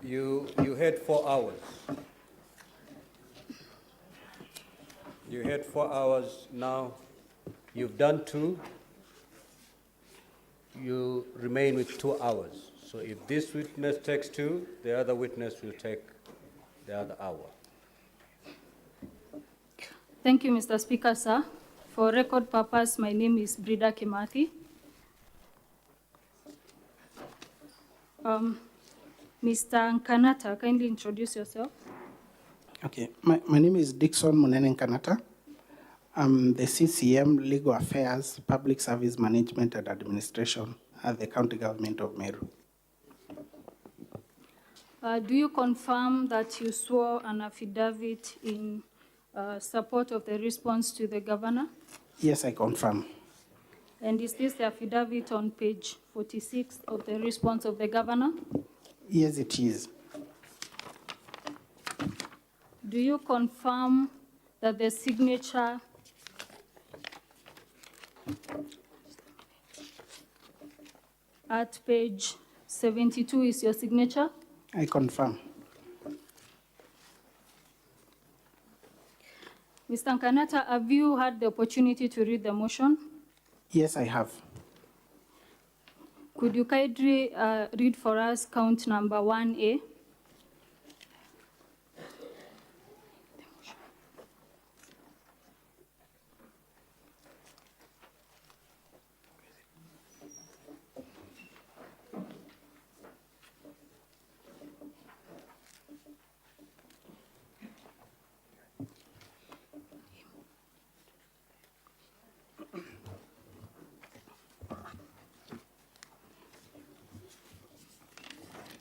You had 4 hours. You had 4 hours. Now you've done 2. You remain with 2 hours. So if this witness takes 2, the other witness will take the other hour. Thank you, Mr. Speaker, sir. For record purpose, my name is Brida Kimathi. Mr. Nkanata, kindly introduce yourself. Okay, my name is Dickson Munene Nkanata. I'm the CCM Legal Affairs, Public Service Management and Administration at the County Government of Meru. Do you confirm that you swore an affidavit in support of the response to the governor? Yes, I confirm. And is this the affidavit on page 46 of the response of the governor? Yes, it is. Do you confirm that the signature at page 72 is your signature? I confirm. Mr. Nkanata, have you had the opportunity to read the motion? Yes, I have. Could you kindly read for us count number 1A?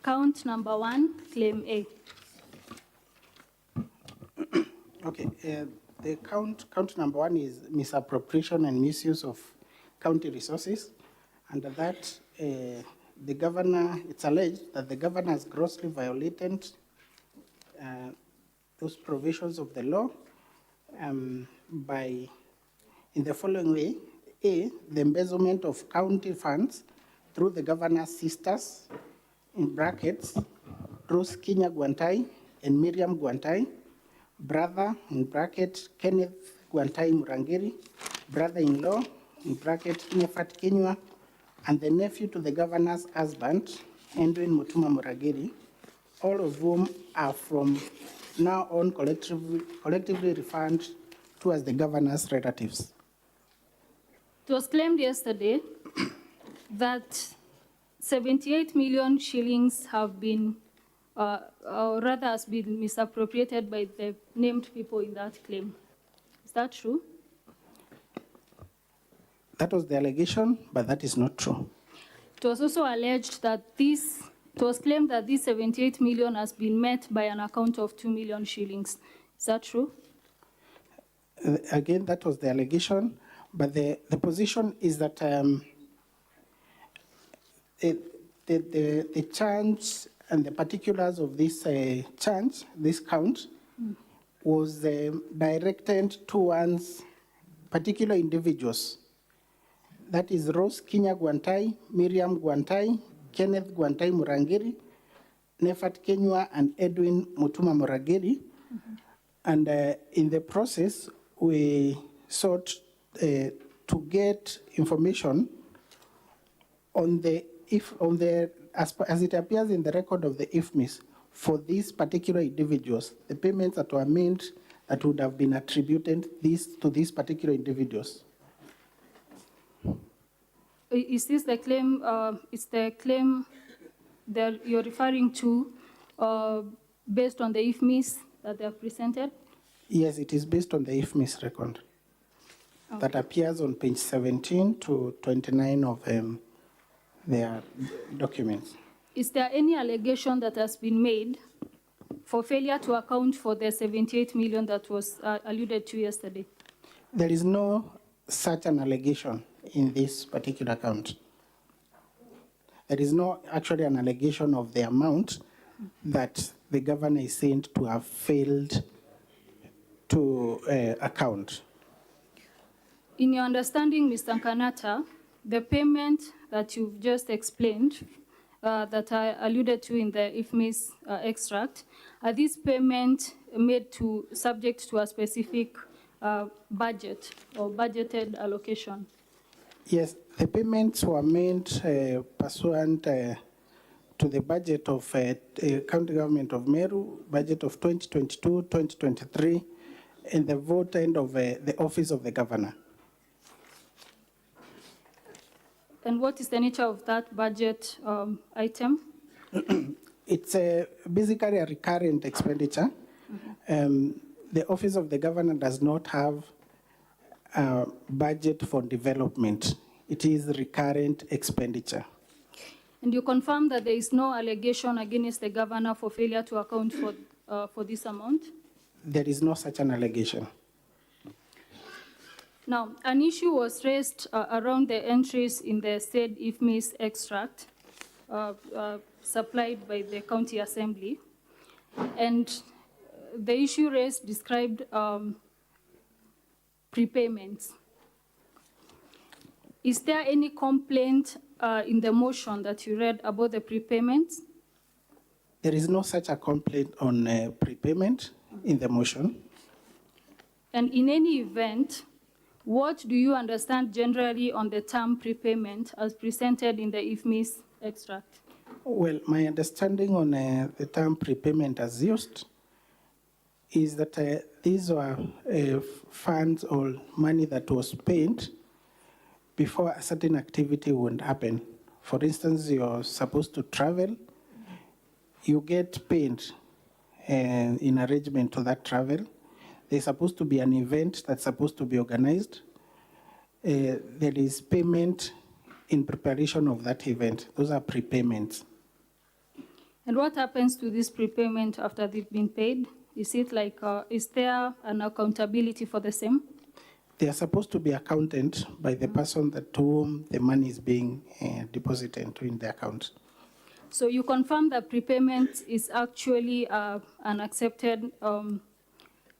Count number 1, claim A. Okay, the count number 1 is misappropriation and misuse of county resources. Under that, the governor, it's alleged that the governor has grossly violated those provisions of the law by, in the following way: A, the embezzlement of county funds through the governor's sisters, in brackets, Rose Kinya Gwantai and Miriam Gwantai, brother, in bracket, Kenneth Gwantai Murangiri, brother-in-law, in bracket, Nefat Kinywa, and the nephew to the governor's husband, Edwin Mutuma Murangiri, all of whom are from now on collectively referred to as the governor's relatives. It was claimed yesterday that 78 million shillings have been, or rather has been misappropriated by the named people in that claim. Is that true? That was the allegation, but that is not true. It was also alleged that it was claimed that this 78 million has been met by an account of 2 million shillings. Is that true? Again, that was the allegation, but the position is that the charge and the particulars of this charge, this count, was directed towards particular individuals. That is Rose Kinya Gwantai, Miriam Gwantai, Kenneth Gwantai Murangiri, Nefat Kenywa, and Edwin Mutuma Murangiri. And in the process, we sought to get information on as it appears in the record of the IFMIS for these particular individuals, the payments that were made that would have been attributed to these particular individuals. Is this the claim? Is the claim that you're referring to based on the IFMIS that they have presented? Yes, it is based on the IFMIS record that appears on page 17 to 29 of their documents. Is there any allegation that has been made for failure to account for the 78 million that was alluded to yesterday? There is no such an allegation in this particular count. There is no actually an allegation of the amount that the governor is saying to have failed to account. In your understanding, Mr. Kanata, the payment that you've just explained, that I alluded to in the IFMIS extract, are these payments made subject to a specific budget or budgeted allocation? Yes, the payments were made pursuant to the budget of County Government of Meru, budget of 2022-2023, and the vote end of the Office of the Governor. And what is the nature of that budget item? It's basically a recurrent expenditure. The Office of the Governor does not have a budget for development. It is recurrent expenditure. And you confirm that there is no allegation against the governor for failure to account for this amount? There is no such an allegation. Now, an issue was raised around the entries in the said IFMIS extract supplied by the County Assembly. And the issue raised described prepayments. Is there any complaint in the motion that you read about the prepayments? There is no such a complaint on prepayment in the motion. And in any event, what do you understand generally on the term prepayment as presented in the IFMIS extract? Well, my understanding on the term prepayment as used is that these were funds or money that was paid before a certain activity would happen. For instance, you're supposed to travel, you get paid in arrangement to that travel. There's supposed to be an event that's supposed to be organized. There is payment in preparation of that event. Those are prepayments. And what happens to this prepayment after they've been paid? Is it like, is there an accountability for the same? They are supposed to be accounted by the person to whom the money is being deposited in the account. So you confirm that prepayment is actually an accepted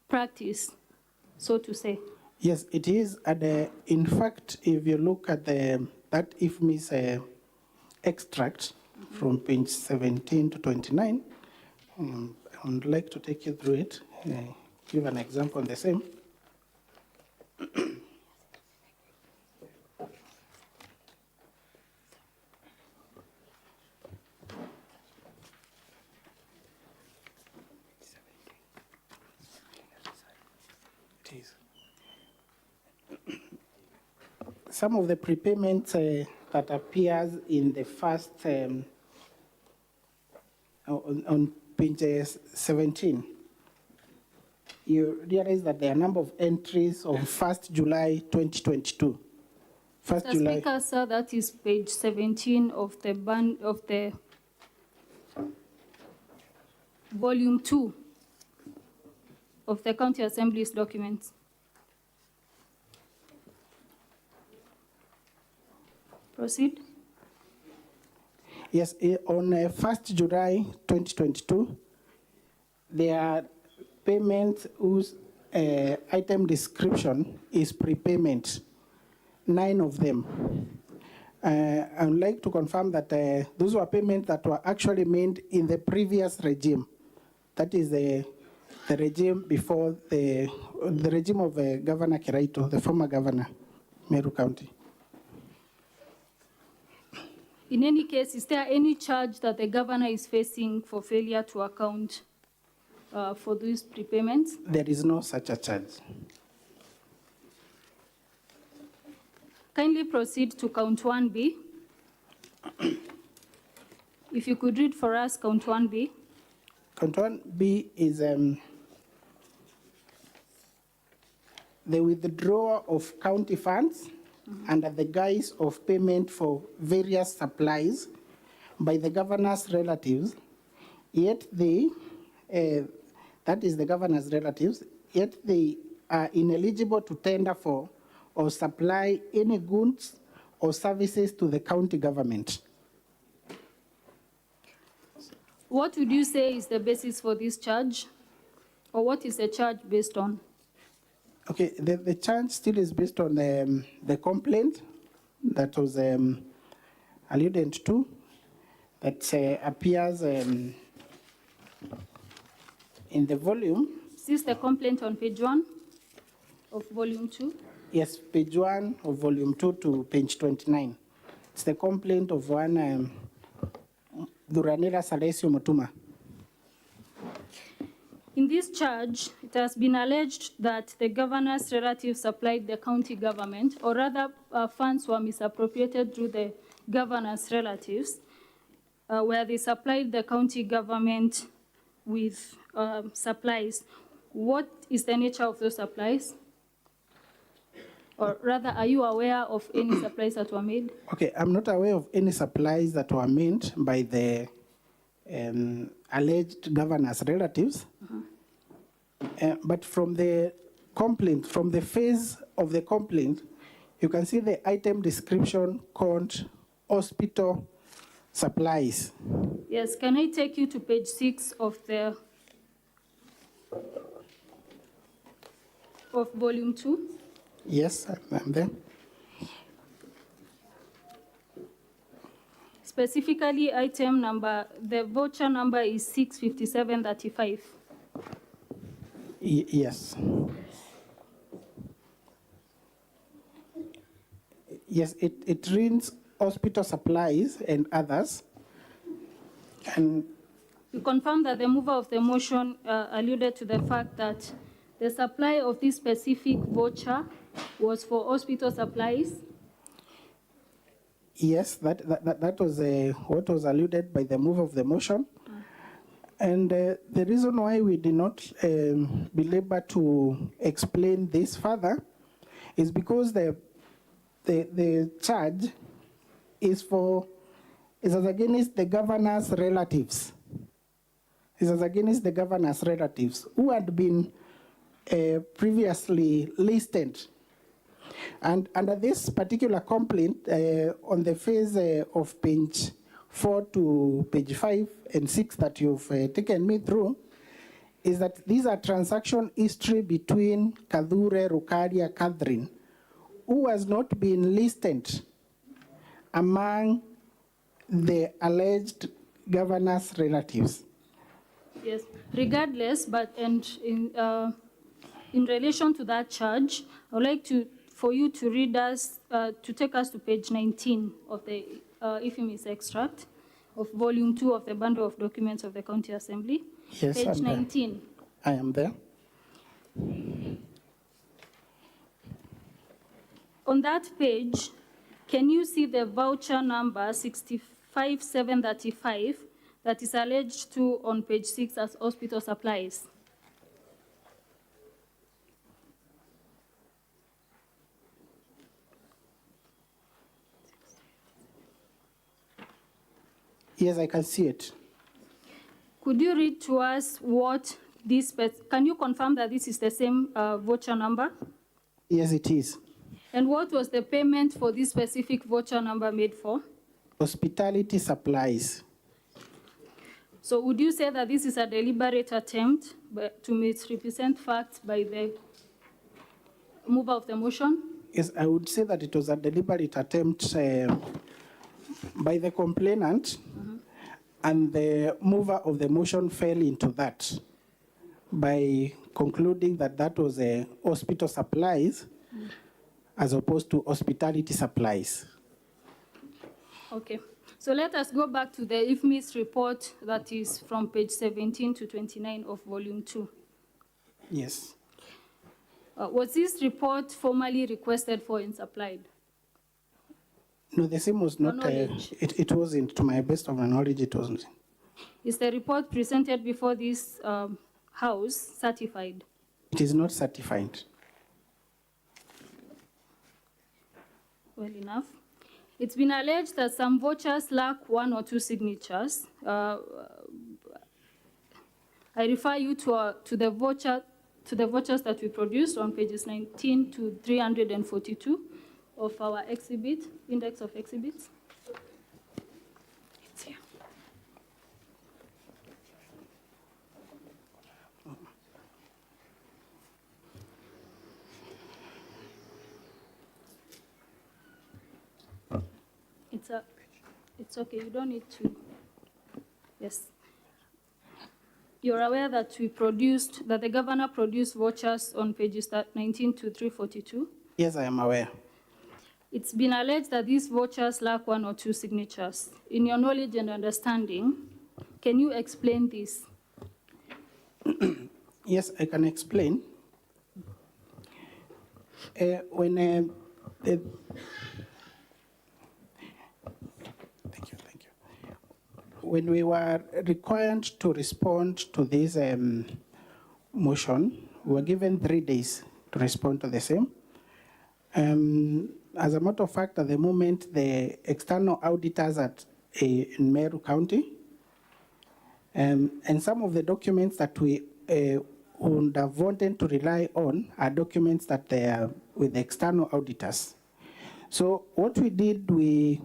practice, so to say? Yes, it is. And in fact, if you look at that IFMIS extract from page 17 to 29, I would like to take you through it, give an example on the same. some of the prepayments that appears in the first, on page 17, you realize that there are a number of entries of 1st July 2022. Mr. Speaker, sir, that is page 17 of the volume 2 of the County Assembly's documents. Proceed. Yes, on 1st July 2022, there are payments whose item description is prepayment, 9 of them. I would like to confirm that those were payments that were actually made in the previous regime. That is the regime before the regime of Governor Kiraito, the former governor, Meru County. In any case, is there any charge that the governor is facing for failure to account for these prepayments? There is no such a charge. Kindly proceed to count 1B. If you could read for us count 1B. Count 1B is the withdrawal of county funds under the guise of payment for various supplies by the governor's relatives, yet they, that is the governor's relatives, yet they are ineligible to tender for or supply any goods or services to the county government. What would you say is the basis for this charge? Or what is the charge based on? Okay, the charge still is based on the complaint that was alluded to, that appears in the volume. Is this the complaint on page 1 of volume 2? Yes, page 1 of volume 2 to page 29. It's the complaint of one Duranira Salesio Mutuma. In this charge, it has been alleged that the governor's relatives supplied the county government, or rather funds were misappropriated through the governor's relatives, where they supplied the county government with supplies. What is the nature of those supplies? Or rather, are you aware of any supplies that were made? Okay, I'm not aware of any supplies that were made by the alleged governor's relatives. But from the complaint, from the phase of the complaint, you can see the item description called hospital supplies. Yes, can I take you to page 6 of volume 2? Yes, I'm there. Specifically, item number, the voucher number is 65735. Yes. Yes, it reads hospital supplies and others. And you confirm that the mover of the motion alluded to the fact that the supply of this specific voucher was for hospital supplies? Yes, that was what was alluded by the move of the motion. And the reason why we did not be able to explain this further is because the charge is as against the governor's relatives. Is as against the governor's relatives who had been previously listed. And under this particular complaint, on the phase of page 4 to page 5 and 6 that you've taken me through, is that these are transaction history between Kadhure Rukaria Catherine, who has not been listed among the alleged governor's relatives. Yes, regardless, but in relation to that charge, I would like for you to read us, to take us to page 19 of the Ifemis extract of volume 2 of the bundle of documents of the County Assembly. Yes, page 19. I am there. On that page, can you see the voucher number 65735 that is alleged to on page 6 as hospital supplies? Yes, I can see it. Could you read to us what this, can you confirm that this is the same voucher number? Yes, it is. And what was the payment for this specific voucher number made for? Hospitality supplies. So would you say that this is a deliberate attempt to misrepresent facts by the mover of the motion? Yes, I would say that it was a deliberate attempt by the complainant, and the mover of the motion fell into that by concluding that that was a hospital supplies as opposed to hospitality supplies. Okay. So let us go back to the IFMIS report that is from page 17 to 29 of volume 2. Yes. Was this report formally requested for and supplied? No, the same was not, it wasn't, to my best of my knowledge, it wasn't. Is the report presented before this House certified? It is not certified. Well enough. It's been alleged that some vouchers lack 1 or 2 signatures. I refer you to the vouchers that we produced on pages 19 to 342 of our exhibit, index of exhibits. It's here. It's okay, you don't need to. Yes. You're aware that that the governor produced vouchers on pages 19 to 342? Yes, I am aware. It's been alleged that these vouchers lack 1 or 2 signatures. In your knowledge and understanding, can you explain this? Yes, I can explain. When we were required to respond to this motion, we were given 3 days to respond to the same. As a matter of fact, at the moment, the external auditors in Meru County, and some of the documents that we would have wanted to rely on are documents that they are with the external auditors. So what we did, we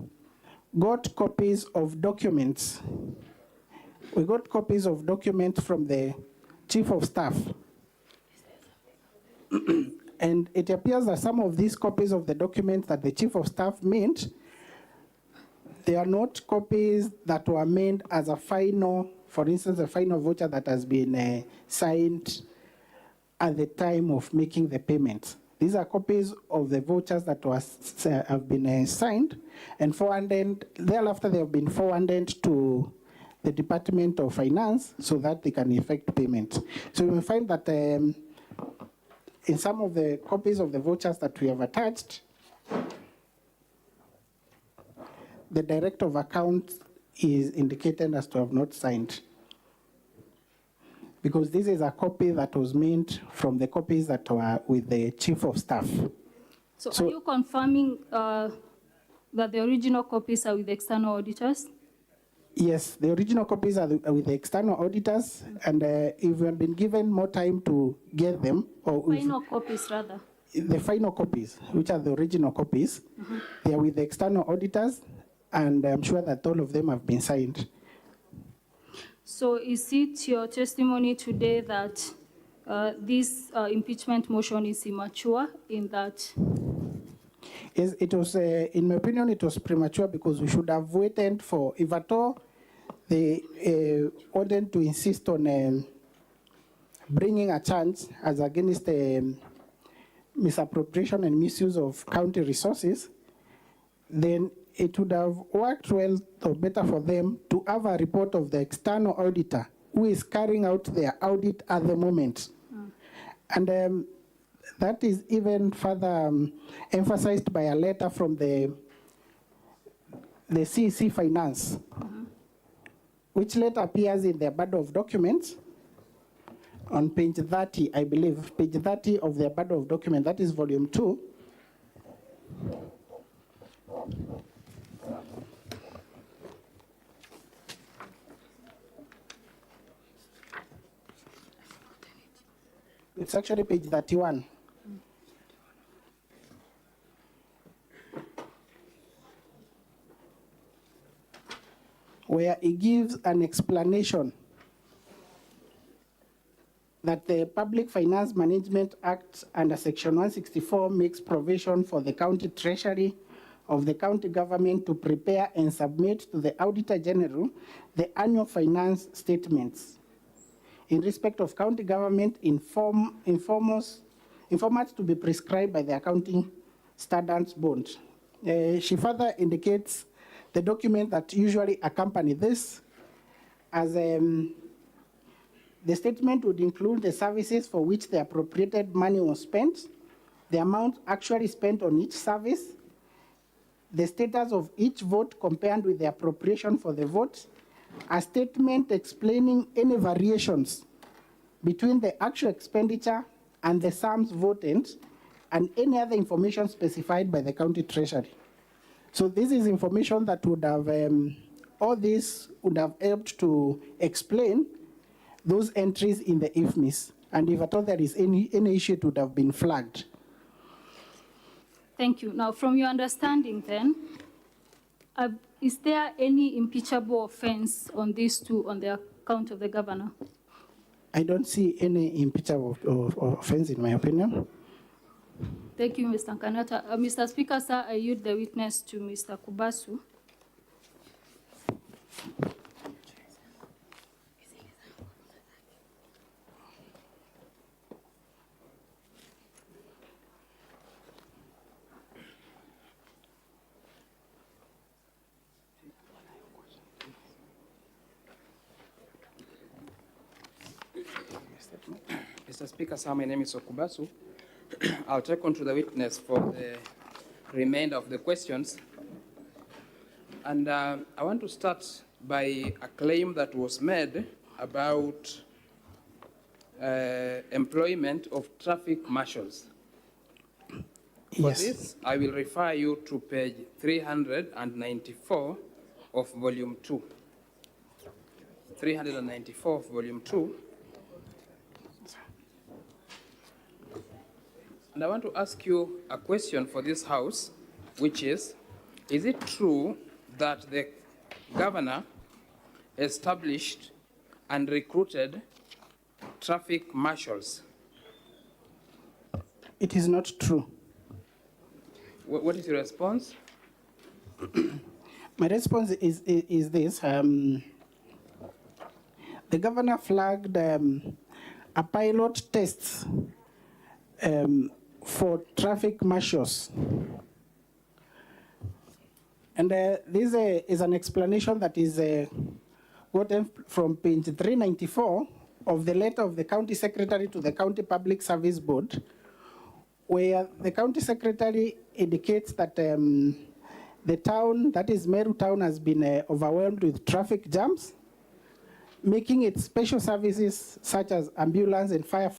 got copies of documents. We got copies of documents from the Chief of Staff. And it appears that some of these copies of the documents that the Chief of Staff made, they are not copies that were made as a final, for instance, a final voucher that has been signed at the time of making the payment. These are copies of the vouchers that have been signed and forwarded. Thereafter, they have been forwarded to the Department of Finance so that they can effect payment. So you will find that in some of the copies of the vouchers that we have attached, the Director of Accounts is indicated as to have not signed. Because this is a copy that was made from the copies that were with the Chief of Staff. So are you confirming that the original copies are with the external auditors? Yes, the original copies are with the external auditors, and if we had been given more time to get them, or final copies rather. The final copies, which are the original copies, they are with the external auditors, and I'm sure that all of them have been signed. So is it your testimony today that this impeachment motion is immature in that? Yes, it was, in my opinion, it was premature because we should have waited for, if at all, they wanted to insist on bringing a charge as against misappropriation and misuse of county resources, then it would have worked well or better for them to have a report of the external auditor who is carrying out their audit at the moment. And That is even further emphasized by a letter from the CEC Finance, which letter appears in their bundle of documents on page 30, I believe, page 30 of their bundle of documents. That is volume 2. It's actually page 31. Where it gives an explanation that the Public Finance Management Act under Section 164 makes provision for the county treasury of the county government to prepare and submit to the Auditor General the annual finance statements in respect of county government in formats to be prescribed by the Accounting Standards Board. She further indicates the document that usually accompany this as the statement would include the services for which the appropriated money was spent, the amount actually spent on each service, the status of each vote compared with the appropriation for the vote, a statement explaining any variations between the actual expenditure and the sums voted, and any other information specified by the county treasury. So this is information that would have, all this would have helped to explain those entries in the IFMIS. And if at all there is any issue, it would have been flagged. Thank you. Now, from your understanding then, is there any impeachable offense on these two on the account of the governor? I don't see any impeachable offense in my opinion. Thank you, Mr. Kanata. Mr. Speaker, sir, I yield the witness to Mr. Kubasu. Mr. Speaker, sir, my name is Okubasu. I'll take on to the witness for the remainder of the questions. And I want to start by a claim that was made about employment of traffic marshals. For this, I will refer you to page 394 of volume 2. 394 of volume 2. And I want to ask you a question for this House, which is it true that the governor established and recruited traffic marshals? It is not true. What is your response? My response is this. The governor flagged a pilot test for traffic marshals. And this is an explanation that is gotten from page 394 of the letter of the county secretary to the county public service board, where the county secretary indicates that the town, that is Meru town, has been overwhelmed with traffic jams, making its special services such as ambulance and fire